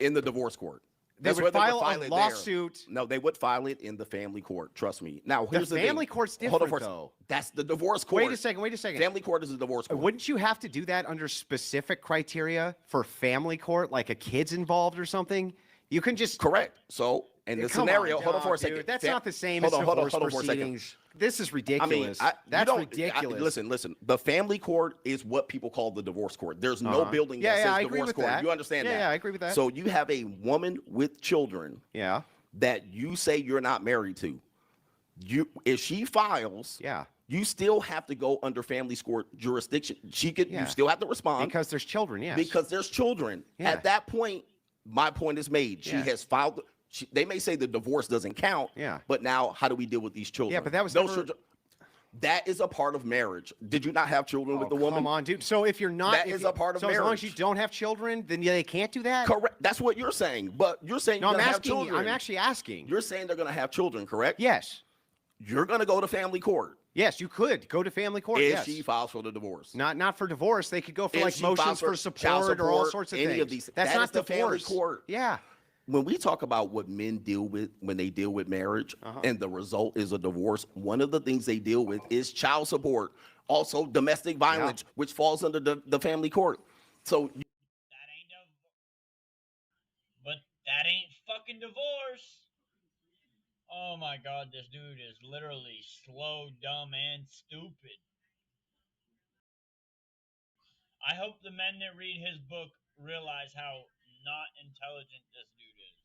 In the divorce court. They That's would where file it a there. lawsuit. No, they would file it in the family court. Trust me. Now, here's the family thing. court's Hold on different, for a though. That's the divorce court. Wait a second. Family court is a divorce court. Wouldn't you have to do that under specific criteria for family court, like a kid's involved or something? You can just Correct. So, in this Come scenario, on, hold on for a dog, second. dude. That's Fa- not the same hold as on, hold on, divorce hold on for a second. proceedings. This is I ridiculous. mean, That's ridiculous. Listen. The family court is what people call the divorce court. There's no building Yeah, that yeah, says I agree divorce with court. that. You understand Yeah, that? yeah, I agree with that. So you have a woman with children Yeah, that you say you're not married to. If she files, yeah. you still have to go under family court jurisdiction. Yeah. You still have to respond Because there's children, yes. because there's children. Yeah. At that point, my point is made. She Yeah. has filed. They may say the divorce doesn't count. Yeah. But now, how do we deal with these children? Yeah, but that was Those never- children- that is a part of marriage. Did you not have children with the woman? Come on, dude. So if you're not, That if is you- a part of so as long as you marriage. don't have children, then they can't do that. Correct. That's what you're saying. But you're saying No, you're I'm gonna have asking. children. I'm actually asking. You're saying they're going to have children, correct? Yes, You're going to go to family court yes. You could go to family court. if yes. she files for the divorce. Not for divorce. They could go for If like she files motions for for child support or all support, sorts of any things. of these- That's that not is the family divorce. court. Yeah. When we talk about what men deal with when they deal with marriage Uh-huh. and the result is a divorce, one of the things they deal with is child support. also domestic violence, which falls under the family court. So but that ain't fucking divorce. Oh my god, this dude is literally slow, dumb, and stupid. I hope the men that read his book realize how not intelligent this dude is.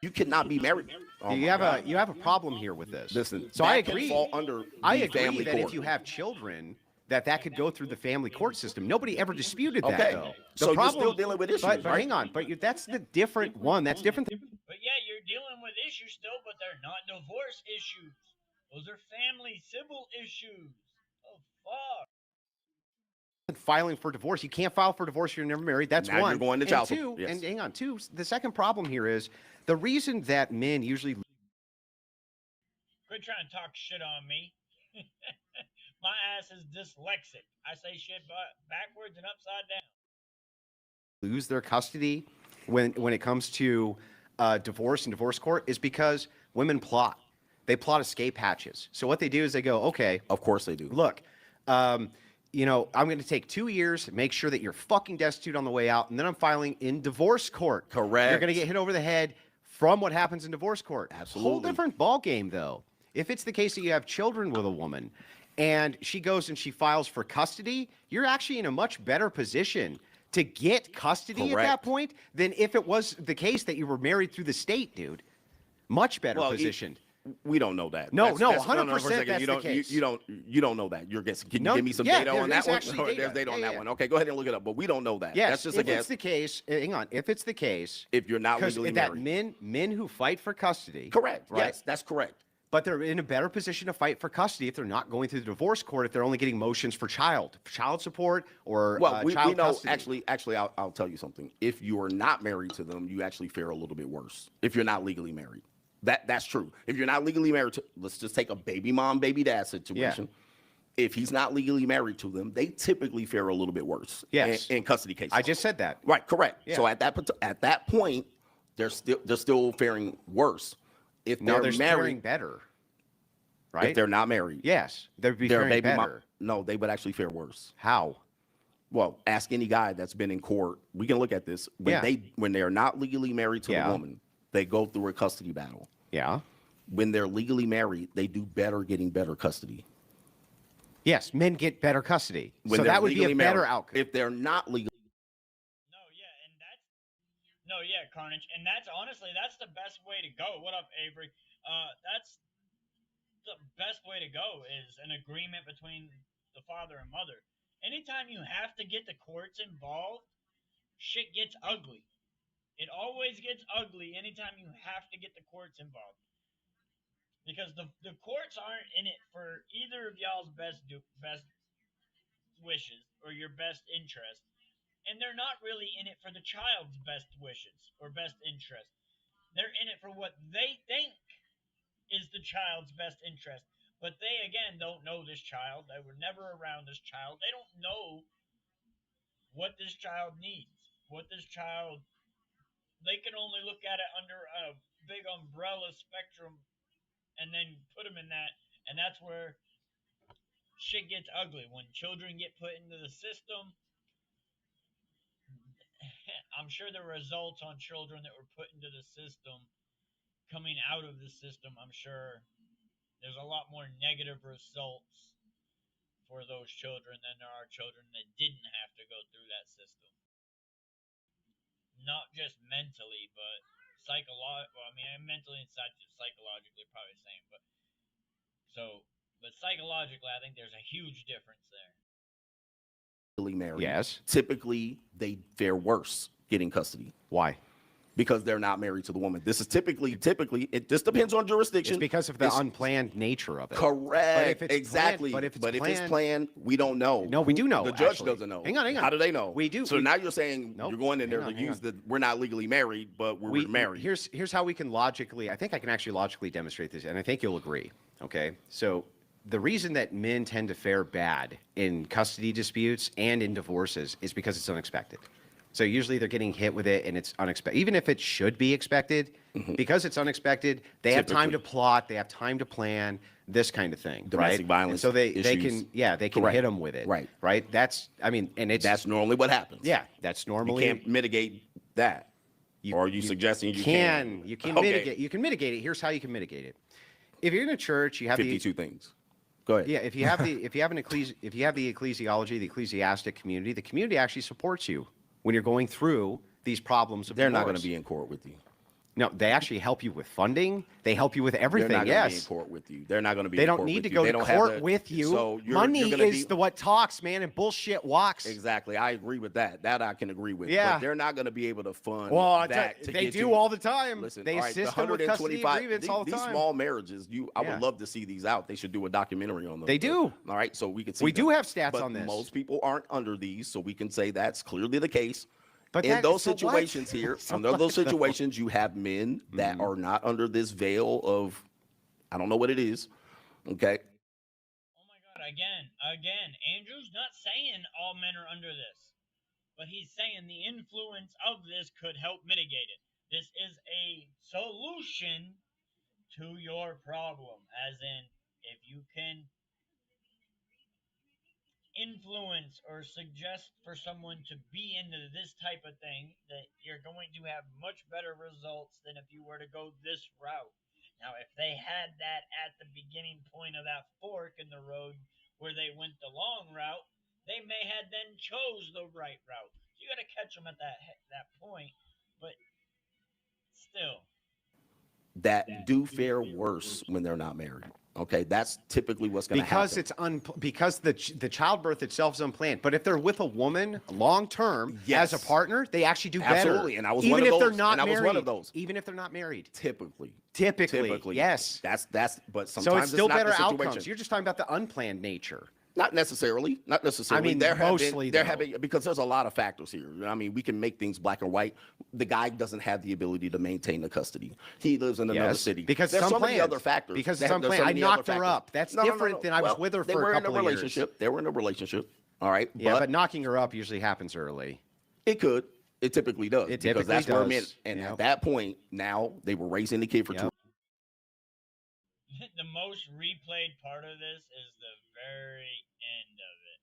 you cannot be married. Oh you my have God. a problem here with this. Listen, so that I can agree. fall under I the agree family that court. if you have children, that could go through the family court system. Nobody ever disputed that, Okay. though. So you're still dealing with issues, but right? hang on, but that's the different one. That's different. But yeah, you're dealing with issues still, but they're not divorce issues. Those are family civil issues. Oh fuck. Filing for divorce. You can't file for divorce if you're never married. That's Now one. you're going to And child two, support. Yes. and hang on, two. The second problem here is the reason that men usually Quit trying to talk shit on me. My ass is dyslexic. I say shit backwards and upside down. lose their custody when it comes to divorce and divorce court is because women plot. They plot escape hatches. So what they do is they go, okay, Of course they do. look, you know, I'm going to take 2 years, make sure that you're fucking destitute on the way out, and then I'm filing in divorce court. Correct. You're going to get hit over the head from what happens in divorce court. Whole Absolutely. different ball game, though. If it's the case that you have children with a woman and she goes and she files for custody, you're actually in a much better position to get custody at that Correct. point than if it was the case that you were married through the state, dude. Much better Well, positioned. We don't know that. No, no, for a 100% second. that's you the don't, case. You don't know that. You're guessing. Can No, you give me some yeah, data there on that is one? actually Or data. there's data on Yeah, that yeah. one. Okay, go ahead and look it up. But we don't know that. Yes, That's just a if guess. it's the case, hang on. If it's the case, If you're not because legally that married. men who fight for custody, Correct. right? Yes, that's correct. But they're in a better position to fight for custody if they're not going through the divorce court, if they're only getting motions for child support or Well, we child know custody. actually, I'll tell you something. If you are not married to them, you actually fare a little bit worse. If you're not legally married, that's true. If you're not legally married to, let's just take a baby mom, baby dad situation. If he's not legally married to them, they typically fare a little bit worse. Yes. in custody cases. I just said that. Right, correct. Yeah. So at that point, they're still faring worse. If No, they're they're married, faring better, right? if they're not married, yes, they'd be their faring baby mom. better. No, they would actually fare worse. How? Well, ask any guy that's been in court. We can look at this. When they are not legally married to Yeah. the woman, they go through a custody battle. Yeah. When they're legally married, they do better getting better custody. Yes, men get better custody. When So they're that would be a legally better married. outcome. If they're not legally, Carnage, and that's honestly the best way to go. What up, Avery? That's the best way to go is an agreement between the father and mother. Anytime you have to get the courts involved, shit gets ugly. It always gets ugly anytime you have to get the courts involved. Because the courts aren't in it for either of y'all's best wishes or your best interest. And they're not really in it for the child's best wishes or best interest. They're in it for what they think is the child's best interest. But they, again, don't know this child. They were never around this child. They don't know what this child needs. They can only look at it under a big umbrella spectrum and then put them in that. And that's where shit gets ugly. When children get put into the system, I'm sure the results on children that were put into the system, coming out of the system, I'm sure there's a lot more negative results for those children than there are children that didn't have to go through that system. Not just mentally, but psychologically. Well, I mean, mentally and psychologically, probably the same. But psychologically, I think there's a huge difference there. married, Yes. typically they fare worse getting custody Why? because they're not married to the woman. This is typically it just depends on jurisdiction. It's because of the unplanned nature of it. Correct. But if it's Exactly. planned- but if it's planned, we don't know. No, we do know, The judge actually. doesn't know. Hang on. How do they know? We do. So We- now you're saying Nope. you're going in there Hang to on, use the we're not legally married, but we're married. Here's how we can logically, I think I can actually logically demonstrate this, and I think you'll agree. Okay, so the reason that men tend to fare bad in custody disputes and in divorces is because it's unexpected. So usually they're getting hit with it and it's unexpected. Even if it should be expected, because it's unexpected, they have time to plot, they have time to plan, this kind of thing. Domestic right? violence And so they issues. can hit them with it. Right. That's, I mean, and That's normally what happens. yeah, that's normally. You can't mitigate that. Or are you suggesting you can? You can Okay. mitigate. You can mitigate it. Here's how you can mitigate it. If you're in a church, you have 52 things. Go ahead. Yeah, if you have the if you have the ecclesiology, the ecclesiastic community, the community actually supports you when you're going through these problems of They're not going divorce. to be in court with you. No, they actually help you with funding. They help you with everything. They're not going to be in Yes. court with you. They're not going to be They in don't court need with to you. go They to don't have court the- with you. So Money gonna is be, what talks, man, and bullshit walks. Exactly. I agree with that. That I can agree with. Yeah. But they're not going to be able to fund Well, that. To they get do you. all the time. Listen, They all right, assist the them with custody 125 agreements all the these time. small marriages, I Yeah. would love to see these out. They should do a documentary on them. They do. All right, so we can see We them. do have stats But on this. most people aren't under these, so we can say that's clearly the case. But in that- those so what? situations here, So under those what, though? situations, you have men that Mm-hmm. are not under this veil of, I don't know what it is. Okay. Oh my God! Again, Andrew's not saying all men are under this, but he's saying the influence of this could help mitigate it. This is a solution to your problem, as in if you can influence or suggest for someone to be into this type of thing, that you're going to have much better results than if you were to go this route. Now, if they had that at the beginning point of that fork in the road where they went the long route, they may had then chose the right route. You got to catch them at that point, but still. That do fare worse when they're not married. Okay, that's typically what's going to happen. Because the childbirth itself is unplanned. But if they're with a woman long term Yes. as a partner, they actually do better. Absolutely, and I was even one of if they're those, not and I was married. one of those. Even if they're not married. Typically, Yes. That's but sometimes So it's still not better the outcomes. situation. You're just talking about the unplanned nature. Not necessarily. I mean, mostly, though. Because there's a lot of factors here. I mean, we can make things black and white. The guy doesn't have the ability to maintain the custody. He lives in another city. Because there's it's so many unplanned. other factors. Because it's There's unplanned. so I many other knocked her factors. up. That's No. different than I was with her They for a were in couple a of years. relationship. They were in a relationship. All right. Yeah, but knocking her up usually happens early. It could. It typically does. It because typically that's where men. does. And Yep. at that point, now they were raising the kid for Yep. 2 The most replayed part of this is the very end of it.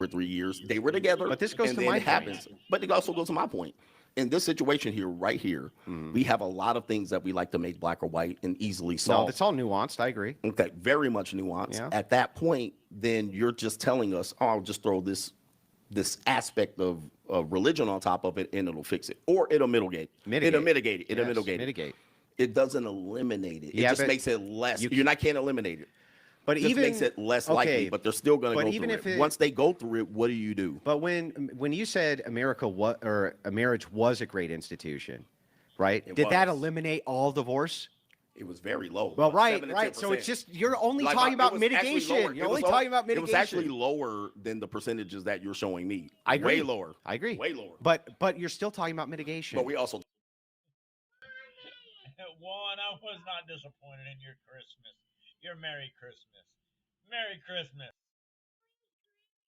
or 3 years. They were together. But this goes and to then my it happens. But it also goes to my point. In this situation here, right here, we have a lot of things that we like to make black or white and easily No, solve. it's all nuanced. I agree. Okay, very much nuanced. Yeah. At that point, then you're just telling us, oh, I'll just throw this aspect of religion on top of it and it'll fix it. Or it'll mitigate. Mitigate. It'll mitigate it. It'll Yes, mitigate it. mitigate. It doesn't eliminate it. It Yeah, just but makes it less. you You're not can't eliminate it. But It just even makes it less likely, okay, but they're still going to but go even through if it. it- Once they go through it, what do you do? But when you said a marriage was a great institution, right? It Did that was. eliminate all divorce? It was very low. Well, about right, 7 to right. So it's 10%. just you're only Like, talking it about was actually mitigation. lower. You're It was only low- talking about mitigation. It was actually lower than the percentages that you're showing me. I agree. Way lower. I agree. Way lower. But you're still talking about mitigation. But we also Juan, I was not disappointed in your Christmas. Your Merry Christmas. Merry Christmas.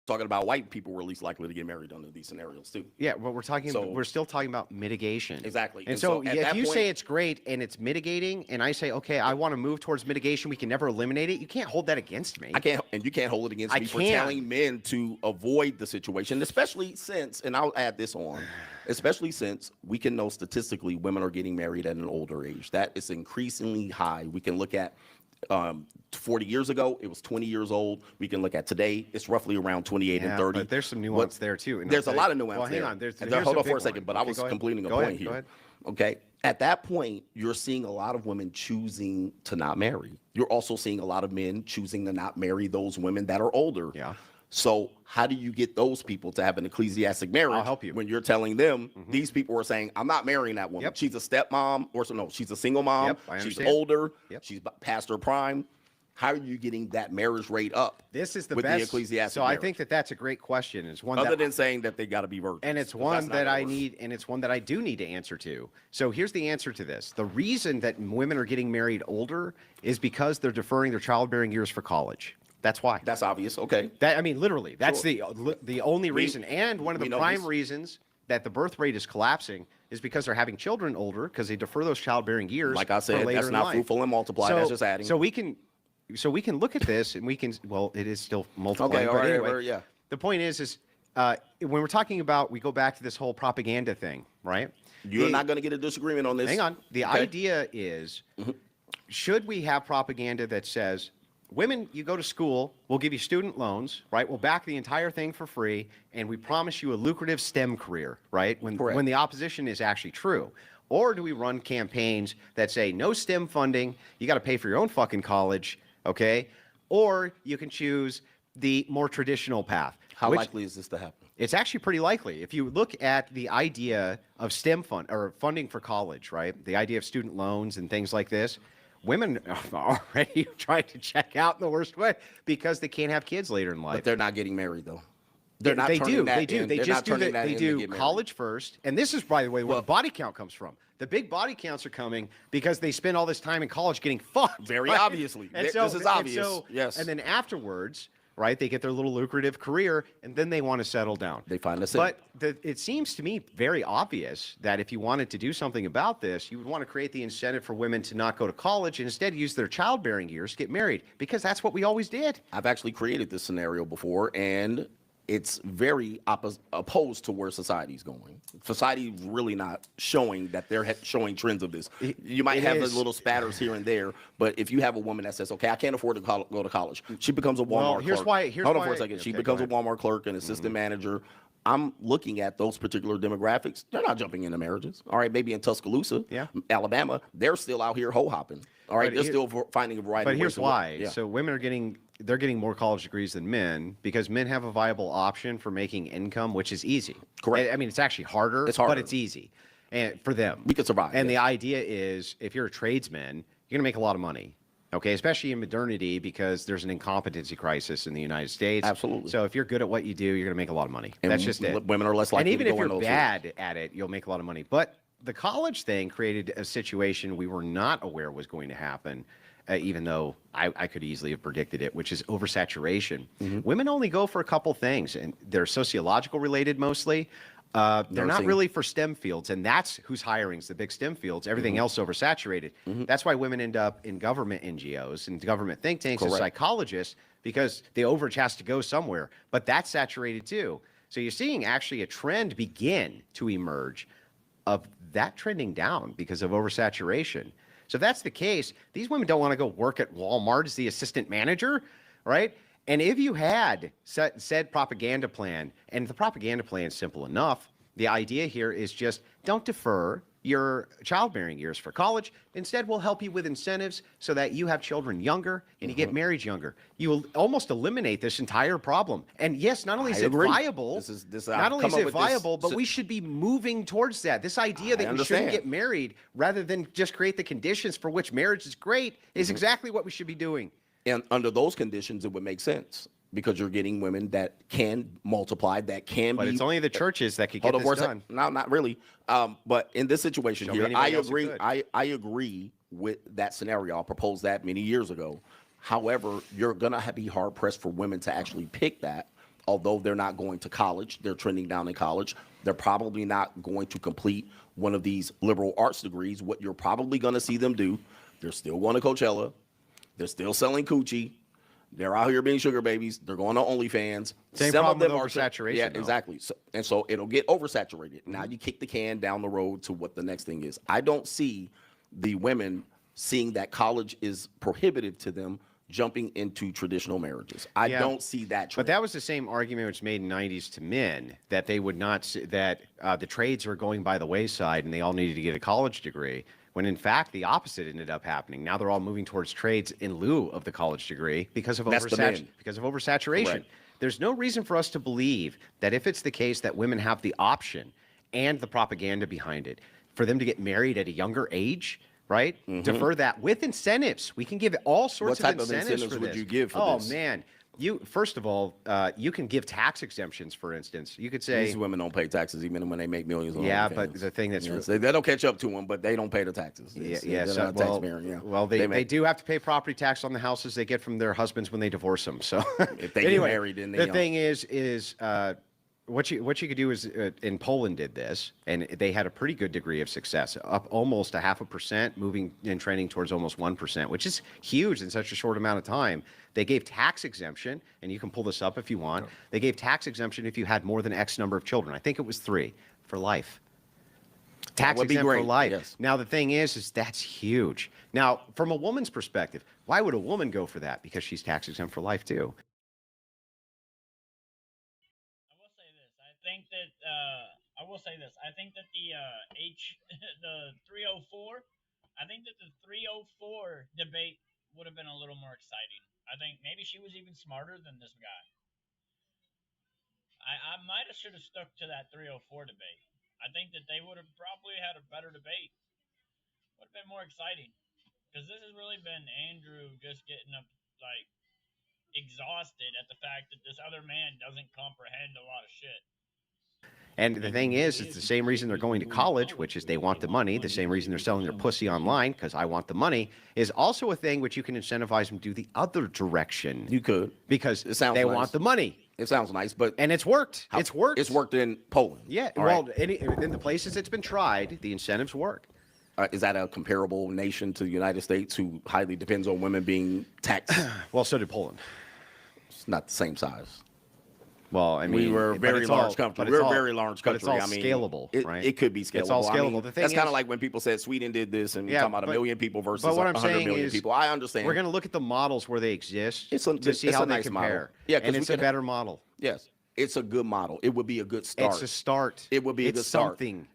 talking about white people were least likely to get married under these scenarios too. Yeah, well, So- we're still talking about mitigation. Exactly. And so at if that you point, say it's great and it's mitigating, and I say, okay, I want to move towards mitigation, we can never eliminate it. You can't hold that against me. I can't, and you can't hold it against I me for can. telling men to avoid the situation, especially since, and I'll add this on, especially since we can know statistically women are getting married at an older age. That is increasingly high. We can look at 40 years ago, it was 20 years old. We can look at today, it's roughly around 28 and 30. But there's some nuance there too. And There's a I'll lot say- of nuance well, hang there. on. There's, And here's hold a on for big a second, one. but I Okay, was go ahead. completing a Go point ahead, here. Go ahead. Okay. At that point, you're seeing a lot of women choosing to not marry. You're also seeing a lot of men choosing to not marry those women that are older. Yeah. So how do you get those people to have an ecclesiastic marriage? I'll help you. When you're telling them, these people are saying, I'm not marrying that woman. Yep. She's a stepmom, or so no, she's a single mom. Yep, I she's understand. older. Yep. She's past her prime. How are you getting that marriage rate up? This is the with best. the ecclesiastic so I marriage? think that that's a great question. It's one Other that than saying that they got to be virgins. and it's 'cause one that's not that gonna I work. need, and it's one that I do need to answer to. So here's the answer to this. The reason that women are getting married older is because they're deferring their childbearing years for college. That's why. That's obvious. Okay. That, I mean, literally, that's Sure. the only reason, and one of we the know prime this. reasons that the birth rate is collapsing is because they're having children older because they defer those childbearing years. Like I for said, later that's in not life. fruitful and multiply. So, That's just adding. So we can look at this and we can. Well, it is still multiplying. Okay, all but right, anyway, yeah. The point is when we're talking about, we go back to this whole propaganda thing, right? You're not going to get a disagreement on this. Hang on. The Okay? idea is, should we have propaganda that says, women, you go to school, we'll give you student loans, right? We'll back the entire thing for free, and we promise you a lucrative STEM career, right? Correct. When the opposition is actually true. Or do we run campaigns that say no STEM funding, you got to pay for your own fucking college, okay? Or you can choose the more traditional path. How which- likely is this to happen? It's actually pretty likely. If you look at the idea of STEM fund or funding for college, right? The idea of student loans and things like this, women are already trying to check out in the worst way because they can't have kids later in life. But they're not getting married, though. They're not They turning do. that They do. in. They They're just not do turning that. that They in to do get married. college first, and this is, by the way, where the body count comes from. The big body counts are coming because they spend all this time in college getting fucked. Very right? obviously. And This so, is and obvious. so- Yes. And then afterwards, right, they get their little lucrative career, and then they want to settle down. They find a sim. But it seems to me very obvious that if you wanted to do something about this, you would want to create the incentive for women to not go to college and instead use their childbearing years to get married, because that's what we always did. I've actually created this scenario before, and it's very opposed to where society's going. Society really not showing that they're showing trends of this. You might it have is. the little spatters here and there, but if you have a woman that says, "Okay, I can't afford to go to college," she becomes a Walmart Well, here's clerk. why- here's Hold on for why- a second. She okay, becomes go a Walmart clerk, an assistant manager. I'm looking at those particular demographics. They're not jumping into marriages. All right, maybe in Tuscaloosa, Yeah. Alabama, they're still out here hoe hopping. All right, But they're here- still finding a variety. But of here's ways to why. Yeah. So women are getting more college degrees than men because men have a viable option for making income, which is easy. Correct. I mean, it's actually harder, It's harder. but it's easy, and for them, We could survive, And yeah. the idea is, if you're a tradesman, you're gonna make a lot of money. Okay, especially in modernity, because there's an incompetency crisis in the United States. Absolutely. So if you're good at what you do, you're gonna make a lot of money. And That's just it. women are less And likely even to if go you're in those bad at it, you'll make a lot of money. But the college thing created a situation we were not aware was going to happen, even though I could easily have predicted it, which is oversaturation. Mm-hmm. Women only go for a couple things, and they're sociological related mostly. They're not Nursing. really for STEM fields, and that's who's hiring is the big STEM fields. Everything else oversaturated. That's why women end up in government NGOs and government think tanks and Correct. psychologists, because the overage has to go somewhere. But that's saturated too. So you're seeing actually a trend begin to emerge of that trending down because of oversaturation. So if that's the case, these women don't want to go work at Walmart as the assistant manager, right? And if you had said propaganda plan, and the propaganda plan is simple enough, the idea here is just don't defer your childbearing years for college. Instead, we'll help you with incentives so that you have children younger and you get married younger. You will almost eliminate this entire problem. And yes, not only is I it agree. viable, I've not only come is up it with this viable, but si- we should be moving towards that. This idea that I you shouldn't understand. get married rather than just create the conditions for which marriage is great is exactly what we should be doing. And under those conditions, it would make sense because you're getting women that can multiply, that can But be. it's only the churches that could Hold get on for a this second. done. No, not really. But in this situation Show me here, I anybody else who agree. could. I agree with that scenario. I proposed that many years ago. However, you're gonna be hard pressed for women to actually pick that. Although they're not going to college, they're trending down in college. They're probably not going to complete one of these liberal arts degrees. What you're probably going to see them do, they're still going to Coachella. They're still selling coochie. They're out here being sugar babies. They're going to OnlyFans. Same Some problem of them with are oversaturation, Yeah, though. exactly. So it'll get oversaturated. Now you kick the can down the road to what the next thing is. I don't see the women seeing that college is prohibitive to them jumping into traditional marriages. I Yeah. don't see that trend. But that was the same argument which made in the 90s to men, that they would not, that the trades were going by the wayside and they all needed to get a college degree, when in fact the opposite ended up happening. Now they're all moving towards trades in lieu of the college degree because of That's the men. oversaturation. Correct. There's no reason for us to believe that if it's the case that women have the option and the propaganda behind it for them to get married at a younger age, right? Defer that with incentives. We can give all sorts What type of incentives incentives for would this. you give for oh, this? man. You first of all, you can give tax exemptions. For instance, you could These say, women don't pay taxes even when they make millions. On yeah, OnlyFans. but the thing that's Yes, they don't catch up to them, but they don't pay the taxes. yeah, They're so, not well, taxpaying, yeah. well, they make- do have to pay property tax on the houses they get from their husbands when they divorce them. So If they get anyway, married, then they the don't. thing is what you could do is in Poland did this, and they had a pretty good degree of success, up almost 0.5%, moving and trending towards almost 1%, which is huge in such a short amount of time. They gave tax exemption, and you can pull this up if you want. They gave tax exemption if you had more than X number of children. I think it was 3 for life. Tax would be exempt for great, life. yes. Now the thing is that's huge. Now, from a woman's perspective, why would a woman go for that? Because she's tax exempt for life too. I will say this. I think that the 304. I think that the 304 debate would have been a little more exciting. I think maybe she was even smarter than this guy. I might have should have stuck to that 304 debate. I think that they would have probably had a better debate. Would have been more exciting because this has really been Andrew just getting up like exhausted at the fact that this other man doesn't comprehend a lot of shit. And the thing is, it's the same reason they're going to college, which is they want the money. The same reason they're selling their pussy online, because I want the money, is also a thing which you can incentivize them to do the other direction. You could. Because It sounds they nice. want the money. It sounds nice, but And it's worked. It's worked. It's worked in Poland. Yeah. All Well, right. in the places it's been tried, the incentives work. Is that a comparable nation to the United States who highly depends on women being taxed? Well, so did Poland. It's not the same size. Well, I mean, We were a but very it's large all- country. but We're it's a all- very large but it's country. all I mean, scalable, it, right? It could be scalable. It's all I mean, scalable. The thing that's kind is- of like when people said Sweden did this and Yeah, talking about but- a million people versus but what I'm 100 saying million is people. I understand. We're going to look at the models where they exist It's a- to see it's how a they nice model. compare. Yeah, 'cause and we it's a could- better model. Yes, it's a good model. It would be a good start. It's a start. It would be a it's good start. something.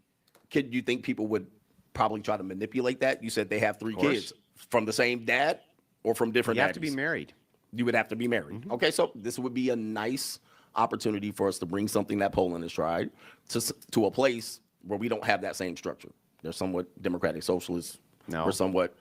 Could you think people would probably try to manipulate that? You said they have 3 course. kids from the same dad or from different You have to be daddies? married. You would have to be married. Okay, so this would be a nice opportunity for us to bring something that Poland has tried to a place where we don't have that same structure. They're somewhat democratic socialists. No. We're somewhat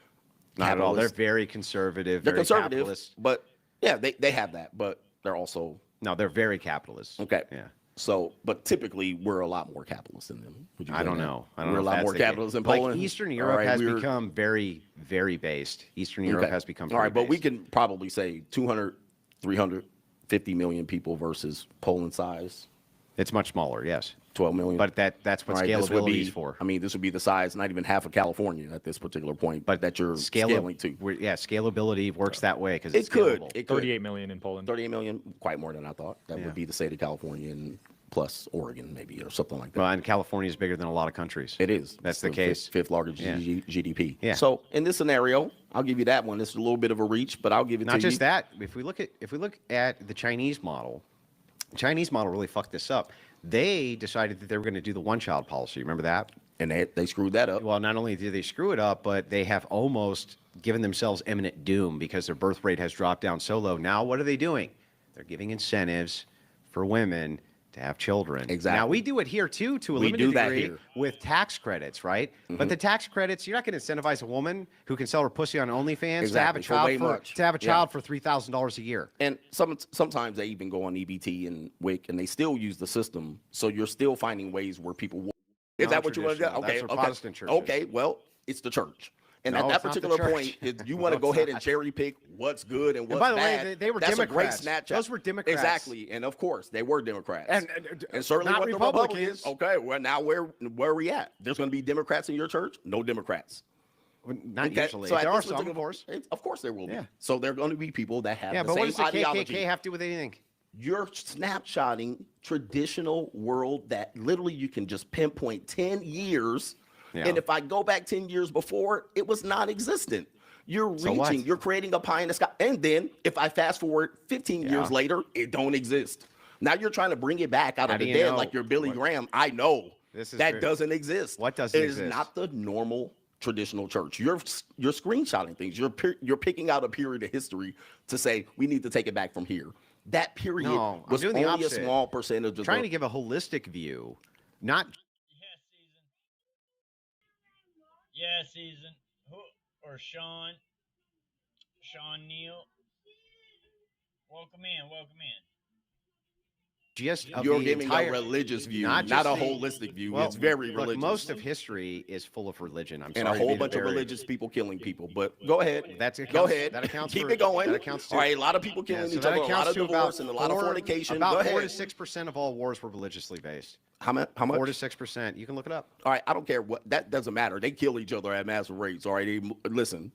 Not at all. They're capitalist. very conservative. They're very conservative, capitalist. but yeah, they have that, but they're also No, they're very capitalist. okay. Yeah. So, but typically we're a lot more capitalist than them. Would you I say don't that? know. I don't We're know a if lot that's more the case. capitalist than Like Poland. Eastern All Europe right, has we're- become very, very based. Eastern Europe Okay. has become all right, very but we based. can probably say 200, 350 million people versus Poland size It's much smaller, yes. 12 million. But that's what All right, this would scalability be, is for. I mean, this would be the size, not even half of California at this particular point, but that you're scaling to. Yeah, scalability works that way because It it's could. scalable. It could. 38 million in Poland. 38 million, quite more than I thought. That Yeah. would be the state of California and plus Oregon, maybe, or something like that. Well, and California is bigger than a lot of countries. It is. That's It's the case. Fifth largest Yeah. GDP. Yeah. So in this scenario, I'll give you that one. It's a little bit of a reach, but I'll give it to Not you. just that. If we look at the Chinese model, the Chinese model really fucked this up. They decided that they were going to do the one-child policy. Remember that? And they screwed that up. Well, not only did they screw it up, but they have almost given themselves imminent doom because their birth rate has dropped down so low. Now, what are they doing? They're giving incentives for women to have children. Exactly. Now, we do it here, too, to a We limited do that degree here. with tax credits, right? But the tax credits, you're not going to incentivize a woman who can sell her pussy on OnlyFans to have a Exactly, for way child much. to have a Yeah. child for $3,000 a year. And sometimes they even go on EBT and WIC, and they still use the system. So you're still finding ways where people will. Is that what you want to do? Non-traditional. Okay, That's what okay. Protestant churches. Okay, well, it's the church. And No, at that it's not the particular church. point, you want to No, go it's ahead and not. cherry pick what's good and what's by the way, bad. they were That's Democrats. a great Snapchat. Those were Democrats. Exactly, and of course they were Democrats. And certainly not what the Republicans. Republicans. Okay, well now where are we at? There's going to be Democrats in your church? No Democrats. Not Okay, usually. so at There are this some, of particular- course. Of course there will be. Yeah. So there are going to be people that have Yeah, the but what same does the ideology. KKK have to do with anything? You're snapshotting traditional world that literally you can just pinpoint 10 years. Yeah. And if I go back 10 years before, it was non-existent. You're So what? reaching, you're creating a pie in the sky. And then if I fast forward 15 years Yeah. later, it don't exist. Now you're trying to bring it back out How of do the you dead know? like you're Billy What- Graham. I know This is that very- doesn't exist. What doesn't It is exist? not the normal traditional church. You're screenshotting things. You're picking out a period of history to say we need to take it back from here. That period No, I'm was doing the only a opposite. small percentage of Trying the, to give a holistic view, not Yeah, season. Who or Sean Neal? Welcome in. Welcome in. Just of You're the giving entire, a religious view, not not just a the- holistic view. well, It's very look, religious. most of history is full of religion. I'm and sorry a to whole be the bunch of very- religious people killing people. But go ahead. Go ahead. That accounts Keep for, it going. That accounts to, All right, a lot of people yeah, killing so each that other, a lot accounts of to divorce, and a lot of fornication. Go About 4 ahead. to 6% of all wars were religiously based. How much? 4 to 6%. You can look it up. All right, I don't care what. That doesn't matter. They kill each other at massive rates. All right, listen.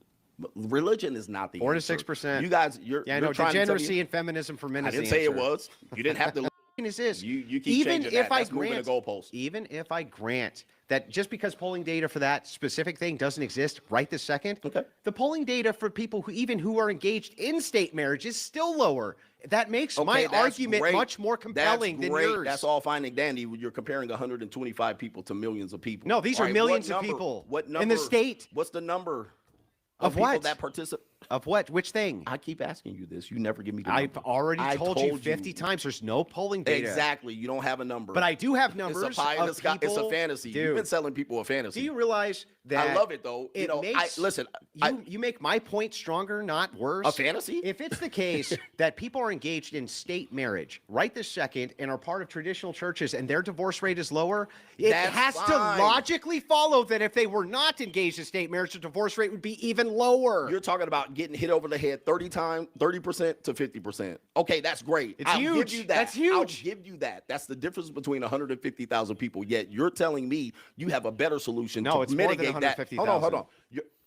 Religion is not the 4 to answer. 6%. You guys, you're Yeah, I you're know. trying to tell Degeneracy me, and feminism for men I is didn't the say it answer. was. You didn't have to. Is this You keep even changing if that. I That's moving grant the goalpost. even if I grant that just because polling data for that specific thing doesn't exist right this second, Okay. the polling data for people who are engaged in state marriage is still lower. That makes my that's argument great. much more compelling That's than great. yours. That's all fine and dandy. You're comparing 125 people to millions of people. No, these All are right, millions what of number- people What in number the state. What's the number Of people what? that participate? Of what? Which thing? I keep asking you this. You never give me the I've number. already I told you 50 times. There's no polling data. Exactly. You don't have a number. But I do have It's numbers a pie in the of sky. It's a people- fantasy. You've Dude, been selling people a fantasy. do you realize that I love it though. You it know, makes, listen. you make my point stronger, not worse. A fantasy? If it's the case that people are engaged in state marriage right this second and are part of traditional churches and their divorce rate is lower, it That's has fine. to logically follow that if they were not engaged in state marriage, the divorce rate would be even lower. You're talking about getting hit over the head 30% to 50%. Okay, that's great. It's I'll huge. give you that. That's huge. I'll give you that. That's the difference between 150,000 people. Yet you're telling me you have a better solution No, to it's more than mitigate that. 150,000. Hold on.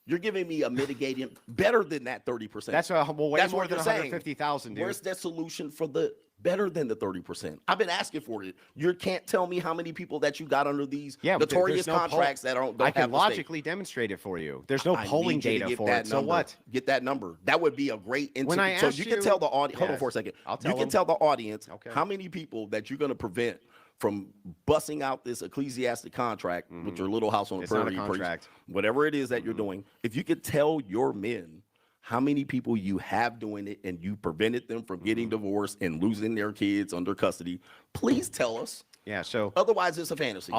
You're giving me a mitigating better than that 30%. That's way That's more what than you're saying. 150,000, dude. Where's that solution for the better than the 30%? I've been asking for it. You can't tell me how many people that you got under these but notorious there's no contracts that don't I have can the state. logically demonstrate it for you. There's no I polling need you to data get for that it. So number. what? Get that number. That would be a great When I so asked you can you- tell the audience. Hold on Yes. for a second. I'll tell you can them. tell the audience Okay. how many people that you're going to prevent from busting out this ecclesiastic contract with your little house on the It's not a prairie, priest, contract. whatever it is that you're doing. If you could tell your men how many people you have doing it and you prevented them from getting divorced and losing their kids under custody, please tell us. Yeah, so Otherwise, it's a fantasy.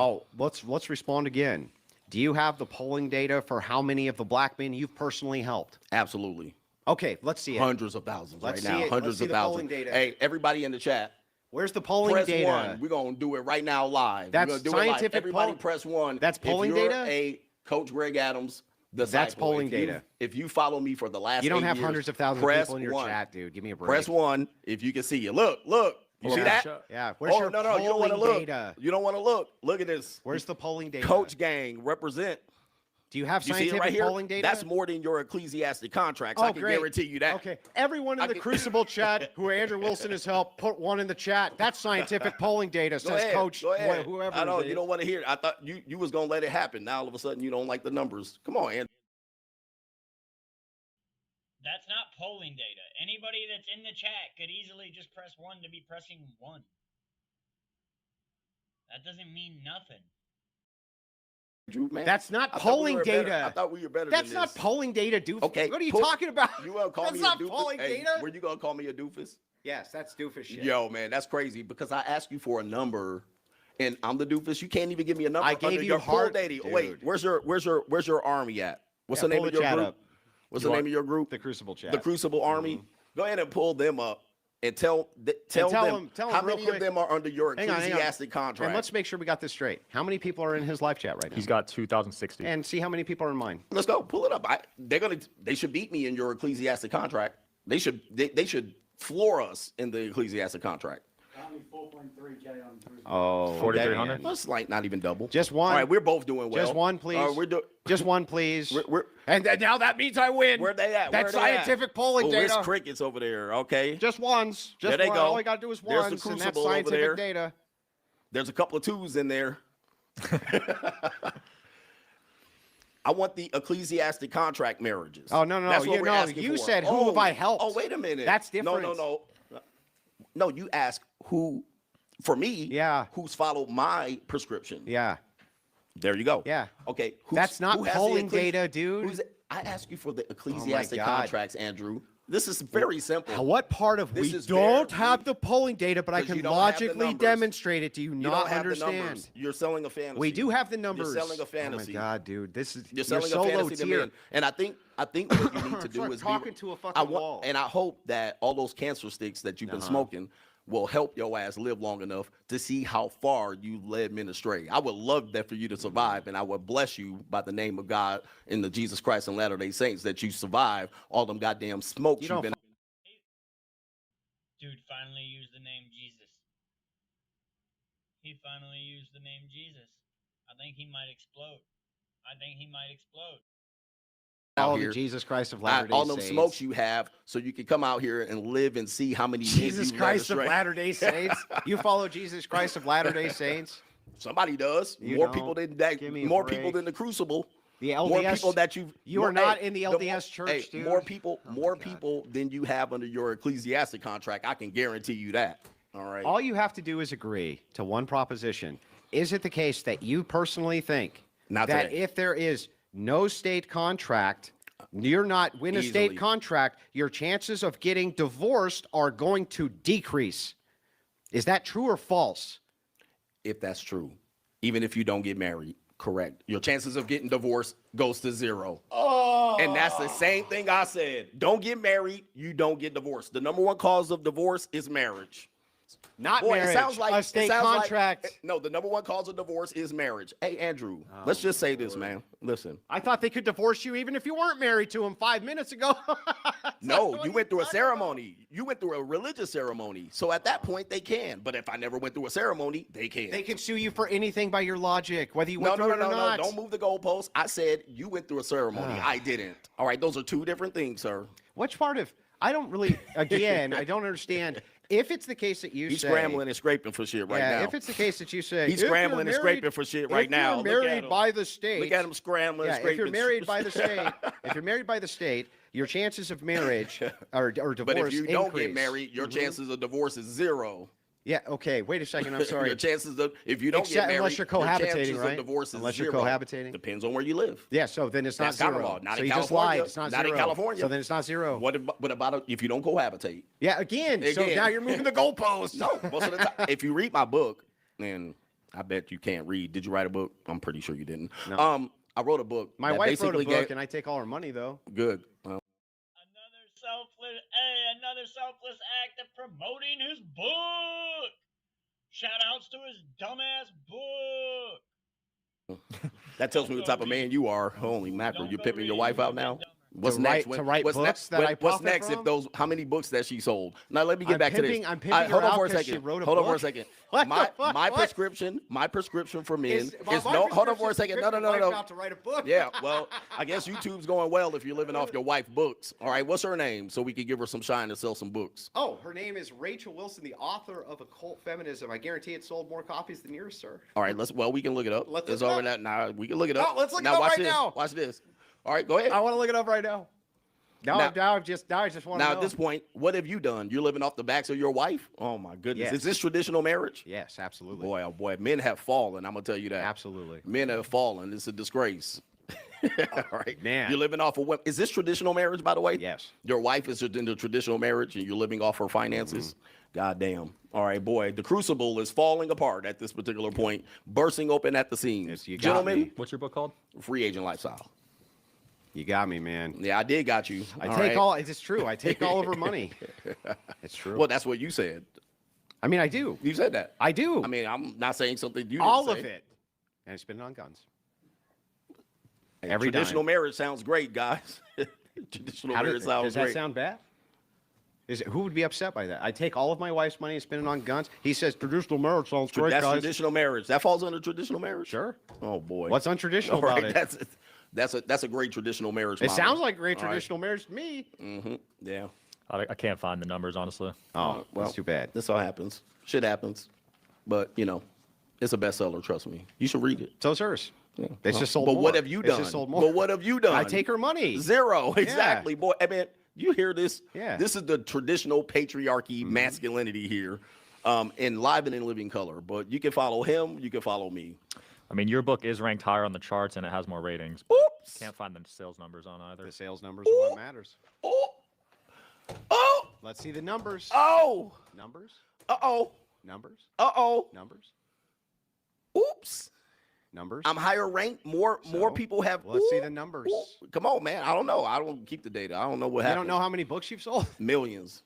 let's respond again. Do you have the polling data for how many of the black men you've personally helped? Absolutely. Okay, let's see it. Hundreds of thousands Let's right see now. it. Hundreds Let's see of the polling thousands. data. Hey, everybody in the chat. Where's the polling Press data? one. We're gonna do it right now live. That's We're gonna do it live. scientific Everybody poll- press one. That's polling if you're data? A Coach Greg Adams. Disciple. polling If you- data. If you follow me for the last, You don't 8 have years, hundreds of thousands of press people in your one. chat, dude. Give me a break. Press one if you can see it. Look. You see Yeah. that? Yeah, where's Oh your no, you don't want to polling look. data? You don't want to look. Look at this. Where's the polling data? Coach Gang represent. Do you have You see it scientific right here? polling data? That's more than your ecclesiastic contracts. Oh, I can great. guarantee you that. Okay, everyone in I the can- Crucible chat who Andrew Wilson has helped, put one in the chat. That's scientific polling data, Go says ahead, Coach go ahead. whoever. I know it you is. don't want to hear it. I thought you was gonna let it happen. Now all of a sudden you don't like the numbers. Come on, Andrew. That's not polling data. Anybody that's in the chat could easily just press 1 to be pressing 1. That doesn't mean nothing. Drew, man. That's not I thought we polling were better. data. I thought we were better That's than not this. polling data, dude. Okay, What are you pull- talking about? You gonna call That's me not a doofus? polling Hey, data. were you gonna call me a doofus? Yes, that's doofus shit. Yo, man, that's crazy because I asked you for a number, and I'm the doofus. You can't even give me a number. I gave under you your hard- poll data. dude. Wait, where's your army at? What's Yeah, the name pull of the your chat group? up. What's You the want- name of your group? The Crucible chat. The Crucible Army. Go ahead and pull them up and tell tell them them how real many quick. of them are under your Hang on. ecclesiastic contract. And let's make sure we got this straight. How many people are in his live chat right now? He's got 2,060. And see how many people are in mine. Let's go. Pull it up. They should beat me in your ecclesiastic contract. They should floor us in the ecclesiastic contract. Oh, 4,300? okay. Well, it's like not even double. Just one. All right, we're both doing well. Just one, please. Just one, please. We're and now that means I win. where they at? That's Where they scientific at? polling Oh, data. there's crickets over there. Okay. Just ones. Just There they one. go. All we gotta do is There's the ones, and that's Crucible over scientific there. data. There's a couple of twos in there. I want the ecclesiastic contract marriages. Oh, no. That's what You we're know, asking you for. said, who have I helped? Oh, wait a minute. That's No, different. No, you ask who, for me, Yeah. who's followed my prescription. Yeah. There you go. Yeah. Okay. That's not who has the polling data, dude. I ask you for the ecclesiastic God. contracts, Andrew. This is very simple. What part of This we is don't very- have the polling data, but I 'Cause you can don't have the logically numbers. demonstrate it? Do you You not don't have the understand? numbers. You're selling a fantasy. We do have the numbers. You're selling a fantasy. Oh my god, dude, this is You're selling so a low fantasy to tier. men. And I think what you need to It's do like is talking to a fucking wall. And I hope that all those cancer sticks that you've been smoking will help your ass live long enough to see how far you led men astray. I would love that for you to survive, and I would bless you by the name of God in the Jesus Christ and Latter-day Saints that you survive all them goddamn smokes You you've don't been. Dude finally used the name Jesus. He finally used the name Jesus. I think he might explode. All out the here. Jesus Christ of Latter-day All them Saints. smokes you have, so you can come out here and live and see how many men Jesus you've led Christ of astray. Latter-day Saints. You follow Jesus Christ of Latter-day Saints? Somebody does. You More don't. people than that. Give me a More break. people than the Crucible. The More LDS. people that you've. You more- are not hey, in the more- LDS church, hey, dude. More people. Oh my more God. people than you have under your ecclesiastic contract. I can guarantee you that. All right. All you have to do is agree to one proposition. Is it the case that you personally think Not that today. if there is no state contract, you're not win a Easily. state contract, your chances of getting divorced are going to decrease? Is that true or false? If that's true, even if you don't get married, correct. Your chances of getting divorced goes to 0. Oh. And that's the same thing I said. Don't get married, you don't get divorced. The number one cause of divorce is marriage. Not Boy, marriage, it sounds like a state it sounds like- contract. no, the number one cause of divorce is marriage. Hey, Andrew, let's just say this, man. Listen. I thought they could divorce you even if you weren't married to him 5 minutes ago. That's No, what you he's went through a talking about. ceremony. You went through a religious ceremony. So at that point, they can. But if I never went through a ceremony, they can. They can sue you for anything by your logic, whether you went No, through it or no. not. Don't move the goalposts. I said you went through a ceremony. I didn't. All right, those are two different things, sir. Which part of I don't really again I don't understand if it's the case that you He's say scrambling and scraping for shit right yeah, now. if it's the case that you say He's if you're scrambling and married- scraping for shit right if now. You're Look at married him. by the state. Look at him scrambling Yeah, and scraping. if you're married by the state, your chances of marriage or divorce But if you don't get increase. married, your chances of divorce is 0. Yeah, okay. Wait a second. I'm sorry. Your chances of if you don't Except- get married, unless you're your cohabitating, chances right? of divorce is Unless you're 0. cohabitating. Depends on where you live. Yeah, so then it's not That's common zero. law. Not so in you just California. lied. It's not Not in zero. California. So then it's not zero. What about if you don't cohabitate? Yeah, again. So Again. now you're moving the goalposts. No, most of the time. If you read my book, and I bet you can't read. Did you write a book? I'm pretty sure you didn't. No. I wrote a book. My that wife wrote a basically book, gave- and I take all her money though. Good. Another selfless act of promoting his book. Shout outs to his dumbass book. That tells me the type of man you are. Holy mackerel, you're pimping your wife out now. What's To next? write- to write what's books next? that I What's profit next? from? If those, how many books that she sold? Now let me get I'm back to pimping- this. I'm pimping Hold her on for out a 'cause she second. wrote a Hold on for a book? second. What My the fuck? my What? prescription for men is my no. Hold on for a second. No. About to write a book. Yeah, well, I guess YouTube's going well if you're living off your wife's books. All right, what's her name so we can give her some shine to sell some books? Oh, her name is Rachel Wilson, the author of Occult Feminism. I guarantee it sold more copies than yours, sir. All right, we can look it up. Let's It's look it over up. that. Nah, we can look it up. Oh, let's look it now, up watch right this. now. Watch this. All right, go ahead. I want to look it up right now. Now I just want to know. Now, at this point, what have you done? You're living off the backs of your wife? Oh, my goodness. Yes. Is this traditional marriage? Yes, absolutely. Boy, oh boy, men have fallen. I'm going to tell you that. Absolutely. Men have fallen. It's a disgrace. All right. Man. You're living off of what? Is this traditional marriage, by the way? Yes. Your wife is in the traditional marriage and you're living off her finances? God damn. All right, boy. The crucible is falling apart at this particular point, bursting open at the seams. Yes, you got Gentlemen, me. What's your book called? Free agent lifestyle. You got me, man. Yeah, I did got you. I All take right. all. It's true. I take all of her money. It's true. Well, that's what you said. I mean, I do. You said that. I do. I mean, I'm not saying something you didn't all say. of it. And I spend it on guns. Hey, Every traditional dime. marriage sounds great, guys. Traditional How marriage does sounds that great. sound bad? Who would be upset by that? I take all of my wife's money and spend it on guns. He says traditional marriage sounds great, That's guys. traditional marriage. That falls under traditional marriage. Sure. Oh boy. What's untraditional All right, about it? That's a great traditional marriage. It model. sounds like great All right. traditional marriage to me. Yeah. I can't find the numbers, honestly. Oh, Well, that's too bad. This all happens. Shit happens. But it's a bestseller. Trust me. You should read it. So's hers. It's just sold But more. what have you It's done? just sold more. But what have you done? I take her money. 0. Exactly, boy. I mean, you hear this? Yeah. This is the traditional patriarchy, masculinity here, in live and in living color. But you can follow him. You can follow me. I mean, your book is ranked higher on the charts and it has more ratings. But Oops. can't find the sales numbers on either. The sales numbers are what matters. Oh. Oh, Let's see the numbers. oh, Numbers. uh-oh, Numbers. uh-oh. Numbers. Oops. Numbers. I'm higher ranked. More So, people have. let's see Ooh, the numbers. ooh. Come on, man. I don't know. I don't keep the data. I don't know what You happened. don't know how many books you've sold? Millions.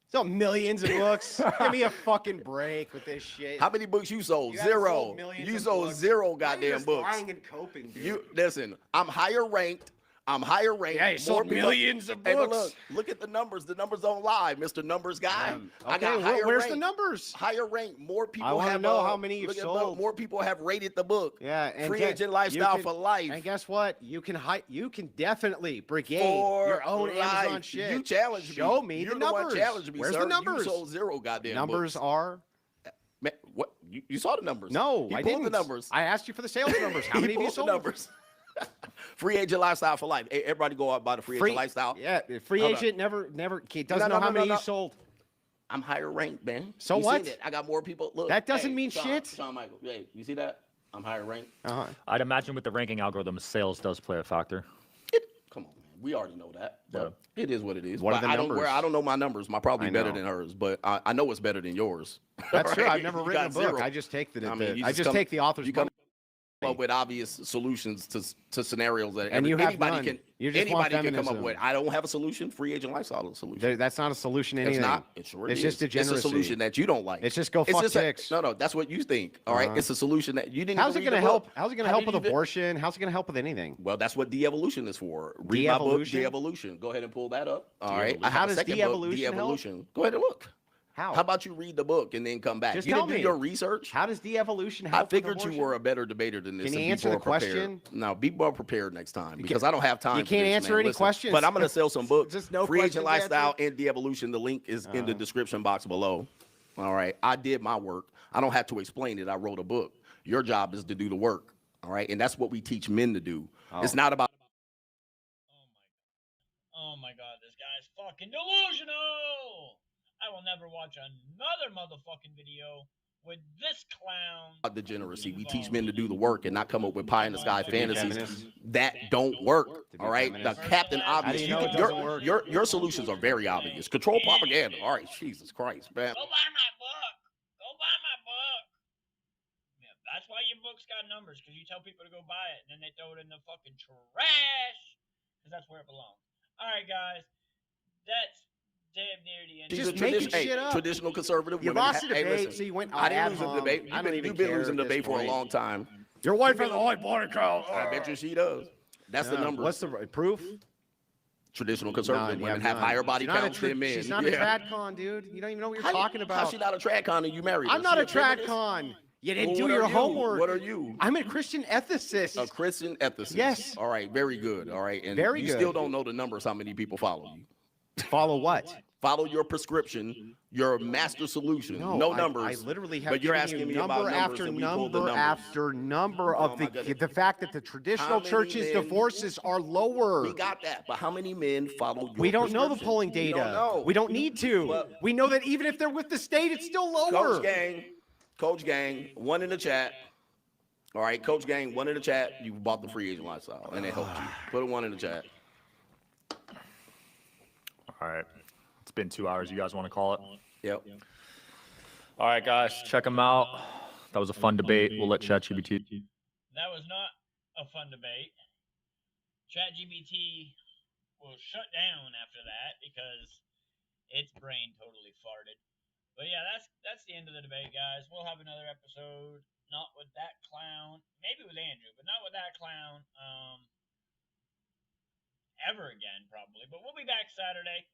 So millions of books. Give me a fucking break with this shit. How many books you sold? You haven't Zero. sold millions You of sold books. zero Now you're goddamn just books. lying and coping, dude. You listen. I'm higher ranked. I'm higher ranked. Yeah, you sold people- millions of Hey, but books. look at the numbers. The numbers don't lie, Mr. Numbers guy. I Okay, got higher where's ranked. the numbers? Higher ranked. More people I wanna have. know how many you've look at the- sold. More people have rated the book. Yeah, and Free get- agent you lifestyle can- for life. And guess what? You can definitely brigade For your own Amazon life. shit. You challenged me. Show me You're the the one numbers. challenged me, Where's sir. the numbers? You sold zero goddamn Numbers books. are Man, what? You saw the numbers? no, He I pulled didn't. the numbers. I asked you for the sales numbers. How He many have you pulled the sold? numbers. Free agent lifestyle for life. Hey, everybody go out by the free agent lifestyle. Yeah, free Hold agent never he doesn't No, know no, how no, many no. you sold. I'm higher ranked, man. So You what? Seen it. I got more people. Look, That doesn't hey, mean Shawn, shit. Shawn Michael, hey, you see that? I'm higher ranked. Uh-huh. I'd imagine with the ranking algorithm, sales does play a factor. Come on, man. We already know that. But it is what it is. What are But the I don't numbers? I don't know my numbers. My probably I better know. than hers, but I know it's better than yours. That's true. Right? I've never You written a got book. zero. I just take the, I mean, you I just just come- take the author's you come book. up with obvious solutions to scenarios that And you have anybody none. can You just want anybody can come up feminism. with. I don't have a solution. Free agent lifestyle is a solution. That's not a solution to It's anything. not. It sure it's is. just degeneracy. It's a solution that you don't like. It's just go fuck chicks. No, that's what you think. All right. Uh-huh. It's a solution that you didn't. How's it even going read to the help? book. How's it going to How help did with you do- abortion? How's it going to help with anything? Well, that's what de-evolution is for. Read my book, De-evolution? De-evolution. Go ahead and pull that up. All right. De-evolution. I have How a does second book, de-evolution help? De-evolution. Go ahead and look. How? How about you read the book and then come back? Just You tell didn't me. do your research. How does de-evolution I help with figured you abortion? were a better debater than this. Can you and be answer more the prepared. question? No, be more prepared next time because I don't have time. You for can't this, answer man. any Listen, questions. But I'm going to sell some books. Just no Free agent questions lifestyle answered? and de-evolution. The link is in the description box below. All right. I did my work. I don't have to explain it. I wrote a book. Your job is to do the work. All right. And that's what we teach men to do. It's not about. Oh my god, this guy's fucking delusional! I will never watch another motherfucking video with this clown. Degeneracy. We teach men to do the work and not come up with pie in the sky fantasies feminist. that don't work. be All right, the feminist. Captain How do Obvious. you You know can- it doesn't work? your solutions are very obvious. Control propaganda. All right, Jesus Christ, man. Go buy my book! Go buy my book! Yeah, that's why your book's got numbers, because you tell people to go buy it, and then they throw it in the fucking trash, because that's where it belongs. Alright, guys, that's damn near the end. She's Just a making tradition- shit up. Traditional conservative. You women. lost the Hey, debate, listen, so you went I didn't ad lose the hom. debate. I You've don't been, even you've been care losing at the this debate for a point. long time. Your wife has a high body count. I bet you she does. That's the Yeah. number. What's the proof? Traditional conservative None, women yeah, have none. higher body She's not a counts than men. She's not a Yeah. tradcon, dude. You don't even know what you're How you- talking about. How's she not a tradcon and you married her? I'm not She a feminist? tradcon. You didn't Well, do what your are you? homework. What are you? I'm a Christian ethicist. A Christian ethicist. Yes. All right. Very good. All right. And Very you good. still don't know the numbers, how many people follow you. Follow what? Follow your prescription, your master solution. No, No, numbers. I literally have But you're given asking you me number about numbers after and we pulled the number numbers. after number Oh, of my goodness. the fact that the traditional many churches' men- divorces are lower. We got that. But how many men follow your We don't know the prescription? polling We data. don't know. We don't need to. But- We know that even if they're with the state, it's still lower. Coach Gang, one in the chat. All right, Coach Gang, one in the chat. You bought the free agent lifestyle, and it helped you. Put a one in the chat. All right. It's been 2 hours. You guys want to call it? Yep. All right, guys, check them out. That was a fun debate. We'll let ChatGPT. That was not a fun debate. ChatGPT will shut down after that because its brain totally farted. But yeah, that's the end of the debate, guys. We'll have another episode, not with that clown, maybe with Andrew, but not with that clown ever again, probably. But we'll be back Saturday.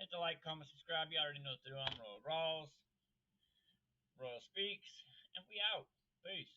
Hit the like, comment, subscribe. You already know what to do. I'm Royal Rawls. Royal Speaks, and we out. Peace.